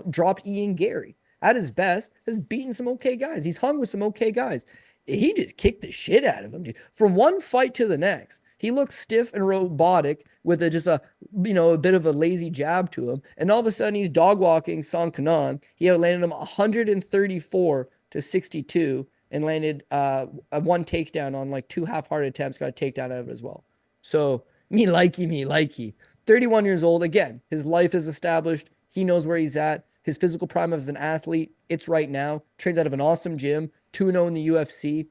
dropped Ian Gary. At his best, has beaten some okay guys. He's hung with some okay guys. He just kicked the shit out of him, dude. From one fight to the next, he looks stiff and robotic with a bit of a lazy jab to him. And all of a sudden, he's dog walking Song Kanan. He outlanded him 134 to 62. And landed a one takedown on like 2 half-hearted attempts, got a takedown out of it as well. So, me likey. 31 years old. Again, his life is established. He knows where he's at. His physical prime as an athlete, it's right now. Trains out of an awesome gym. 2-0 in the UFC.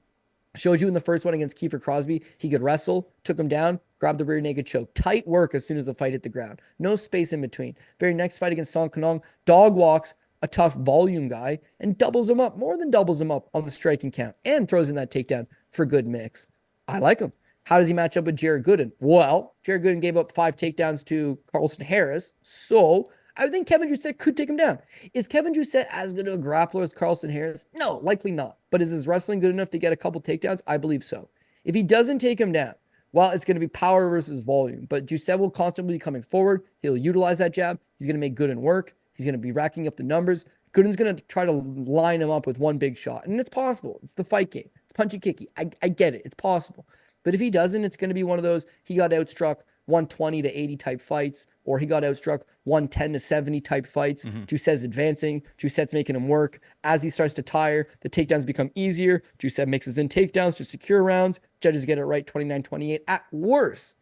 Showed you in the first one against Kiefer Crosby. He could wrestle, took him down, grabbed the rear naked choke. Tight work as soon as the fight hit the ground. No space in between. Very next fight against Song Kanong, dog walks a tough volume guy and doubles him up, more than doubles him up on the striking count and throws in that takedown for good mix. I like him. How does he match up with Jared Gooden? Well, Jared Gooden gave up 5 takedowns to Carlston Harris, so I would think Kevin Doucette could take him down. Is Kevin Doucette as good a grappler as Carlston Harris? No, likely not. But is his wrestling good enough to get a couple takedowns? I believe so. If he doesn't take him down, well, it's going to be power versus volume, but Doucette will constantly be coming forward. He'll utilize that jab. He's going to make Gooden work. He's going to be racking up the numbers. Gooden's going to try to line him up with one big shot. And it's possible. It's the fight game. It's punchy kicky. I get it. It's possible. But if he doesn't, it's going to be one of those, he got outstruck 120 to 80 type fights, or he got outstruck 110 to 70 type fights. Doucette's advancing. Doucette's making him work. As he starts to tire, the takedowns become easier. Doucette mixes in takedowns to secure rounds. Judges get it right 29-28 at worst.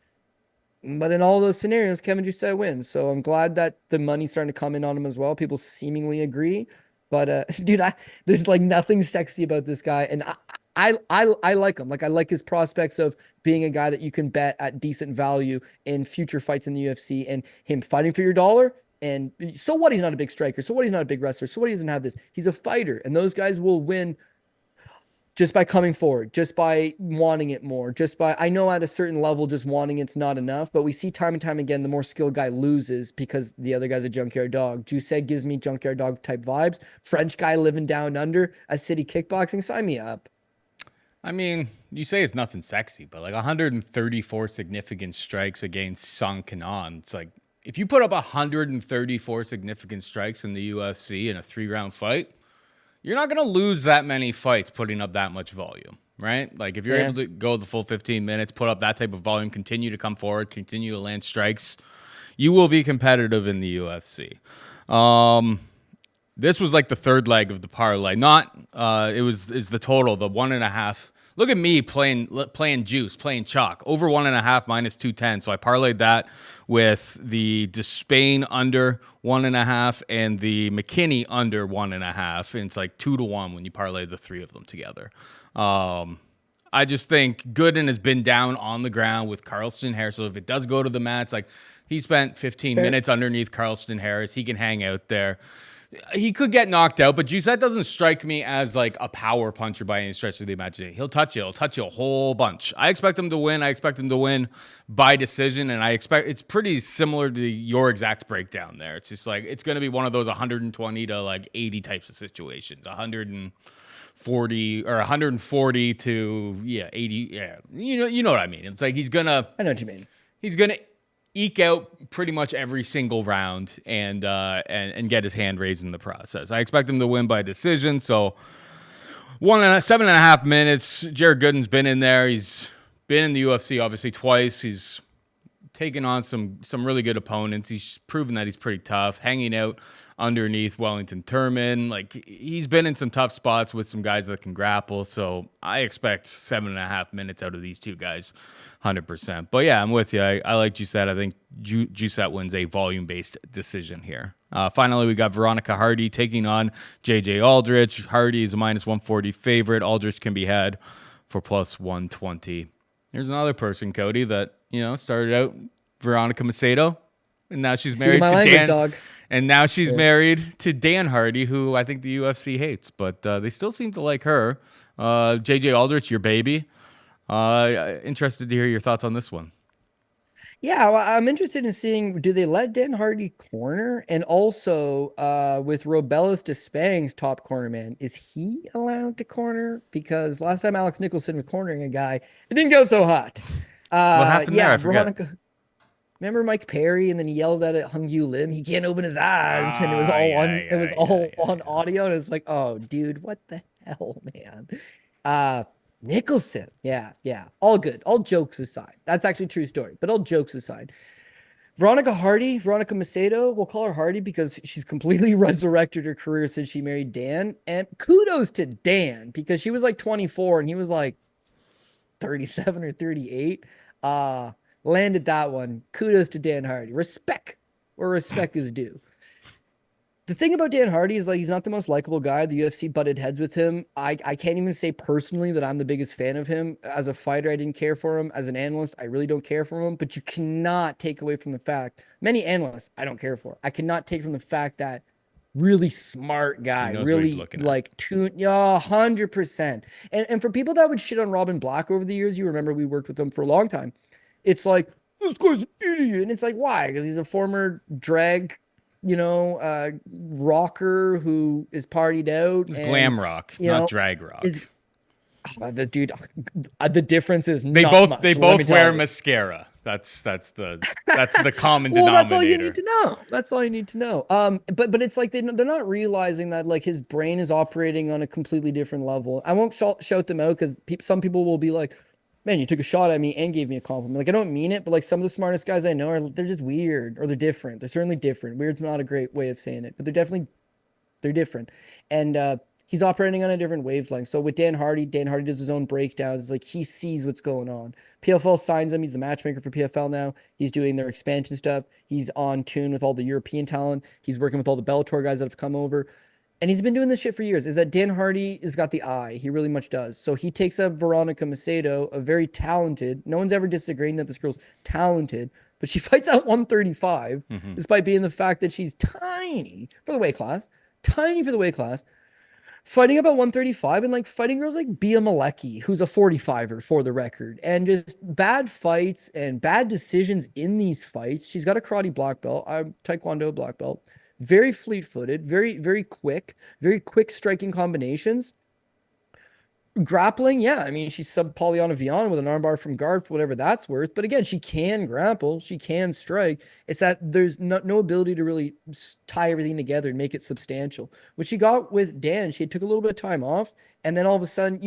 But in all those scenarios, Kevin Doucette wins. So I'm glad that the money's starting to come in on him as well. People seemingly agree. But dude, there's like nothing sexy about this guy, and I like him. Like I like his prospects of being a guy that you can bet at decent value in future fights in the UFC, and him fighting for your dollar. And so what? He's not a big striker. So what? He's not a big wrestler. So what? He doesn't have this. He's a fighter, and those guys will win just by coming forward, just by wanting it more, I know at a certain level, just wanting it's not enough, but we see time and time again, the more skilled guy loses because the other guy's a junkyard dog. Doucette gives me junkyard dog type vibes. French guy living down under, a city kickboxing, sign me up. I mean, you say it's nothing sexy, but like 134 significant strikes against Song Kanan. It's like, if you put up 134 significant strikes in the UFC in a 3-round fight, you're not going to lose that many fights putting up that much volume, right? Like if you're able to go the full 15 minutes, put up that type of volume, continue to come forward, continue to land strikes, you will be competitive in the UFC. This was like the third leg of the parlay. It's the total, the 1.5. Look at me playing juice, playing chalk. Over 1.5 minus 210. So I parlayed that with the Despaigne under 1.5 and the McKinney under 1.5. And it's like 2-1 when you parlay the 3 of them together. I just think Gooden has been down on the ground with Carlston Harris. So if it does go to the mats, like he spent 15 minutes underneath Carlston Harris. He can hang out there. He could get knocked out, but Doucette doesn't strike me as like a power puncher by any stretch of the imagination. He'll touch you a whole bunch. I expect him to win. I expect him to win by decision, and I expect it's pretty similar to your exact breakdown there. It's just like it's going to be one of those 120 to like 80 types of situations. 140 or 140 to 80. Yeah, you know what I mean. It's like I know what you mean. He's gonna eke out pretty much every single round and get his hand raised in the process. I expect him to win by decision. So 7.5 minutes. Jared Gooden's been in there. He's been in the UFC obviously twice. He's taking on some really good opponents. He's proven that he's pretty tough, hanging out underneath Wellington Turman. Like, he's been in some tough spots with some guys that can grapple. So I expect 7.5 minutes out of these two guys, 100%. But yeah, I'm with you. I like Giussette. I think Giussette wins a volume-based decision here. Finally, we got Veronica Hardy taking on JJ Aldrich. Hardy is a -140 favorite. Aldrich can be had for +120. There's another person, Cody, that, started out Veronica Macedo, and now she's married to Dan. Dog. And now she's married to Dan Hardy, who I think the UFC hates, but they still seem to like her. JJ Aldrich, your baby. Interested to hear your thoughts on this one. Yeah, well, I'm interested in seeing, do they let Dan Hardy corner? And also, with Robelis Despaigne top corner man, is he allowed to corner? Because last time Alex Nicholson was cornering a guy, it didn't go so hot. What happened there? I Veronica, forget. remember Mike Perry, and then he yelled at it, Hung Yu Lim, he can't open his eyes, and it was all on audio, and it's like, oh, dude, what the hell, man? Nicholson. Yeah. All good. All jokes aside. That's actually a true story, but all jokes aside. Veronica Macedo, we'll call her Hardy because she's completely resurrected her career since she married Dan. And kudos to Dan, because she was like 24 and he was like 37 or 38. Landed that one. Kudos to Dan Hardy. Respect where respect is due. The thing about Dan Hardy is, like, he's not the most likable guy. The UFC butted heads with him. I can't even say personally that I'm the biggest fan of him. As a fighter, I didn't care for him. As an analyst, I really don't care for him. But you cannot take away from the fact, many analysts I don't care for. I cannot take from the fact that really smart guy, really like 100%. And for people that would shit on Robin Black over the years, you remember we worked with him for a long time. It's like, this guy's an idiot. And it's like, why? Because he's a former drag rocker who is partied out. It's glam rock, not drag rock. The difference is they both wear mascara. That's the common denominator. That's all you need to know. That's all you need to know. But it's like they're not realizing that, like, his brain is operating on a completely different level. I won't shout them out because some people will be like, man, you took a shot at me and gave me a compliment. Like, I don't mean it, but like some of the smartest guys I know they're just weird, or they're different. They're certainly different. Weird's not a great way of saying it, but they're different. And he's operating on a different wavelength. So with Dan Hardy does his own breakdowns. It's like he sees what's going on. PFL signs him. He's the matchmaker for PFL now. He's doing their expansion stuff. He's on tune with all the European talent. He's working with all the Bellator guys that have come over. And he's been doing this shit for years. Is that Dan Hardy has got the eye. He really much does. So he takes up Veronica Macedo, a very talented, no one's ever disagreeing that this girl's talented, but she fights at 135, despite being the fact that she's tiny for the weight class. Fighting about 135 and like fighting girls like Bia Malecki, who's a 45er for the record, and just bad fights and bad decisions in these fights. She's got a karate black belt, taekwondo black belt. Very fleet-footed, very quick striking combinations. Grappling, yeah, I mean, she's sub Polyana Viana with an armbar from guard for whatever that's worth. But again, she can grapple, she can strike. It's that there's no ability to really tie everything together and make it substantial. What she got with Dan, she took a little bit of time off, and then all of a sudden,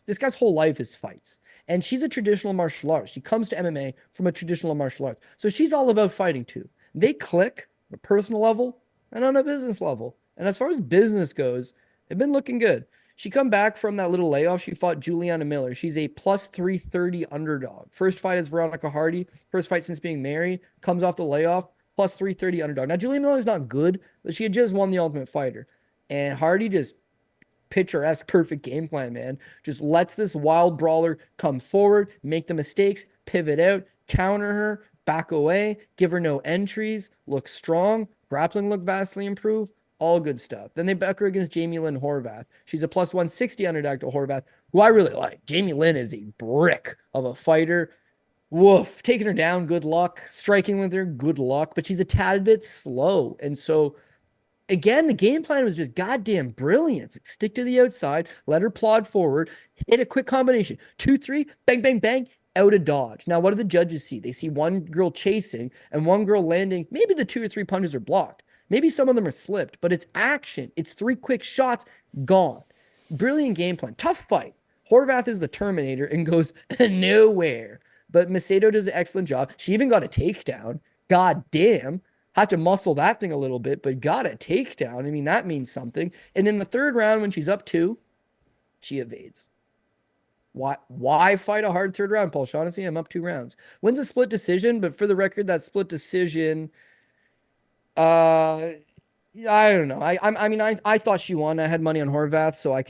this guy's whole life is fights. And she's a traditional martial artist. She comes to MMA from a traditional martial arts. So she's all about fighting too. They click on a personal level and on a business level. And as far as business goes, they've been looking good. She come back from that little layoff. She fought Juliana Miller. She's a +330 underdog. First fight as Veronica Hardy. First fight since being married. Comes off the layoff. +330 underdog. Now, Juliana Miller's not good, but she had just won the Ultimate Fighter. And Hardy just picturesque, perfect game plan, man. Just lets this wild brawler come forward, make the mistakes, pivot out, counter her, back away, give her no entries, look strong, grappling look vastly improved, all good stuff. Then they back her against Jamie Lynn Horvath. She's a +160 underdog to Horvath, who I really like. Jamie Lynn is a brick of a fighter. Woof. Taking her down, good luck. Striking with her, good luck. But she's a tad bit slow. And so, again, the game plan was just goddamn brilliant. Stick to the outside, let her plod forward, hit a quick combination. 2-3, bang, bang, bang. Out of dodge. Now, what do the judges see? They see one girl chasing and one girl landing. Maybe the 2 or 3 punches are blocked. Maybe some of them are slipped, but it's action. It's 3 quick shots, gone. Brilliant game plan. Tough fight. Horvath is the Terminator and goes nowhere. But Macedo does an excellent job. She even got a takedown. God damn. Had to muscle that thing a little bit, but got a takedown. I mean, that means something. And in the third round, when she's up 2, she evades. Why fight a hard third round, Paul Shaughnessy? I'm up 2 rounds. Wins a split decision, but for the record, that split decision, I don't know. I thought she won. I had money on Horvath, so on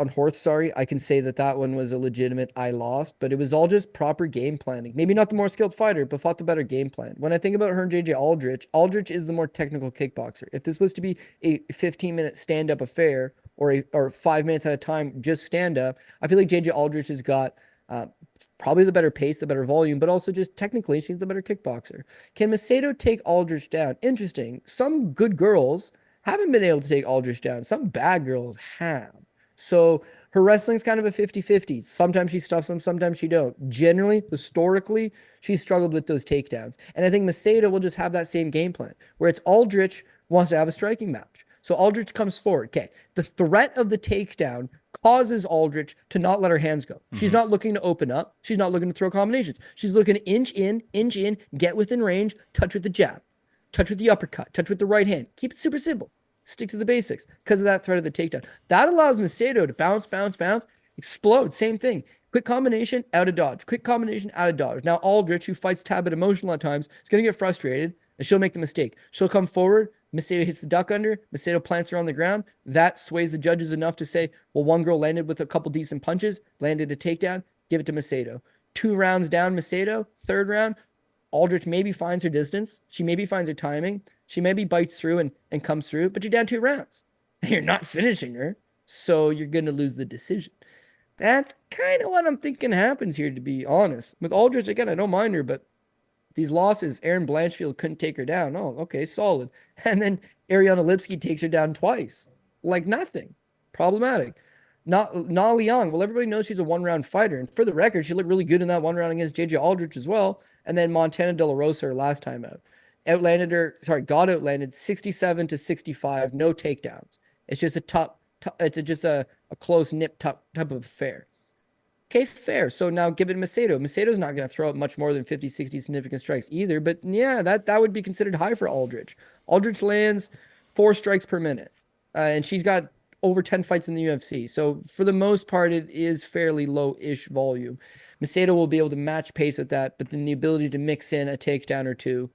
Horth, sorry. I can say that one was a legitimate I lost, but it was all just proper game planning. Maybe not the more skilled fighter, but fought the better game plan. When I think about her and JJ Aldrich is the more technical kickboxer. If this was to be a 15-minute stand-up affair or 5 minutes at a time, just stand up, I feel like JJ Aldrich has got probably the better pace, the better volume, but also just technically she's the better kickboxer. Can Macedo take Aldrich down? Interesting. Some good girls haven't been able to take Aldrich down. Some bad girls have. So her wrestling's kind of a 50-50. Sometimes she stuffs them, sometimes she don't. Generally, historically, she's struggled with those takedowns. And I think Macedo will just have that same game plan, where it's Aldrich wants to have a striking match. So Aldrich comes forward. Okay, the threat of the takedown causes Aldrich to not let her hands go. She's not looking to open up. She's not looking to throw combinations. She's looking to inch in, get within range, touch with the jab, touch with the uppercut, touch with the right hand. Keep it super simple. Stick to the basics because of that threat of the takedown. That allows Macedo to bounce, explode. Same thing. Quick combination, out of dodge. Quick combination, out of dodge. Now Aldrich, who fights Tabatha emotional at times, is going to get frustrated and she'll make the mistake. She'll come forward. Macedo hits the duck under. Macedo plants her on the ground. That sways the judges enough to say, well, one girl landed with a couple decent punches, landed a takedown, give it to Macedo. 2 rounds down Macedo. Third round, Aldrich maybe finds her distance. She maybe finds her timing. She maybe bites through and comes through, but you're down 2 rounds. You're not finishing her, so you're going to lose the decision. That's kind of what I'm thinking happens here, to be honest. With Aldrich, again, I don't mind her, but these losses, Aaron Blanchfield couldn't take her down. Oh, okay, solid. And then Ariana Lipski takes her down twice. Like nothing. Problematic. Na Liang, well, everybody knows she's a 1-round fighter. And for the record, she looked really good in that 1 round against JJ Aldrich as well. And then Montana De La Rosa her last time out. Got outlanded 67-65, no takedowns. It's just a close nip type of affair. Okay, fair. So now give it to Macedo. Macedo's not going to throw up much more than 50, 60 significant strikes either. But yeah, that would be considered high for Aldrich. Aldrich lands 4 strikes per minute. And she's got over 10 fights in the UFC. So for the most part, it is fairly low-ish volume. Macedo will be able to match pace with that. But then the ability to mix in a takedown or 2,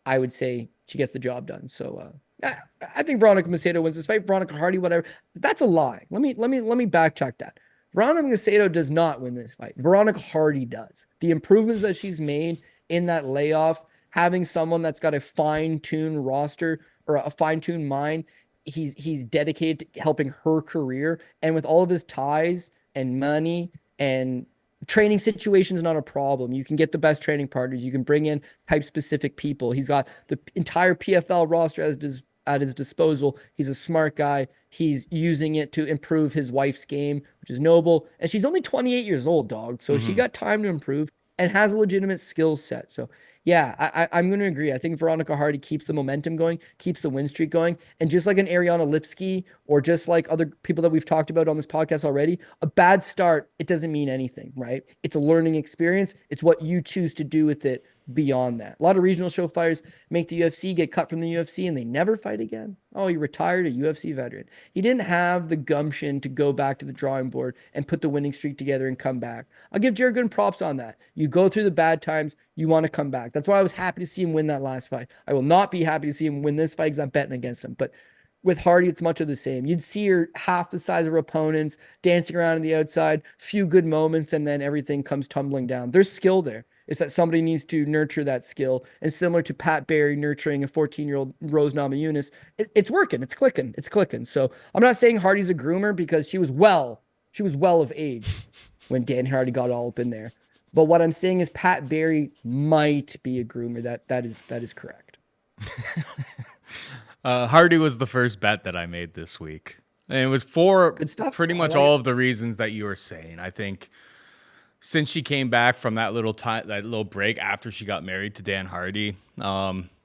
I would say she gets the job done. So I think Veronica Macedo wins this fight. Veronica Hardy, whatever. That's a lie. Let me backtrack that. Veronica Macedo does not win this fight. Veronica Hardy does. The improvements that she's made in that layoff, having someone that's got a fine-tuned roster or a fine-tuned mind, he's dedicated to helping her career. And with all of his ties and money and training situations, not a problem. You can get the best training partners. You can bring in type-specific people. He's got the entire PFL roster at his disposal. He's a smart guy. He's using it to improve his wife's game, which is noble. And she's only 28 years old, dog. So she got time to improve and has a legitimate skill set. So yeah, I'm going to agree. I think Veronica Hardy keeps the momentum going, keeps the win streak going. And just like an Ariana Lipski or just like other people that we've talked about on this podcast already, a bad start, it doesn't mean anything, right? It's a learning experience. It's what you choose to do with it beyond that. A lot of regional show fighters make the UFC, get cut from the UFC, and they never fight again. Oh, you retired, a UFC veteran. He didn't have the gumption to go back to the drawing board and put the winning streak together and come back. I'll give Jared Gooden props on that. You go through the bad times, you want to come back. That's why I was happy to see him win that last fight. I will not be happy to see him win this fight because I'm betting against him. But with Hardy, it's much of the same. You'd see her half the size of her opponents, dancing around on the outside, few good moments, and then everything comes tumbling down. There's skill there. It's that somebody needs to nurture that skill. And similar to Pat Barry nurturing a 14-year-old Rose Namajunas, it's working. It's clicking. So I'm not saying Hardy's a groomer because she was well of age when Dan Hardy got all up in there. But what I'm saying is Pat Barry might be a groomer. That is correct. Hardy was the first bet that I made this week. And it was for pretty much all of the reasons that you were saying. I think since she came back from that little break after she got married to Dan Hardy,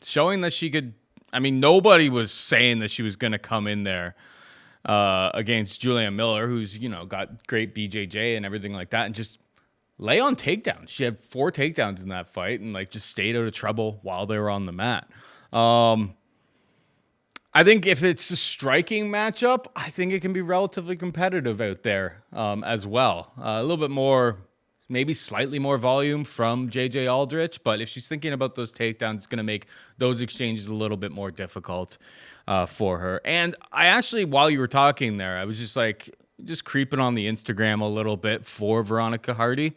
showing that she could, I mean, nobody was saying that she was going to come in there against Julianne Miller, who's, got great BJJ and everything like that, and just lay on takedowns. She had 4 takedowns in that fight and like just stayed out of trouble while they were on the mat. I think if it's a striking matchup, I think it can be relatively competitive out there as well. A little bit more, maybe slightly more volume from JJ Aldrich, but if she's thinking about those takedowns, it's going to make those exchanges a little bit more difficult for her. And I actually, while you were talking there, I was just creeping on the Instagram a little bit for Veronica Hardy.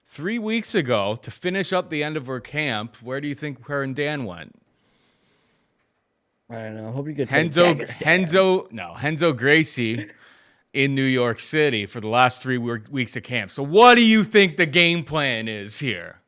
3 weeks ago, to finish up the end of her camp, where do you think her and Dan went? I don't know. I hope you get Renzo Gracie in New York City for the last 3 weeks of camp. So what do you think the game plan is here?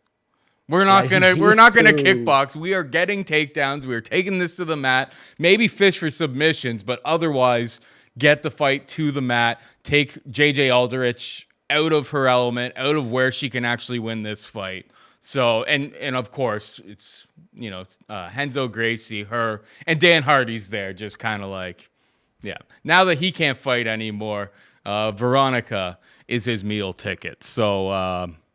We're not gonna kickbox. We are getting takedowns. We are taking this to the mat. Maybe fish for submissions, but otherwise get the fight to the mat. Take JJ Aldrich out of her element, out of where she can actually win this fight. So, and of course, it's, Renzo Gracie, her, and Dan Hardy's there, just kind of like, yeah. Now that he can't fight anymore, Veronica is his meal ticket. So,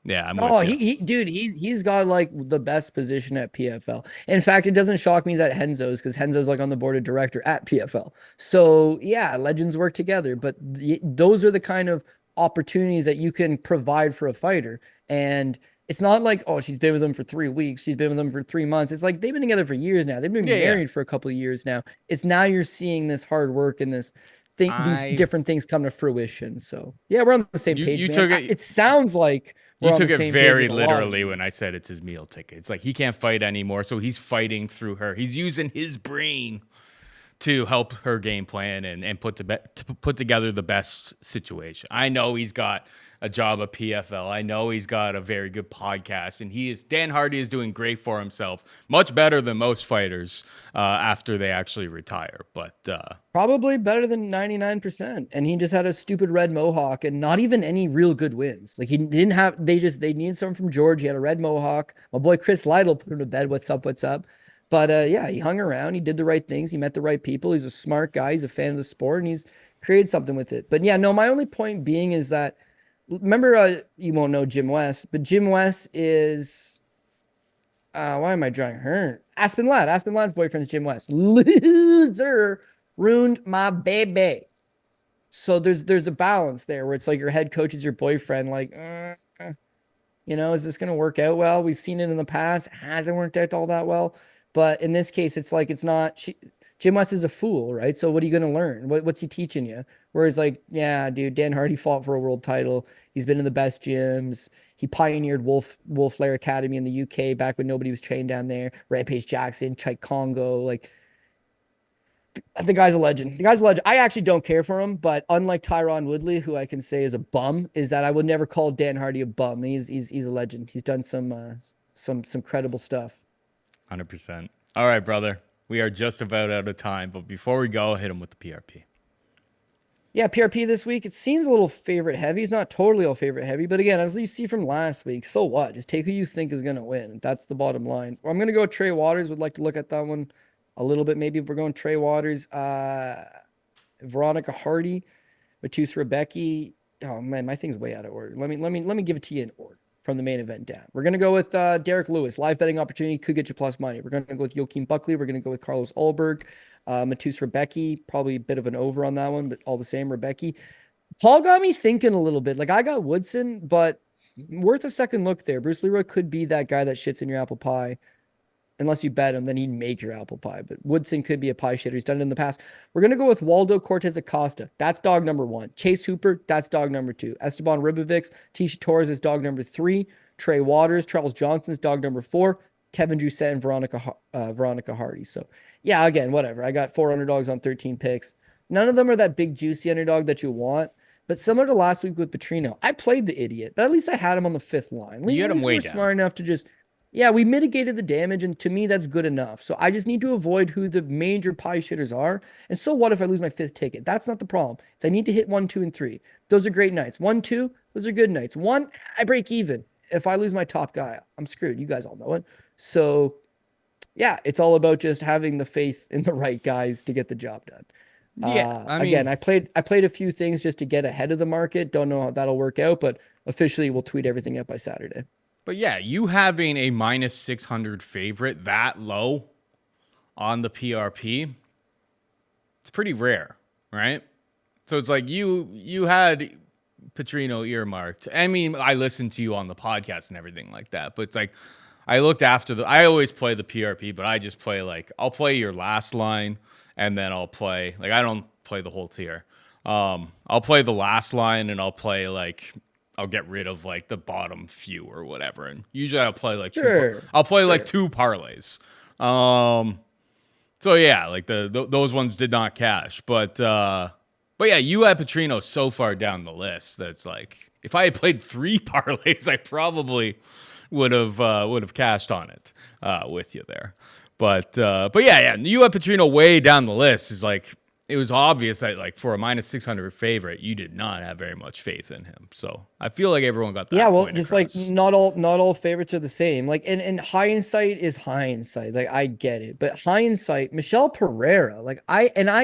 yeah. He's got like the best position at PFL. In fact, it doesn't shock me that Renzo's, because Renzo's like on the board of director at PFL. So, yeah, legends work together. But those are the kind of opportunities that you can provide for a fighter. And it's not like, oh, she's been with them for 3 weeks. She's been with them for 3 months. It's like they've been together for years now. They've been married for a couple of years now. It's now you're seeing this hard work and these different things come to fruition. So yeah, we're on the same page. It sounds like you took it very literally when I said it's his meal ticket. It's like he can't fight anymore, so he's fighting through her. He's using his brain to help her game plan and put together the best situation. I know he's got a job at PFL. I know he's got a very good podcast, and Dan Hardy is doing great for himself, much better than most fighters after they actually retire. But probably better than 99%. And he just had a stupid red mohawk and not even any real good wins. Like he didn't have. They needed someone from Georgia. He had a red mohawk. My boy Chris Lytle put him to bed. What's up? What's up? But yeah, he hung around. He did the right things. He met the right people. He's a smart guy. He's a fan of the sport, and he's created something with it. But yeah, no, my only point being is that, remember, you won't know Jim West, but Jim West is, why am I drawing her? Aspen Ladd. Aspen Ladd's boyfriend's Jim West. Loser ruined my baby. So there's a balance there where it's like your head coach is your boyfriend. Like, is this going to work out well? We've seen it in the past. It hasn't worked out all that well. But in this case, it's like, it's not, Jim West is a fool, right? So what are you going to learn? What's he teaching you? Whereas like, yeah, dude, Dan Hardy fought for a world title. He's been in the best gyms. He pioneered Wolf Lair Academy in the UK back when nobody was trained down there. Rampage Jackson, Chike Congo. Like, the guy's a legend. I actually don't care for him, but unlike Tyron Woodley, who I can say is a bum, is that I would never call Dan Hardy a bum. He's a legend. He's done some credible stuff. 100%. All right, brother. We are just about out of time, but before we go, hit him with the PRP. Yeah, PRP this week, it seems a little favorite heavy. It's not totally all favorite heavy, but again, as you see from last week, so what? Just take who you think is going to win. That's the bottom line. Well, I'm going to go with Trey Waters. Would like to look at that one a little bit. Maybe if we're going Trey Waters, Veronica Hardy, Mateusz Rebecki. Oh man, my thing's way out of order. Let me give it to you in order from the main event down. We're going to go with Derrick Lewis. Live betting opportunity, could get you plus money. We're going to go with Joaquin Buckley. We're going to go with Carlos Ulberg. Mateusz Rebecki, probably a bit of an over on that one, but all the same, Rebecki. Paul got me thinking a little bit. Like, I got Woodson, but worth a second look there. Bruce Leroy could be that guy that shits in your apple pie. Unless you bet him, then he'd make your apple pie. But Woodson could be a pie shitter. He's done it in the past. We're going to go with Waldo Cortes-Acosta. That's dog number 1. Chase Hooper, that's dog number 2. Esteban Ribovics, Tecia Torres is dog number 3. Trey Waters, Charles Johnson's dog number 4. Kevin Doucette and Veronica Hardy. So, yeah, again, whatever. I got 4 underdogs on 13 picks. None of them are that big, juicy underdog that you want. But similar to last week with Petrino, I played the idiot, but at least I had him on the 5th line. You had him way down. Smart enough to just... Yeah, we mitigated the damage, and to me, that's good enough. So I just need to avoid who the major pie shitters are. And so what if I lose my 5th ticket? That's not the problem. It's I need to hit 1, 2, and 3. Those are great nights. 1, 2, those are good nights. 1, I break even. If I lose my top guy, I'm screwed. You guys all know it. So, yeah, it's all about just having the faith in the right guys to get the job done. Yeah, I mean, Again, I played a few things just to get ahead of the market. Don't know how that'll work out, but officially we'll tweet everything out by Saturday. but yeah, you having a minus 600 favorite that low on the PRP, it's pretty rare, right? So it's like you had Petrino earmarked. I mean, I listened to you on the podcast and everything like that, but it's like I looked after I always play the PRP, but I just play like I'll play your last line and then I'll play like I don't play the whole tier. I'll play the last line and I'll play like I'll get rid of like the bottom few or whatever. And usually I'll play like I'll play like two parlays. So yeah, like those ones did not cash, but yeah, you had Petrino so far down the list that's like if I had played 3 parlays, I probably would have cashed on it with you there. But yeah, you had Petrino way down the list. Is like it was obvious that like for a minus 600 favorite, you did not have very much faith in him. So I feel like everyone got that. Yeah, well, point just across. like not all favorites are the same. Like and hindsight is hindsight. Like I get it, but hindsight, Michel Pereira, like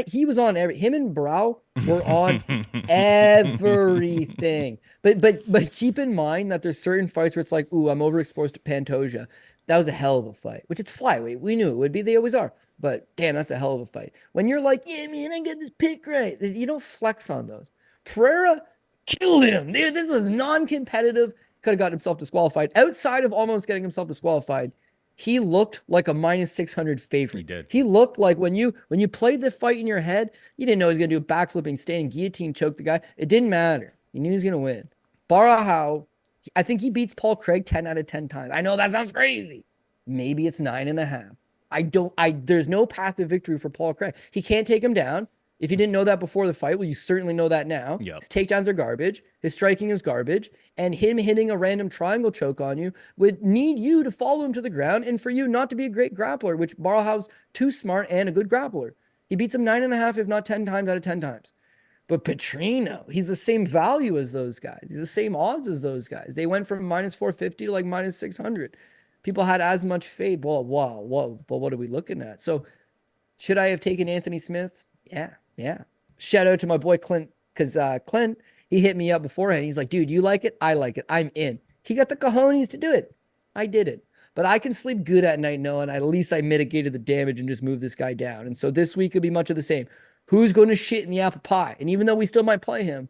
he was on him and Brau were on everything. But keep in mind that there's certain fights where it's like, ooh, I'm overexposed to Pantoja. That was a hell of a fight, which it's flyweight. We knew it would be. They always are. But damn, that's a hell of a fight. When you're like, yeah, man, I got this pick right. You don't flex on those. Pereira killed him. Dude, this was non-competitive. Could have gotten himself disqualified. Outside of almost getting himself disqualified, he looked like a minus 600 favorite. He did. He looked like when you played the fight in your head, you didn't know he was going to do a backflipping, standing guillotine, choke the guy. It didn't matter. You knew he was going to win. Barahau, I think he beats Paul Craig 10 out of 10 times. I know that sounds crazy. Maybe it's 9.5. There's no path to victory for Paul Craig. He can't take him down. If you didn't know that before the fight, well, you certainly know that now. Yep. His takedowns are garbage. His striking is garbage. And him hitting a random triangle choke on you would need you to follow him to the ground and for you not to be a great grappler, which Barahau's too smart and a good grappler. He beats him 9.5, if not 10 times out of 10 times. But Petrino, he's the same value as those guys. He's the same odds as those guys. They went from minus 450 to like minus 600. People had as much faith. Well, what are we looking at? So should I have taken Anthony Smith? Yeah. Shout out to my boy Clint, because Clint, he hit me up beforehand. He's like, dude, you like it? I like it. I'm in. He got the cojones to do it. I did it. But I can sleep good at night knowing at least I mitigated the damage and just moved this guy down. And so this week could be much of the same. Who's going to shit in the apple pie? And even though we still might play him,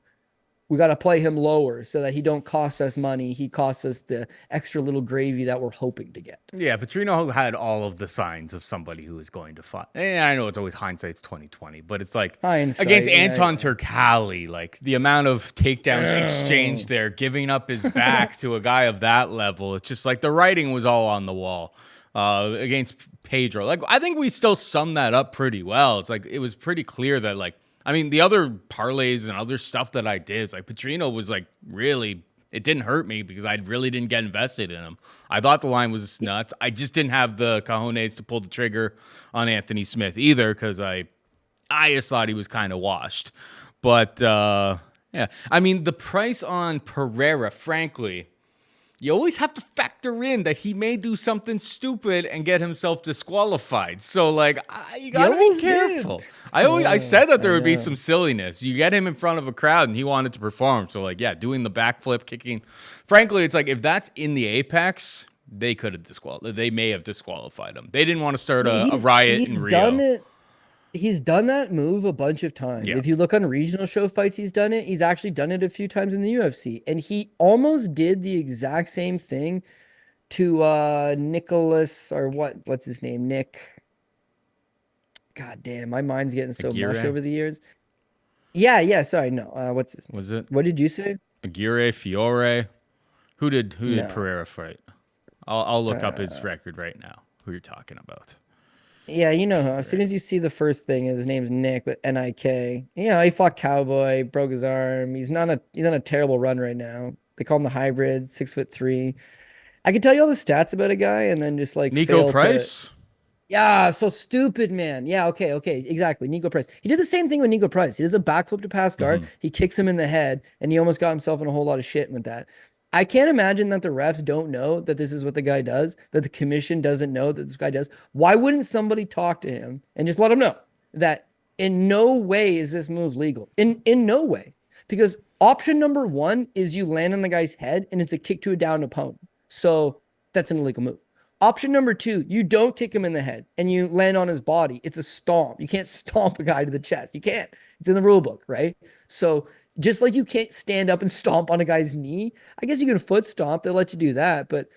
we got to play him lower so that he don't cost us money. He costs us the extra little gravy that we're hoping to get. Yeah, Petrino had all of the signs of somebody who is going to fight. And I know it's always hindsight's 2020, but it's like Hindsight, against Anton Turkalj, like the amount of takedowns exchanged there, giving up his back to a guy of that level. It's just like the writing was all on the wall against Pedro. Like I think we still summed that up pretty well. It's like it was pretty clear that like I mean, the other parlays and other stuff that I did, it's like Petrino was like really, it didn't hurt me because I really didn't get invested in him. I thought the line was nuts. I just didn't have the cojones to pull the trigger on Anthony Smith either because I just thought he was kind of washed. But yeah, I mean, the price on Pereira, frankly, you always have to factor in that he may do something stupid and get himself disqualified. So, like, you gotta be careful. I said that there would be some silliness. You get him in front of a crowd and he wanted to perform. So, like, yeah, doing the backflip, kicking. Frankly, it's like if that's in the apex, they could have disqualified. They may have disqualified him. They didn't want to start a riot in Rio. He's done that move a bunch of times. Yeah. If you look on regional show fights, he's done it. He's actually done it a few times in the UFC. And he almost did the exact same thing to Nicholas, or what's his name? Nick. God damn, my mind's getting so mush over the years. Yeah, sorry, no. What's his name? Was it? What did you say? Aguirre, Fiore. Who did Pereira fight? I'll look up his record right now. Who you're talking about. Yeah, you know, as soon as you see the first thing, his name's Nick, but N-I-K. You know, he fought Cowboy, broke his arm. He's on a terrible run right now. They call him the hybrid, 6'3". I can tell you all the stats about a guy and then just like Nico Price? Yeah, so stupid, man. Yeah, okay, exactly. Nico Price. He did the same thing with Nico Price. He does a backflip to pass guard. He kicks him in the head, and he almost got himself in a whole lot of shit with that. I can't imagine that the refs don't know that this is what the guy does, that the commission doesn't know that this guy does. Why wouldn't somebody talk to him and just let him know that In no way is this move legal. In no way. Because option number one is you land on the guy's head and it's a kick to a downed opponent. So that's an illegal move. Option number two, you don't kick him in the head and you land on his body. It's a stomp. You can't stomp a guy to the chest. You can't. It's in the rule book, right? So just like you can't stand up and stomp on a guy's knee, I guess you can foot stomp. They'll let you do that. But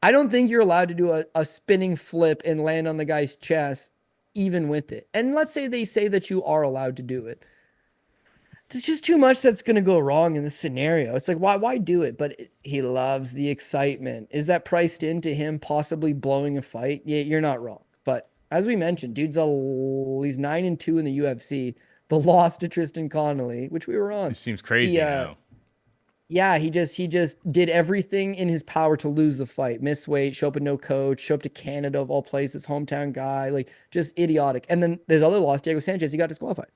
I don't think you're allowed to do a spinning flip and land on the guy's chest even with it. And let's say they say that you are allowed to do it. There's just too much that's going to go wrong in this scenario. It's like, why do it? But he loves the excitement. Is that priced into him possibly blowing a fight? Yeah, you're not wrong. But as we mentioned, he's 9-2 in the UFC. The loss to Tristan Connolly, which we were on. It seems crazy now. Yeah, he just did everything in his power to lose the fight. Miss weight, show up with no coach, show up to Canada of all places, hometown guy, like just idiotic. And then there's other loss, Diego Sanchez, he got disqualified.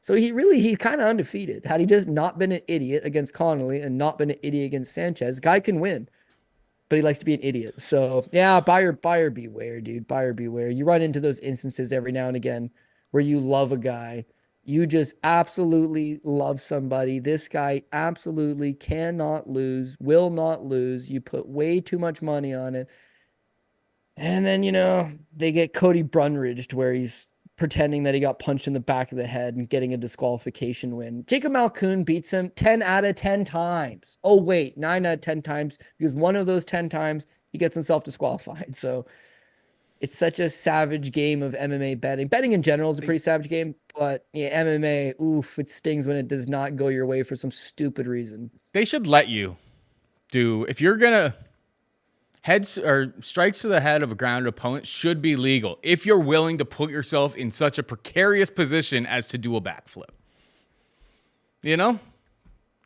So he's kind of undefeated. Had he just not been an idiot against Connolly and not been an idiot against Sanchez, guy can win. But he likes to be an idiot. So yeah, buyer beware, dude. Buyer beware. You run into those instances every now and again where you love a guy. You just absolutely love somebody. This guy absolutely cannot lose, will not lose. You put way too much money on it. And then, they get Cody Brunridge where he's pretending that he got punched in the back of the head and getting a disqualification win. Jacob Malkoun beats him 10 out of 10 times. Oh, wait, 9 out of 10 times, because one of those 10 times he gets himself disqualified. So it's such a savage game of MMA betting. Betting in general is a pretty savage game, but yeah, MMA, oof, it stings when it does not go your way for some stupid reason. They should let you do, if you're going to, heads or strikes to the head of a grounded opponent should be legal if you're willing to put yourself in such a precarious position as to do a backflip. It's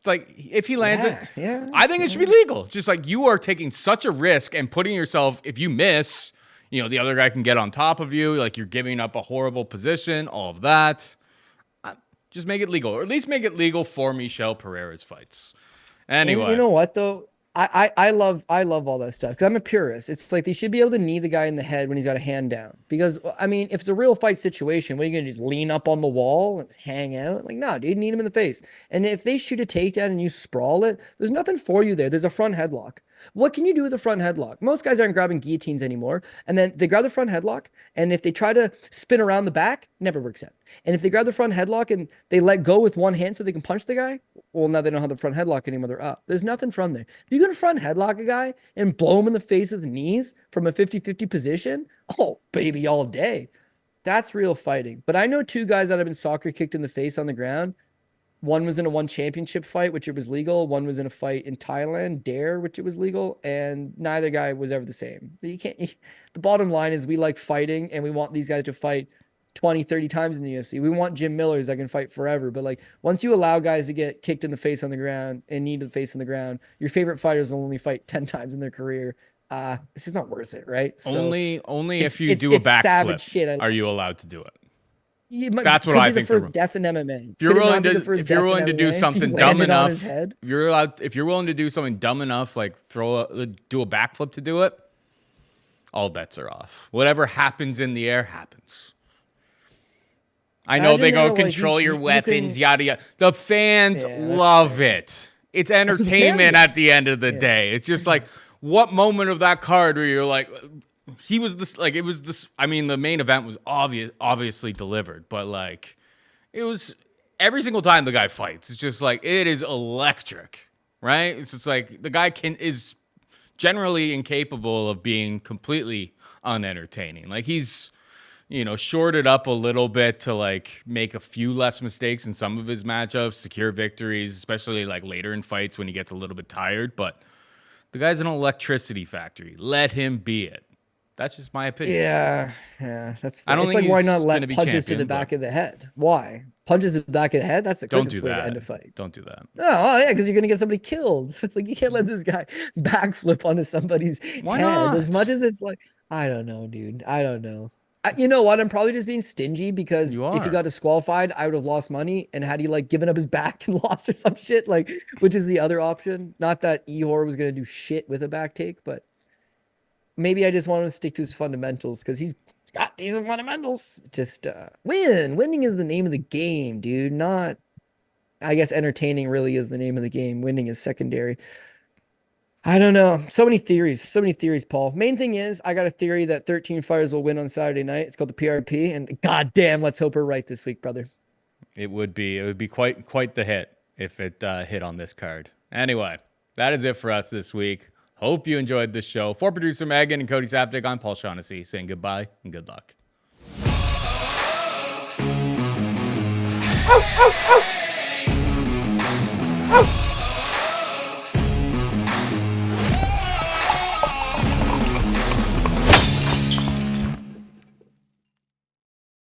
like if he lands I think it should be legal. Just like you are taking such a risk and putting yourself, if you miss, the other guy can get on top of you. Like you're giving up a horrible position, all of that. Just make it legal, or at least make it legal for Michel Pereira's fights. Anyway. And you know what though? I love all that stuff because I'm a purist. It's like they should be able to knee the guy in the head when he's got a hand down. Because I mean, if it's a real fight situation, what are you gonna just lean up on the wall and hang out? Like, no, dude, knee him in the face. And if they shoot a takedown and you sprawl it, there's nothing for you there. There's a front headlock. What can you do with a front headlock? Most guys aren't grabbing guillotines anymore. And then they grab the front headlock, and if they try to spin around the back, never works out. And if they grab the front headlock and they let go with one hand so they can punch the guy, well, now they don't have the front headlock anymore. They're up. There's nothing from there. If you're going to front headlock a guy and blow him in the face with the knees from a 50-50 position, oh, baby, all day. That's real fighting. But I know two guys that have been soccer kicked in the face on the ground. One was in a one championship fight, which it was legal. One was in a fight in Thailand, Dare, which it was legal. And neither guy was ever the same. The bottom line is we like fighting and we want these guys to fight 20, 30 times in the UFC. We want Jim Millers that can fight forever. But like once you allow guys to get kicked in the face on the ground and knee to the face on the ground, your favorite fighters will only fight 10 times in their career. This is not worth it, right? So only if you do a backflip are you allowed to do it. That's what I think. The first death in MMA. If you're willing to do something dumb enough, if you're willing to do something dumb enough, like do a backflip to do it, all bets are off. Whatever happens in the air happens. I know they go control your weapons, yada yada. The fans love it. It's entertainment at the end of the day. It's just like what moment of that card where you're like. He was this, like, it was this, I mean, the main event was obviously delivered, but, like, it was every single time the guy fights, it's just, like, it is electric, right? It's just, like, the guy is generally incapable of being completely unentertaining. Like, he's, shorted up a little bit to, like, make a few less mistakes in some of his matchups, secure victories, especially, like, later in fights when he gets a little bit tired, but the guy's an electricity factory. Let him be it. That's just my opinion. Yeah, that's fair. It's like, why not let punches to the back of the head? Why? Punches to the back of the head? That's the quickest way to end a fight. Don't do that. Oh, yeah, because you're going to get somebody killed. So it's like, you can't let this guy backflip onto somebody's head. Not? As much as it's like, I don't know, dude. I don't know. You know what? I'm probably just being stingy because if he got disqualified, I would have lost money. And had he like given up his back and lost or some shit, like, which is the other option. Not that Ihor was going to do shit with a back take, but maybe I just want him to stick to his fundamentals because he's got decent fundamentals. Just winning is the name of the game, dude. Not, I guess entertaining really is the name of the game. Winning is secondary. I don't know. So many theories, Paul. Main thing is, I got a theory that 13 fighters will win on Saturday night. It's called the PRP, and goddamn, let's hope we're right this week, brother. It would be quite the hit if it hit on this card. Anyway, that is it for us this week. Hope you enjoyed this show. For producer Megan and Cody Saptic, I'm Paul Shaughnessy saying goodbye and good luck. Oh!